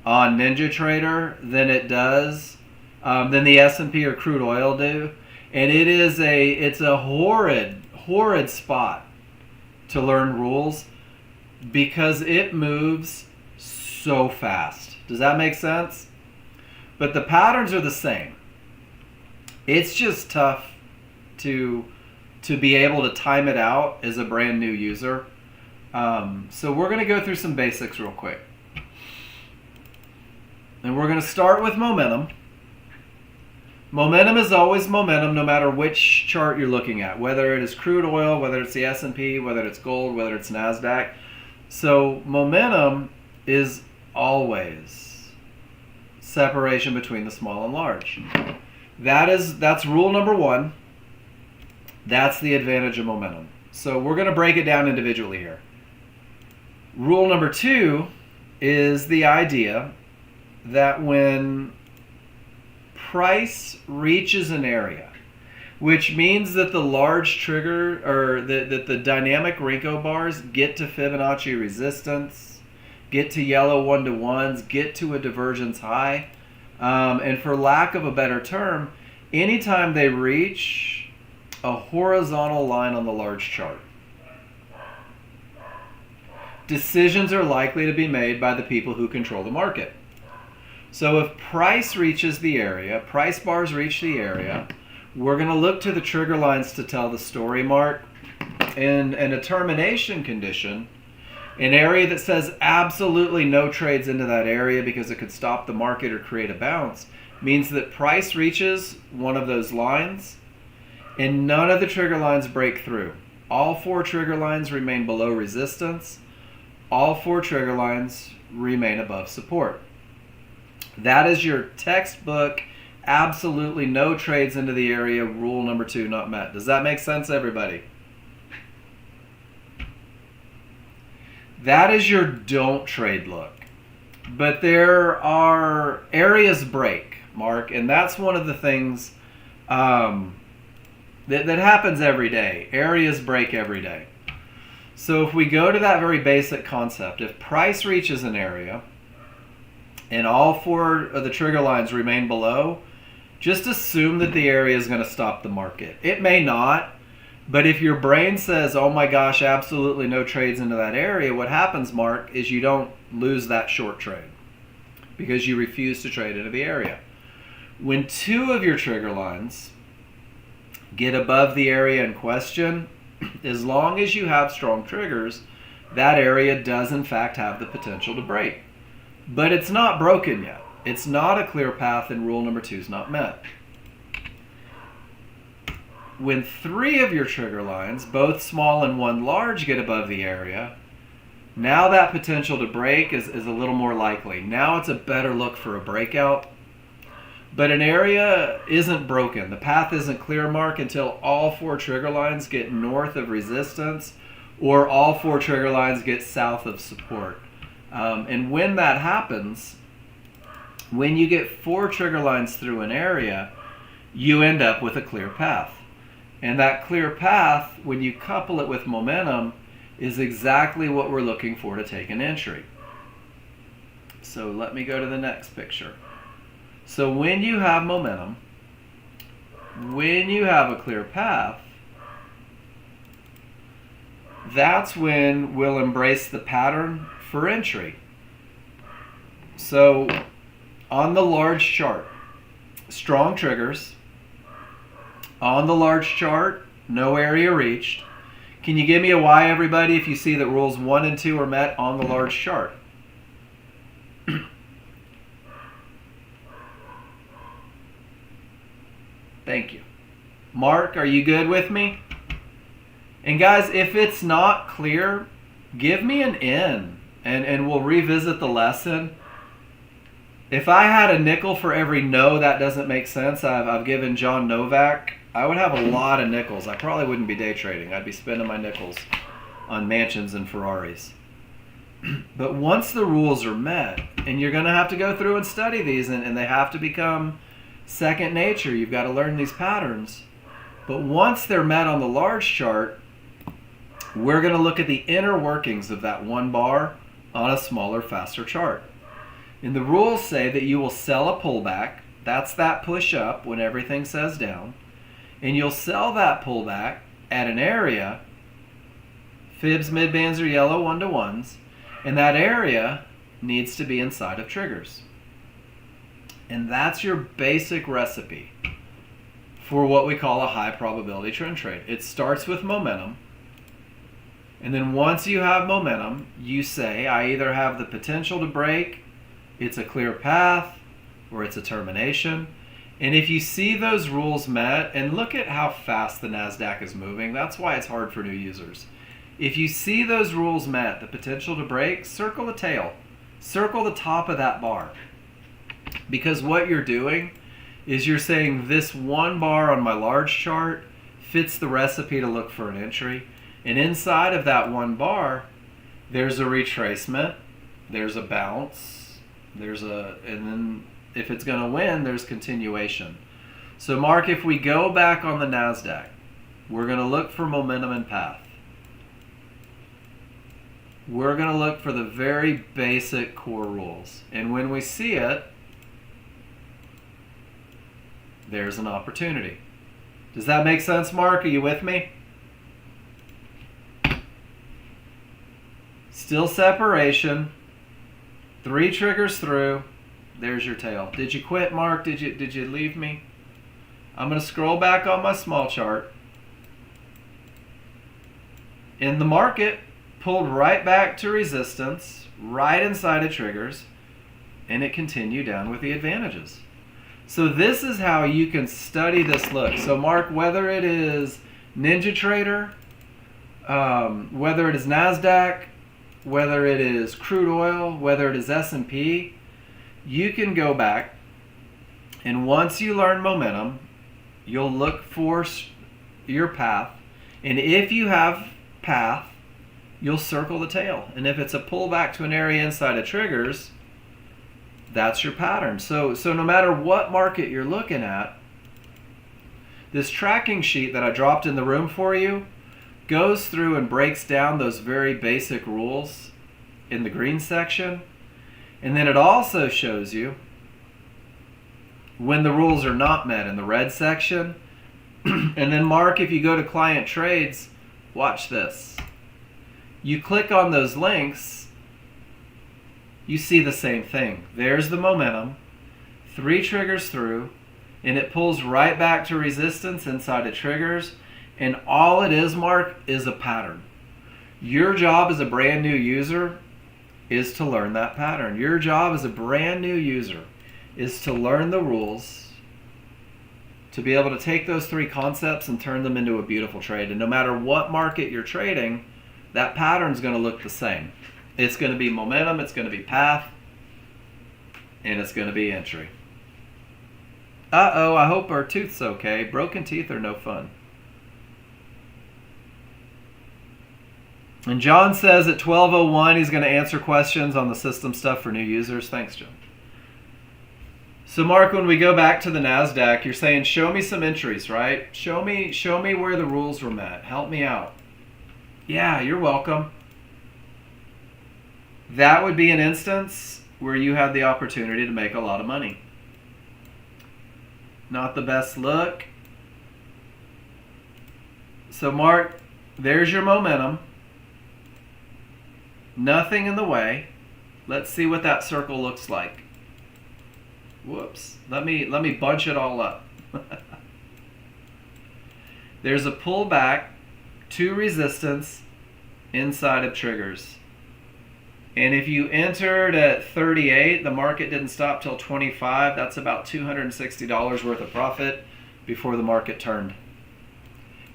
on Ninja Trader than it does, than the S&P or crude oil do. And it's a horrid spot to learn rules because it moves so fast. Does that make sense? But the patterns are the same. It's just tough to be able to time it out as a brand new user. So we're going to go through some basics real quick. And we're going to start with momentum. Momentum is always momentum no matter which chart you're looking at, whether it is crude oil, whether it's the S&P, whether it's gold, whether it's NASDAQ. So momentum is always separation between the small and large. That's rule number 1. That's the advantage of momentum. So we're going to break it down individually here. Rule number 2 is the idea that when price reaches an area, which means that the large trigger or that the dynamic Renko bars get to Fibonacci resistance, get to yellow 1-to-1s, get to a divergence high, and for lack of a better term, anytime they reach a horizontal line on the large chart, decisions are likely to be made by the people who control the market. So if price reaches the area, price bars reach the area, we're going to look to the trigger lines to tell the story, Mark. And a termination condition, an area that says absolutely no trades into that area because it could stop the market or create a bounce, means that price reaches one of those lines and none of the trigger lines break through. All 4 trigger lines remain below resistance. All 4 trigger lines remain above support. That is your textbook, absolutely no trades into the area, rule number 2 not met. Does that make sense, everybody? That is your don't trade look. But there are areas break, Mark, and that's one of the things that happens every day. Areas break every day. So if we go to that very basic concept, if price reaches an area and all 4 of the trigger lines remain below, just assume that the area is going to stop the market. It may not, but if your brain says, oh my gosh, absolutely no trades into that area, what happens, Mark, is you don't lose that short trade because you refuse to trade into the area. When 2 of your trigger lines get above the area in question, as long as you have strong triggers, that area does in fact have the potential to break. But it's not broken yet. It's not a clear path, and rule number 2 is not met. When 3 of your trigger lines, both small and 1 large, get above the area, now that potential to break is a little more likely. Now it's a better look for a breakout. But an area isn't broken. The path isn't clear, Mark, until all 4 trigger lines get north of resistance or all 4 trigger lines get south of support. And when that happens, when you get 4 trigger lines through an area, you end up with a clear path. And that clear path, when you couple it with momentum, is exactly what we're looking for to take an entry. So let me go to the next picture. So when you have momentum, when you have a clear path, that's when we'll embrace the pattern for entry. So on the large chart, strong triggers. On the large chart, no area reached. Can you give me a Y, everybody, if you see that rules 1 and 2 are met on the large chart? Thank you. Mark, are you good with me? And guys, if it's not clear, give me an N and we'll revisit the lesson. If I had a nickel for every no that doesn't make sense I've given John Novak, I would have a lot of nickels. I probably wouldn't be day trading. I'd be spending my nickels on mansions and Ferraris. But once the rules are met, and you're going to have to go through and study these, and they have to become second nature. You've got to learn these patterns. But once they're met on the large chart, we're going to look at the inner workings of that 1 bar on a smaller, faster chart. And the rules say that you will sell a pullback. That's that push up when everything says down. And you'll sell that pullback at an area. Fibs, midbands are yellow 1-to-1s. And that area needs to be inside of triggers. And that's your basic recipe for what we call a high probability trend trade. It starts with momentum. And then once you have momentum, you say, I either have the potential to break, it's a clear path, or it's a termination. And if you see those rules met, and look at how fast the NASDAQ is moving, that's why it's hard for new users. If you see those rules met, the potential to break, circle the tail. Circle the top of that bar. Because what you're doing is you're saying this 1 bar on my large chart fits the recipe to look for an entry. And inside of that 1 bar, there's a retracement, there's a bounce, and then if it's going to win, there's continuation. So Mark, if we go back on the NASDAQ, we're going to look for momentum and path. We're going to look for the very basic core rules. And when we see it, there's an opportunity. Does that make sense, Mark? Are you with me? Still separation. 3 triggers through. There's your tail. Did you quit, Mark? Did you leave me? I'm going to scroll back on my small chart. In the market, pulled right back to resistance, right inside of triggers, and it continued down with the advantages. So this is how you can study this look. So Mark, whether it is NinjaTrader, whether it is NASDAQ, whether it is crude oil, whether it is S&P, you can go back, and once you learn momentum, you'll look for your path. And if you have path, you'll circle the tail. And if it's a pullback to an area inside of triggers, that's your pattern. So no matter what market you're looking at, this tracking sheet that I dropped in the room for you goes through and breaks down those very basic rules in the green section. And then it also shows you when the rules are not met in the red section. And then Mark, if you go to client trades, watch this. You click on those links, you see the same thing. There's the momentum, 3 triggers through, and it pulls right back to resistance inside of triggers. And all it is, Mark, is a pattern. Your job as a brand new user is to learn that pattern. Your job as a brand new user is to learn the rules, to be able to take those 3 concepts and turn them into a beautiful trade. And no matter what market you're trading, that pattern's going to look the same. It's going to be momentum, it's going to be path, and it's going to be entry. Uh-oh, I hope our tooth's okay. Broken teeth are no fun. And John says at 12:01 he's going to answer questions on the system stuff for new users. Thanks, John. So Mark, when we go back to the NASDAQ, you're saying, show me some entries, right? Show me where the rules were met. Help me out. Yeah, you're welcome. That would be an instance where you had the opportunity to make a lot of money. Not the best look. So Mark, there's your momentum. Nothing in the way. Let's see what that circle looks like. Whoops. Let me bunch it all up. There's a pullback to resistance inside of triggers. And if you entered at 38, the market didn't stop till 25. That's about $260 worth of profit before the market turned.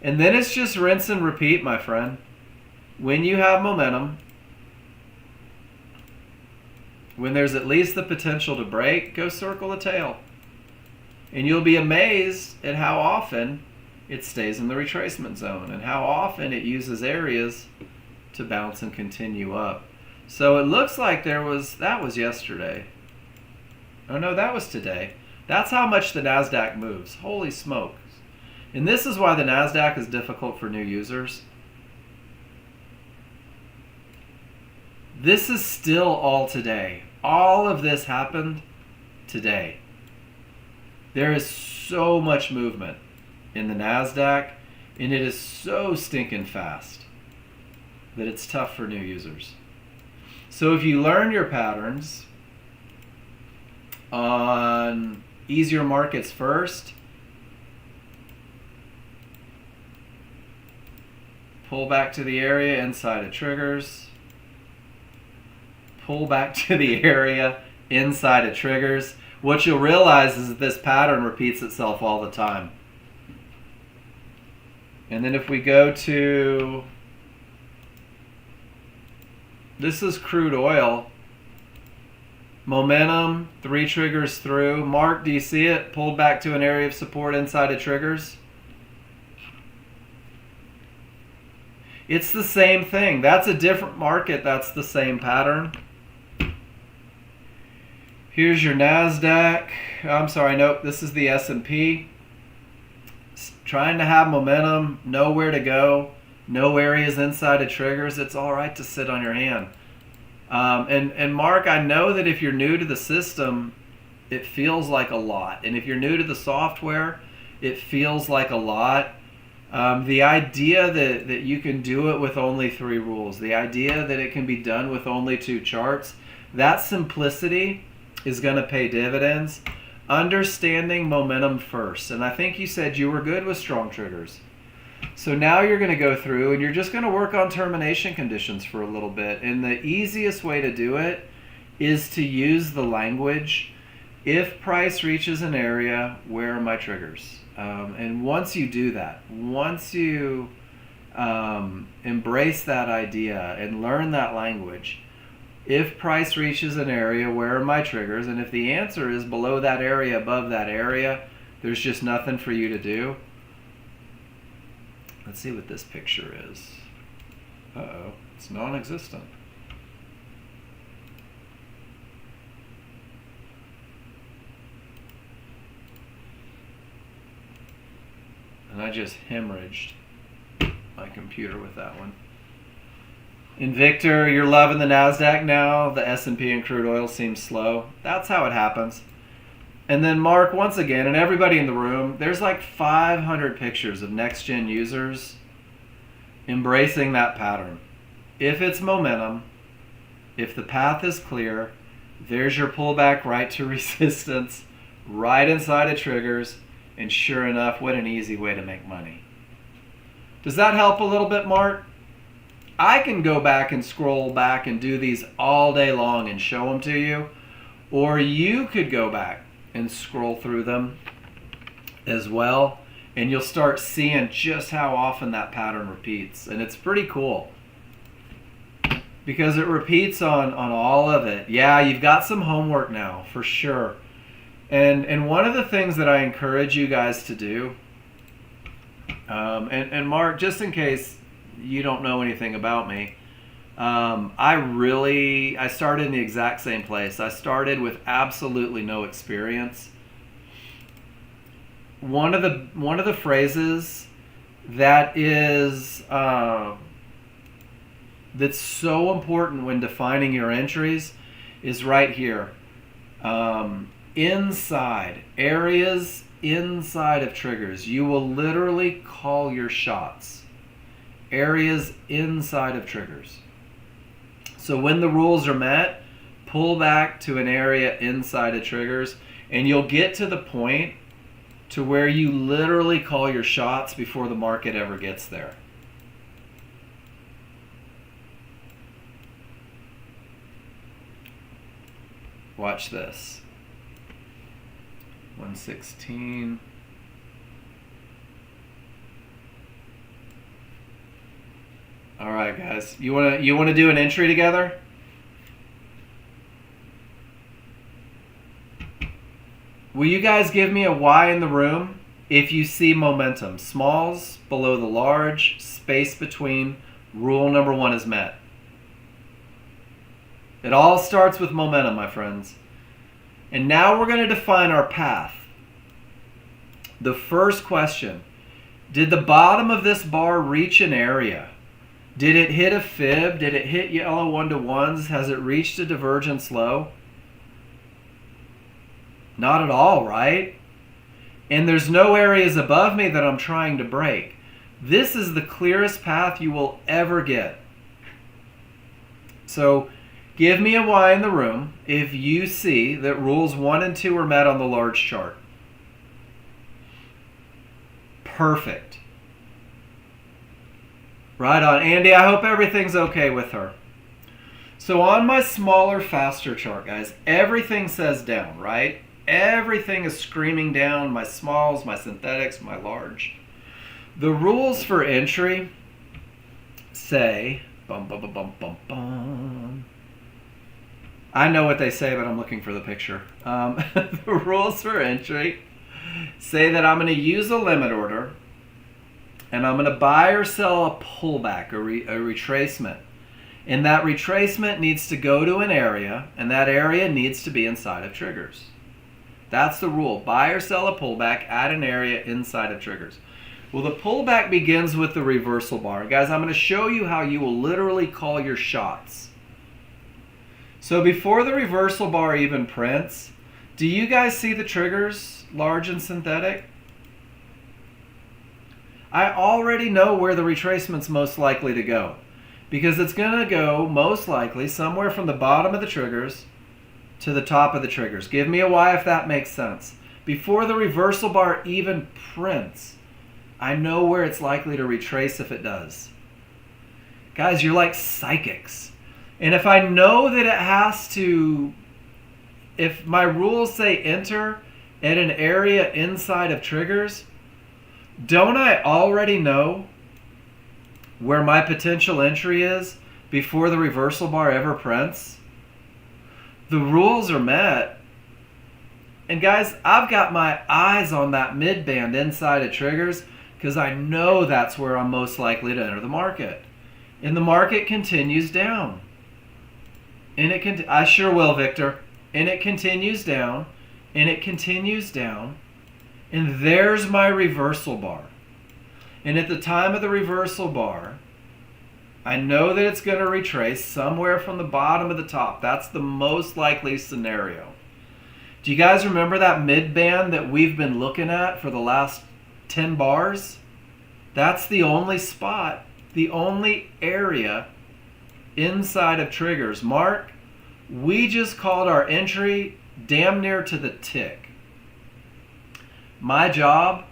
And then it's just rinse and repeat, my friend. When you have momentum, when there's at least the potential to break, go circle the tail. And you'll be amazed at how often it stays in the retracement zone and how often it uses areas to bounce and continue up. So it looks like that was yesterday. Oh no, that was today. That's how much the NASDAQ moves. Holy smokes. And this is why the NASDAQ is difficult for new users. This is still all today. All of this happened today. There is so much movement in the NASDAQ, and it is so stinking fast that it's tough for new users. So if you learn your patterns on easier markets first, pull back to the area inside of triggers, pull back to the area inside of triggers, what you'll realize is that this pattern repeats itself all the time. And then if we go to, this is crude oil, momentum, 3 triggers through. Mark, do you see it? Pulled back to an area of support inside of triggers. It's the same thing. That's a different market. That's the same pattern. Here's your NASDAQ. I'm sorry, nope, this is the S&P. Trying to have momentum, know where to go, no areas inside of triggers. It's all right to sit on your hand. And Mark, I know that if you're new to the system, it feels like a lot. And if you're new to the software, it feels like a lot. The idea that you can do it with only 3 rules, the idea that it can be done with only 2 charts, that simplicity is going to pay dividends. Understanding momentum first. And I think you said you were good with strong triggers. So now you're going to go through and you're just going to work on termination conditions for a little bit. And the easiest way to do it is to use the language, if price reaches an area, where are my triggers? And once you do that, once you embrace that idea and learn that language, if price reaches an area, where are my triggers? And if the answer is below that area, above that area, there's just nothing for you to do. Let's see what this picture is. Uh-oh. It's non-existent. And I just hemorrhaged my computer with that one. Invictor, you're loving the NASDAQ now. The S&P and crude oil seems slow. That's how it happens. And then Mark, once again, and everybody in the room, there's like 500 pictures of Nexgen users embracing that pattern. If it's momentum, if the path is clear, there's your pullback right to resistance, right inside of triggers, and sure enough, what an easy way to make money. Does that help a little bit, Mark? I can go back and scroll back and do these all day long and show them to you, or you could go back and scroll through them as well, and you'll start seeing just how often that pattern repeats. And it's pretty cool because it repeats on all of it. Yeah, you've got some homework now for sure. And one of the things that I encourage you guys to do, and Mark, just in case you don't know anything about me, I started in the exact same place. I started with absolutely no experience. One of the phrases that is that's so important when defining your entries is right here. Inside areas inside of triggers, you will literally call your shots. Areas inside of triggers. So when the rules are met, pull back to an area inside of triggers, and you'll get to the point to where you literally call your shots before the market ever gets there. Watch this. 116. All right, guys. You wanna do an entry together? Will you guys give me a Y in the room if you see momentum? Smalls below the large, space between, rule number 1 is met. It all starts with momentum, my friends. And now we're going to define our path. The first question, did the bottom of this bar reach an area? Did it hit a fib? Did it hit yellow 1-to-1s? Has it reached a divergence low? Not at all, right? And there's no areas above me that I'm trying to break. This is the clearest path you will ever get. So give me a Y in the room if you see that rules 1 and 2 are met on the large chart. Perfect. Right on. Andy, I hope everything's okay with her. So on my smaller, faster chart, guys, everything says down, right? Everything is screaming down. My smalls, my synthetics, my large. The rules for entry say, bum, bum, bum, bum, bum, bum. I know what they say, but I'm looking for the picture. The rules for entry say that I'm going to use a limit order, and I'm going to buy or sell a pullback, a retracement. And that retracement needs to go to an area, and that area needs to be inside of triggers. That's the rule. Buy or sell a pullback at an area inside of triggers. Well, the pullback begins with the reversal bar. Guys, I'm going to show you how you will literally call your shots. So before the reversal bar even prints, do you guys see the triggers, large and synthetic? I already know where the retracement's most likely to go, because it's going to go most likely somewhere from the bottom of the triggers to the top of the triggers. Give me a Y if that makes sense. Before the reversal bar even prints, I know where it's likely to retrace if it does. Guys, you're like psychics. And if I know that it has to, if my rules say enter at an area inside of triggers, don't I already know where my potential entry is before the reversal bar ever prints? The rules are met. And guys, I've got my eyes on that mid band inside of triggers because I know that's where I'm most likely to enter the market. And the market continues down. And I sure will, Victor. And it continues down. And it continues down. And there's my reversal bar. And at the time of the reversal bar, I know that it's going to retrace somewhere from the bottom of the top. That's the most likely scenario. Do you guys remember that mid band that we've been looking at for the last 10 bars? That's the only spot, the only area inside of triggers. Mark, we just called our entry damn near to the tick. My job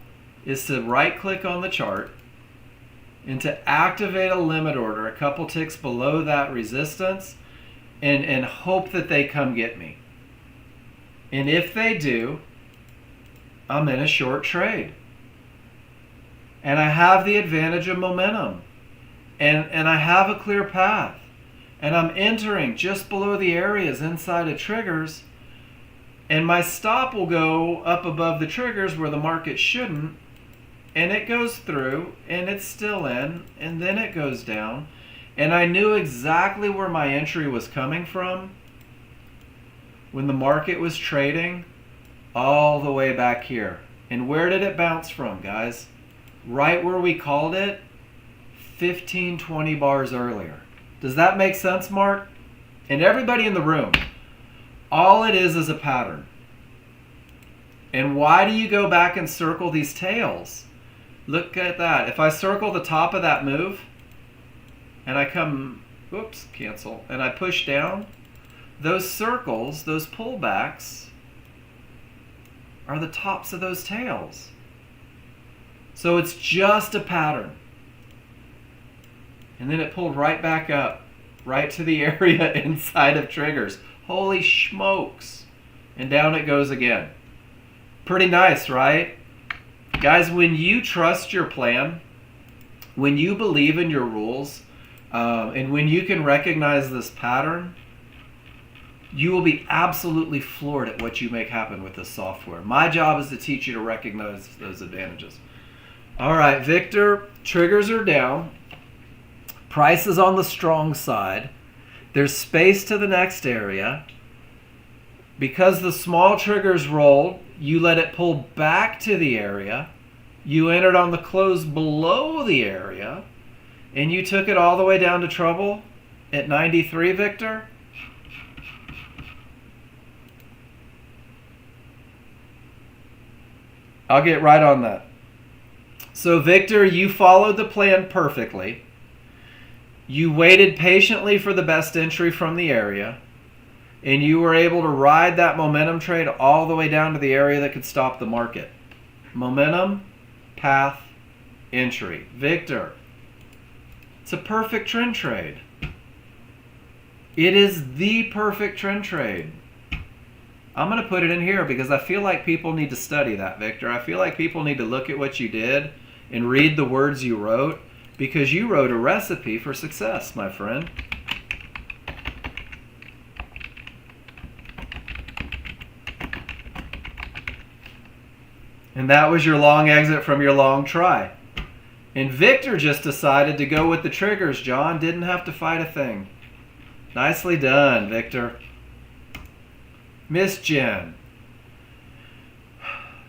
is to right click on the chart and to activate a limit order a couple ticks below that resistance and hope that they come get me. And if they do, I'm in a short trade. And I have the advantage of momentum. And I have a clear path. And I'm entering just below the areas inside of triggers. And my stop will go up above the triggers where the market shouldn't. And it goes through, and it's still in, and then it goes down. And I knew exactly where my entry was coming from when the market was trading all the way back here. And where did it bounce from, guys? Right where we called it 15, 20 bars earlier. Does that make sense, Mark? And everybody in the room, all it is a pattern. And why do you go back and circle these tails? Look at that. If I circle the top of that move and I come, whoops, cancel, and I push down, those circles, those pullbacks are the tops of those tails. So it's just a pattern. And then it pulled right back up, right to the area inside of triggers. Holy smokes. And down it goes again. Pretty nice, right? Guys, when you trust your plan, when you believe in your rules, and when you can recognize this pattern, you will be absolutely floored at what you make happen with this software. My job is to teach you to recognize those advantages. All right, Victor, triggers are down. Price is on the strong side. There's space to the next area. Because the small triggers rolled, you let it pull back to the area. You entered on the close below the area. And you took it all the way down to trouble at 93, Victor. I'll get right on that. So, Victor, you followed the plan perfectly. You waited patiently for the best entry from the area. And you were able to ride that momentum trade all the way down to the area that could stop the market. Momentum, path, entry. Victor, it's a perfect trend trade. It is the perfect trend trade. I'm going to put it in here because I feel like people need to study that, Victor. I feel like people need to look at what you did and read the words you wrote, because you wrote a recipe for success, my friend. And that was your long exit from your long try. And Victor just decided to go with the triggers, John. Didn't have to fight a thing. Nicely done, Victor. Miss Jen.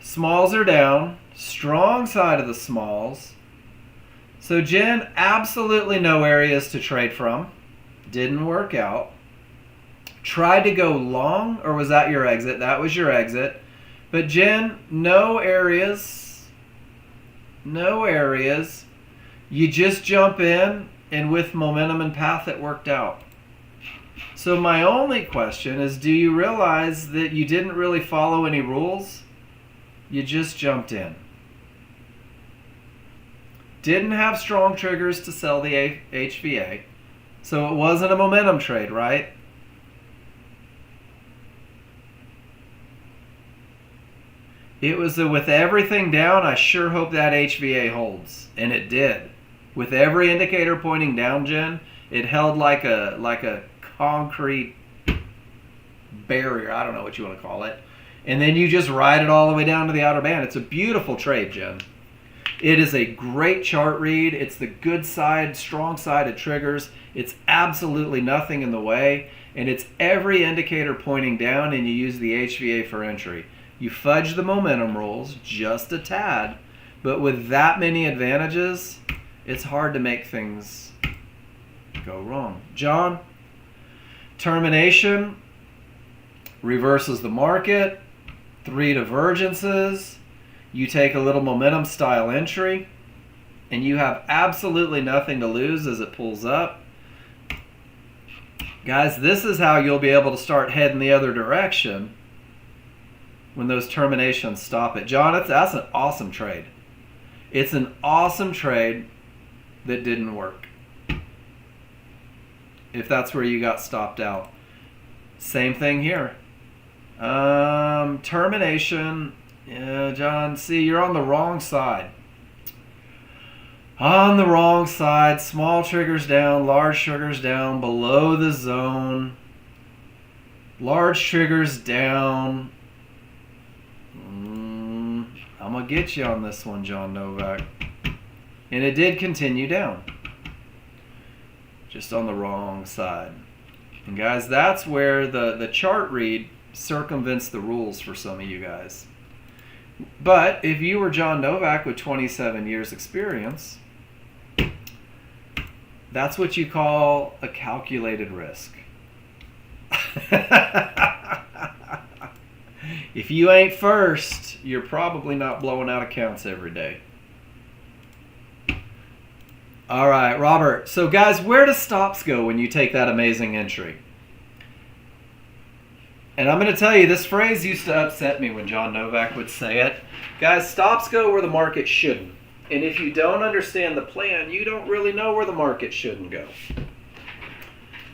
Smalls are down. Strong side of the smalls. So Jen, absolutely no areas to trade from. Didn't work out. Tried to go long, or was that your exit? That was your exit. But Jen, no areas. No areas. You just jump in, and with momentum and path, it worked out. So my only question is, do you realize that you didn't really follow any rules? You just jumped in. Didn't have strong triggers to sell the HVA. So it wasn't a momentum trade, right? It was with everything down, I sure hope that HVA holds. And it did. With every indicator pointing down, Jen, it held like a concrete barrier. I don't know what you want to call it. And then you just ride it all the way down to the outer band. It's a beautiful trade, Jen. It is a great chart read. It's the good side, strong side of triggers. It's absolutely nothing in the way. And it's every indicator pointing down, and you use the HVA for entry. You fudge the momentum rules just a tad, but with that many advantages, it's hard to make things go wrong. John, termination reverses the market, 3 divergences, you take a little momentum style entry, and you have absolutely nothing to lose as it pulls up. Guys, this is how you'll be able to start heading the other direction when those terminations stop it. John, that's an awesome trade. It's an awesome trade that didn't work, if that's where you got stopped out. Same thing here. Termination. Yeah, John, see, you're on the wrong side. On the wrong side. Small triggers down, large triggers down, below the zone. Large triggers down. I'm going to get you on this one, John Novak. And it did continue down. Just on the wrong side. And guys, that's where the chart read circumvents the rules for some of you guys. But if you were John Novak with 27 years experience, that's what you call a calculated risk. If you ain't first, you're probably not blowing out accounts every day. All right, Robert. So guys, where do stops go when you take that amazing entry? And I'm going to tell you, this phrase used to upset me when John Novak would say it. Guys, stops go where the market shouldn't. And if you don't understand the plan, you don't really know where the market shouldn't go.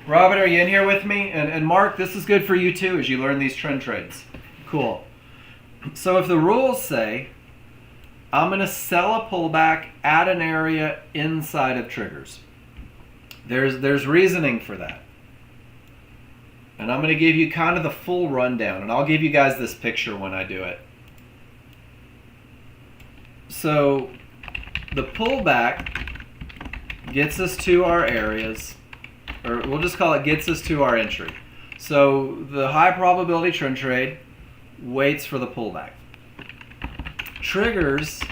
Robin, are you in here with me? And Mark, this is good for you too as you learn these trend trades. Cool. So if the rules say, I'm going to sell a pullback at an area inside of triggers, there's reasoning for that. And I'm going to give you kind of the full rundown, and I'll give you guys this picture when I do it. So the pullback gets us to our areas, or we'll just call it gets us to our entry. So the high probability trend trade waits for the pullback. Triggers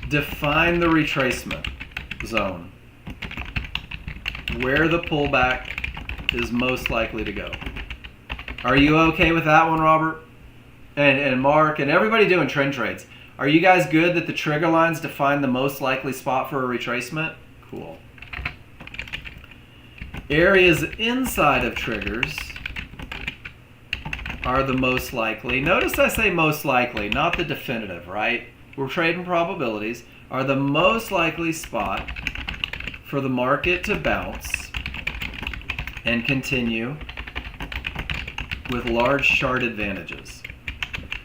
define the retracement zone, where the pullback is most likely to go. Are you okay with that one, Robert? And Mark, and everybody doing trend trades. Are you guys good that the trigger lines define the most likely spot for a retracement? Cool. Areas inside of triggers are the most likely. Notice I say most likely, not the definitive, right? We're trading probabilities. Are the most likely spot for the market to bounce and continue with large chart advantages.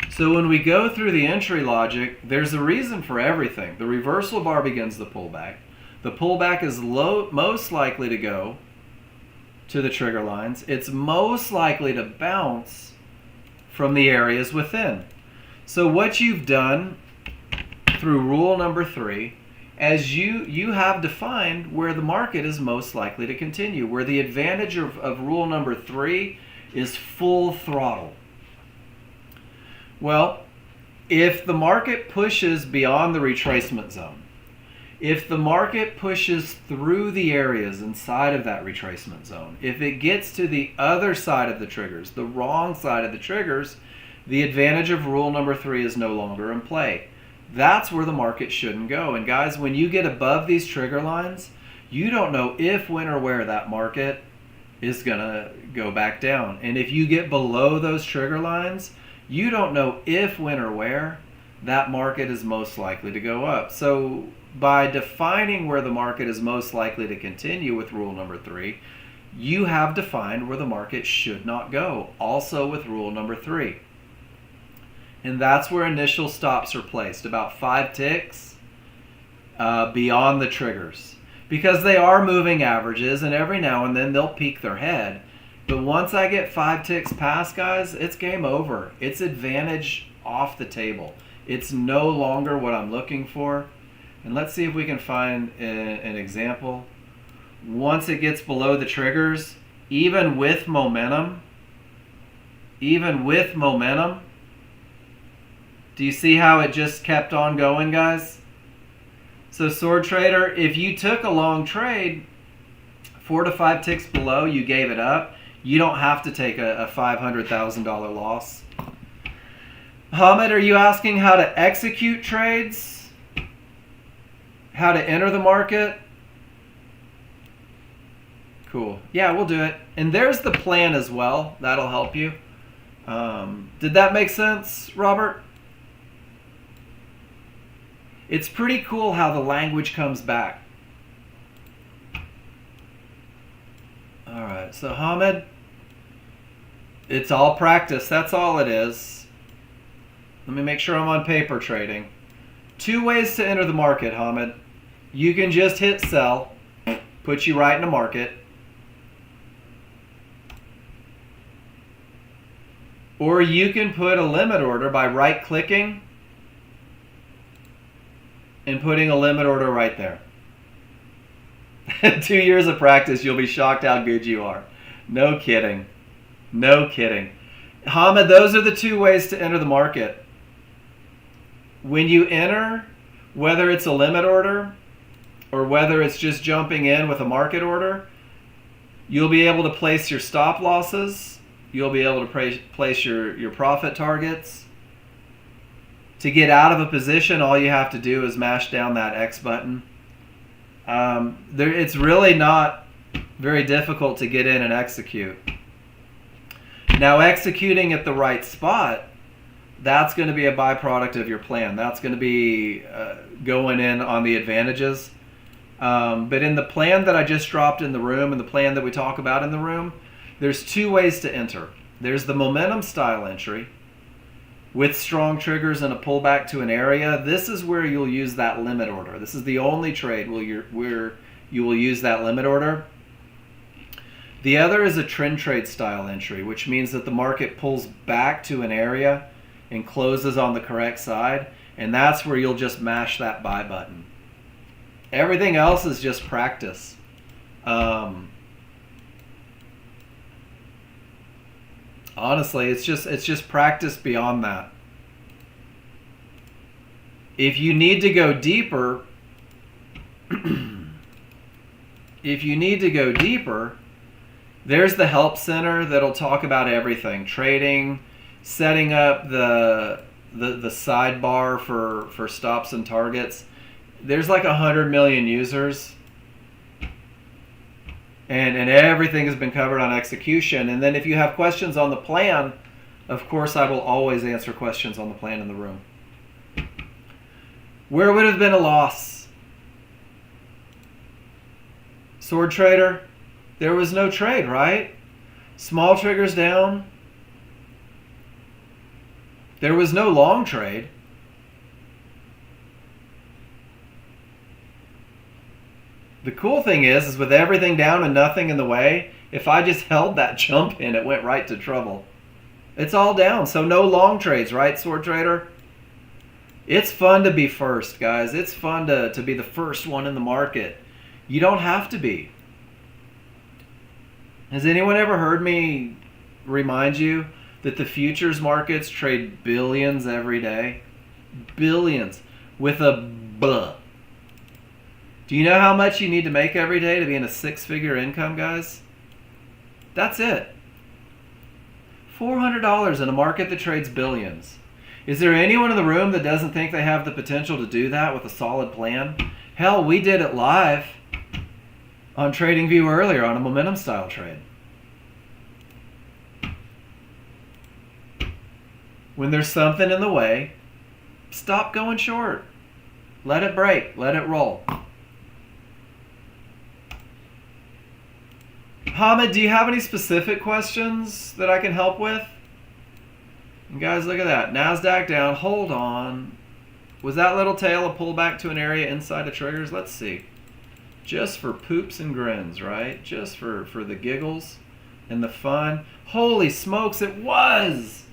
So when we go through the entry logic, there's a reason for everything. The reversal bar begins the pullback. The pullback is most likely to go to the trigger lines. It's most likely to bounce from the areas within. So what you've done through rule number 3, as you have defined where the market is most likely to continue, where the advantage of rule number 3 is full throttle. Well, if the market pushes beyond the retracement zone, if the market pushes through the areas inside of that retracement zone, if it gets to the other side of the triggers, the wrong side of the triggers, the advantage of rule number 3 is no longer in play. That's where the market shouldn't go. And guys, when you get above these trigger lines, you don't know if, when, or where that market is going to go back down. And if you get below those trigger lines, you don't know if, when, or where that market is most likely to go up. So by defining where the market is most likely to continue with rule number 3, you have defined where the market should not go, also with rule number 3. And that's where initial stops are placed, about 5 ticks beyond the triggers. Because they are moving averages, and every now and then they'll peek their head. But once I get 5 ticks past, guys, it's game over. It's advantage off the table. It's no longer what I'm looking for. And let's see if we can find an example. Once it gets below the triggers, even with momentum, do you see how it just kept on going, guys? So Sword Trader, if you took a long trade, 4 to 5 ticks below, you gave it up, you don't have to take a $500,000 loss. Hamid, are you asking how to execute trades? How to enter the market? Cool. Yeah, we'll do it. And there's the plan as well. That'll help you. Did that make sense, Robert? It's pretty cool how the language comes back. All right, so Hamid, it's all practice. That's all it is. Let me make sure I'm on paper trading. 2 ways to enter the market, Hamid. You can just hit sell, put you right in the market. Or you can put a limit order by right-clicking and putting a limit order right there. 2 years of practice, you'll be shocked how good you are. No kidding. No kidding. Hamid, those are the 2 ways to enter the market. When you enter, whether it's a limit order or whether it's just jumping in with a market order, you'll be able to place your stop losses. You'll be able to place your profit targets. To get out of a position, all you have to do is mash down that X button. It's really not very difficult to get in and execute. Now, executing at the right spot, that's going to be a byproduct of your plan. That's going to be going in on the advantages. But in the plan that I just dropped in the room and the plan that we talk about in the room, there's 2 ways to enter. There's the momentum style entry with strong triggers and a pullback to an area. This is where you'll use that limit order. This is the only trade where you will use that limit order. The other is a trend trade style entry, which means that the market pulls back to an area and closes on the correct side, and that's where you'll just mash that buy button. Everything else is just practice. Honestly, it's just practice beyond that. If you need to go deeper, there's the help center that'll talk about everything. Trading, setting up the sidebar for stops and targets. There's like 100 million users. And everything has been covered on execution. And then if you have questions on the plan, of course I will always answer questions on the plan in the room. Where would have been a loss? Sword Trader, there was no trade, right? Small triggers down. There was no long trade. The cool thing is with everything down and nothing in the way, if I just held that jump in, it went right to trouble. It's all down, so no long trades, right, Sword Trader? It's fun to be first, guys. It's fun to be the first one in the market. You don't have to be. Has anyone ever heard me remind you that the futures markets trade billions every day? Billions. With a B. Do you know how much you need to make every day to be in a 6-figure income, guys? That's it. $400 in a market that trades billions. Is there anyone in the room that doesn't think they have the potential to do that with a solid plan? Hell, we did it live on TradingView earlier on a momentum style trade. When there's something in the way, stop going short. Let it break. Let it roll. Hamid, do you have any specific questions that I can help with? And guys, look at that. NASDAQ down. Hold on. Was that little tail a pullback to an area inside of triggers? Let's see. Just for poops and grins, right? Just for the giggles and the fun. Holy smokes, it was!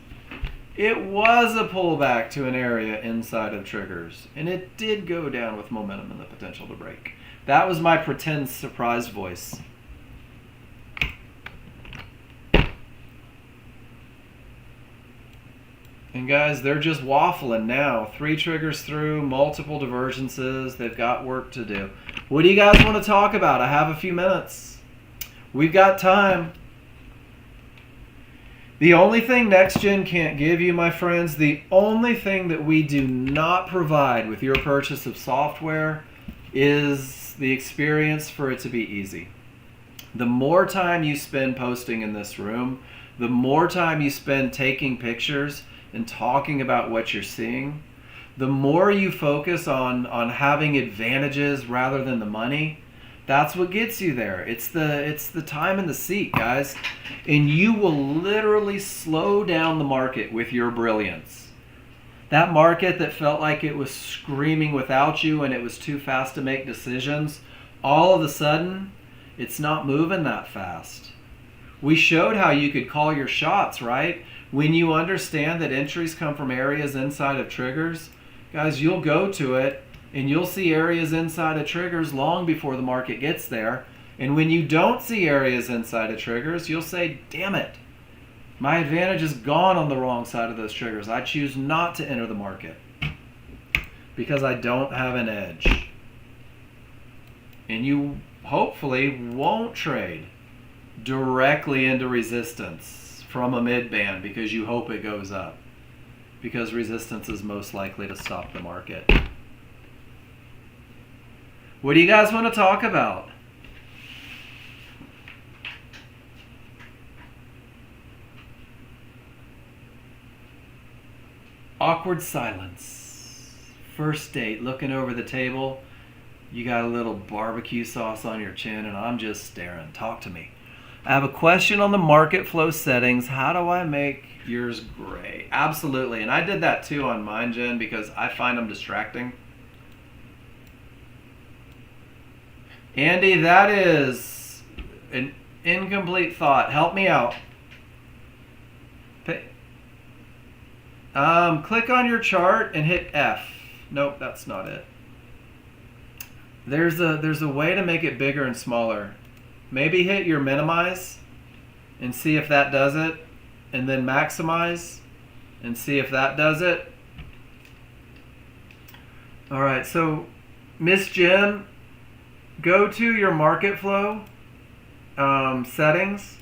It was a pullback to an area inside of triggers, and it did go down with momentum and the potential to break. That was my pretend surprise voice. And guys, they're just waffling now. 3 triggers through, multiple divergences. They've got work to do. What do you guys want to talk about? I have a few minutes. We've got time. The only thing Nexgen can't give you, my friends, the only thing that we do not provide with your purchase of software is the experience for it to be easy. The more time you spend posting in this room, the more time you spend taking pictures and talking about what you're seeing, the more you focus on having advantages rather than the money. That's what gets you there. It's the time in the seat, guys. And you will literally slow down the market with your brilliance. That market that felt like it was screaming without you and it was too fast to make decisions, all of a sudden, it's not moving that fast. We showed how you could call your shots, right? When you understand that entries come from areas inside of triggers, guys, you'll go to it and you'll see areas inside of triggers long before the market gets there. And when you don't see areas inside of triggers, you'll say, damn it, my advantage is gone on the wrong side of those triggers. I choose not to enter the market because I don't have an edge. And you hopefully won't trade directly into resistance from a mid-band because you hope it goes up, because resistance is most likely to stop the market. What do you guys want to talk about? Awkward silence. First date, looking over the table. You got a little barbecue sauce on your chin and I'm just staring. Talk to me. I have a question on the market flow settings. How do I make yours gray? Absolutely. And I did that too on mine, Jen, because I find them distracting. Andy, that is an incomplete thought. Help me out. Click on your chart and hit F. Nope, that's not it. There's a way to make it bigger and smaller. Maybe hit your minimize and see if that does it, and then maximize and see if that does it. All right, so Miss Jen, go to your market flow settings,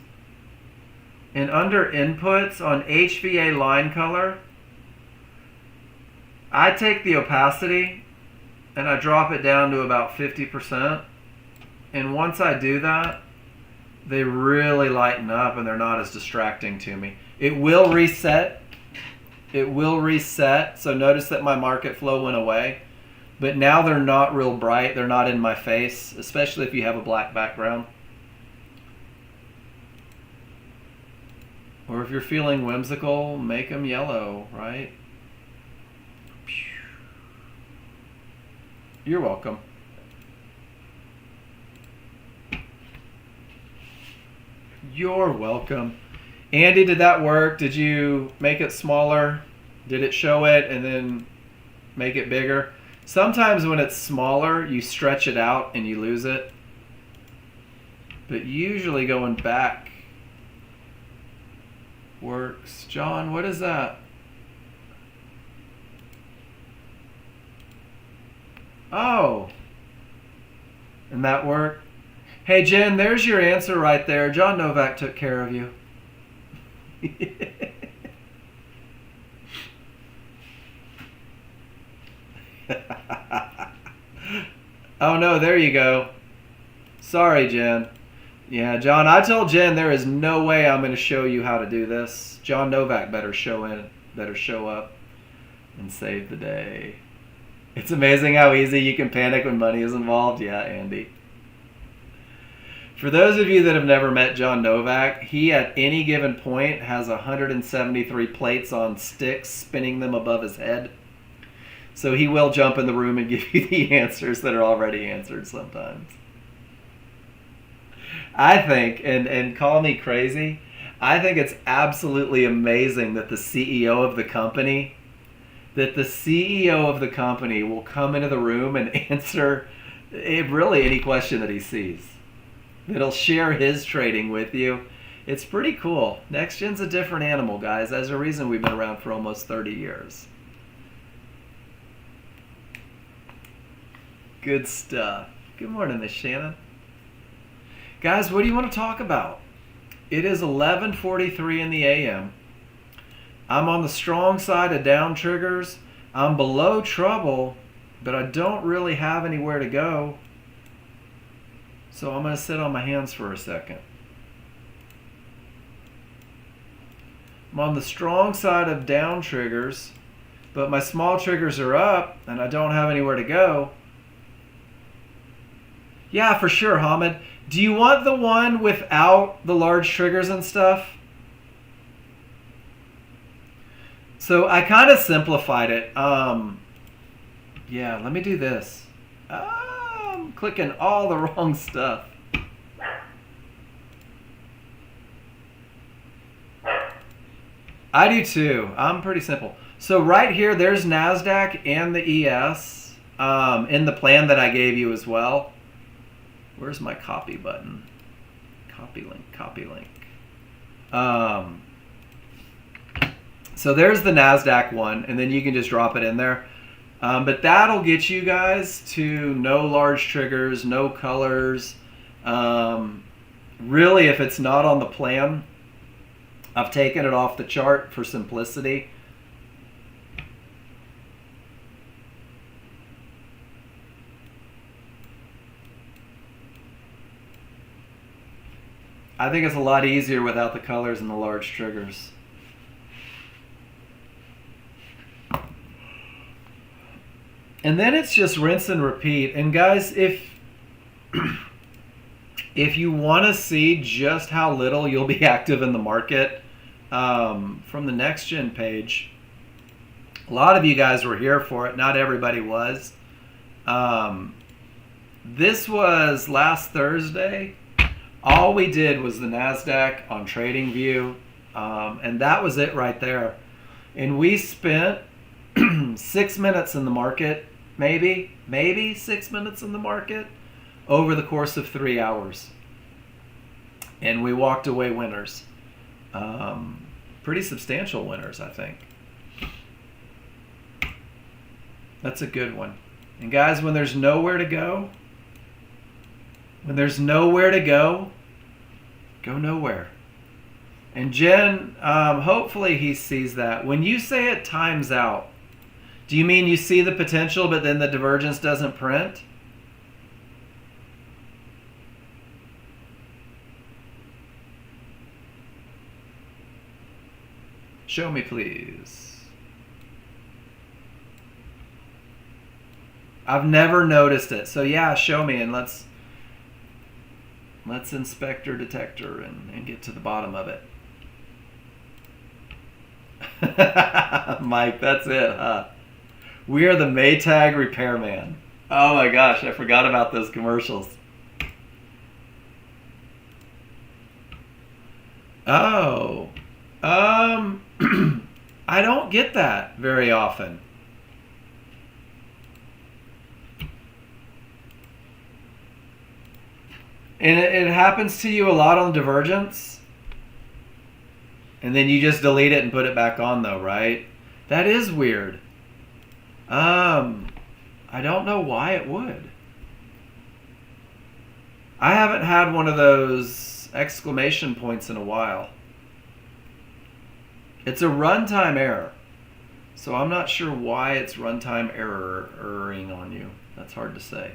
and under inputs on HVA line color, I take the opacity and I drop it down to about 50%. And once I do that, they really lighten up and they're not as distracting to me. It will reset. It will reset. So notice that my market flow went away. But now they're not real bright. They're not in my face, especially if you have a black background. Or if you're feeling whimsical, make them yellow, right? You're welcome. You're welcome. Andy, did that work? Did you make it smaller? Did it show it and then make it bigger? Sometimes when it's smaller, you stretch it out and you lose it. But usually going back works. John, what is that? Oh. And that worked? Hey, Jen, there's your answer right there. John Novak took care of you. Oh, no, there you go. Sorry, Jen. Yeah, John, I told Jen there is no way I'm going to show you how to do this. John Novak better show up and save the day. It's amazing how easy you can panic when money is involved. Yeah, Andy. For those of you that have never met John Novak, he at any given point has 173 plates on sticks spinning them above his head. So he will jump in the room and give you the answers that are already answered sometimes. I think, and call me crazy, I think it's absolutely amazing that the CEO of the company will come into the room and answer really any question that he sees. That'll share his trading with you. It's pretty cool. Nexgen's a different animal, guys. There's a reason we've been around for almost 30 years. Good stuff. Good morning, Miss Shannon. Guys, what do you want to talk about? It is 11:43 in the a.m. I'm on the strong side of down triggers. I'm below trouble, but I don't really have anywhere to go. So I'm going to sit on my hands for a second. I'm on the strong side of down triggers, but my small triggers are up and I don't have anywhere to go. Yeah, for sure, Hamid. Do you want the one without the large triggers and stuff? So I kind of simplified it. Yeah, let me do this. I'm clicking all the wrong stuff. I do too. I'm pretty simple. So right here, there's NASDAQ and the ES in the plan that I gave you as well. Where's my copy button? Copy link, copy link. So there's the NASDAQ one, and then you can just drop it in there. But that'll get you guys to no large triggers, no colors. Really, if it's not on the plan, I've taken it off the chart for simplicity. I think it's a lot easier without the colors and the large triggers. And then it's just rinse and repeat. And guys, if you want to see just how little you'll be active in the market, from the Nexgen page, a lot of you guys were here for it. Not everybody was. This was last Thursday. All we did was the NASDAQ on TradingView, and that was it right there. And we spent 6 minutes in the market, maybe 6 minutes in the market over the course of 3 hours. And we walked away winners. Pretty substantial winners, I think. That's a good one. And guys, when there's nowhere to go, go nowhere. And Jen, hopefully he sees that. When you say it times out, do you mean you see the potential but then the divergence doesn't print? Show me, please. I've never noticed it. So yeah, show me and let's inspector detector and get to the bottom of it. Mike, that's it, huh? We are the Maytag repairman. Oh my gosh, I forgot about those commercials. Oh, I don't get that very often. And it happens to you a lot on divergence. And then you just delete it and put it back on though, right? That is weird. I don't know why it would. I haven't had one of those exclamation points in a while. It's a runtime error. So I'm not sure why it's runtime erroring on you. That's hard to say.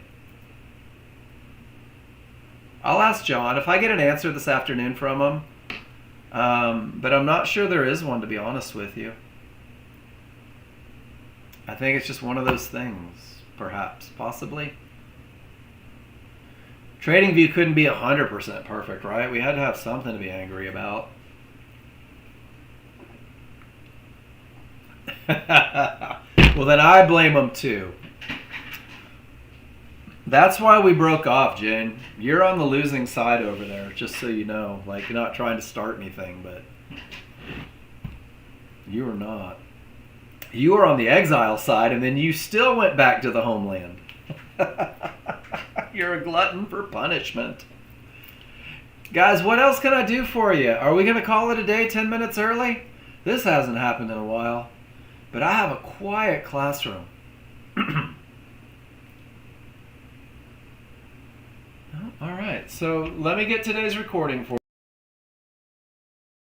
I'll ask John if I get an answer this afternoon from him. But I'm not sure there is one, to be honest with you. I think it's just one of those things, perhaps, possibly. TradingView couldn't be 100% perfect, right? We had to have something to be angry about. Well, then I blame them too. That's why we broke off, Jane. You're on the losing side over there, just so you know. Like, you're not trying to start anything, but you are not. You were on the exile side, and then you still went back to the homeland. You're a glutton for punishment. Guys, what else can I do for you? Are we going to call it a day 10 minutes early? This hasn't happened in a while. But I have a quiet classroom. All right, so let me get today's recording for you.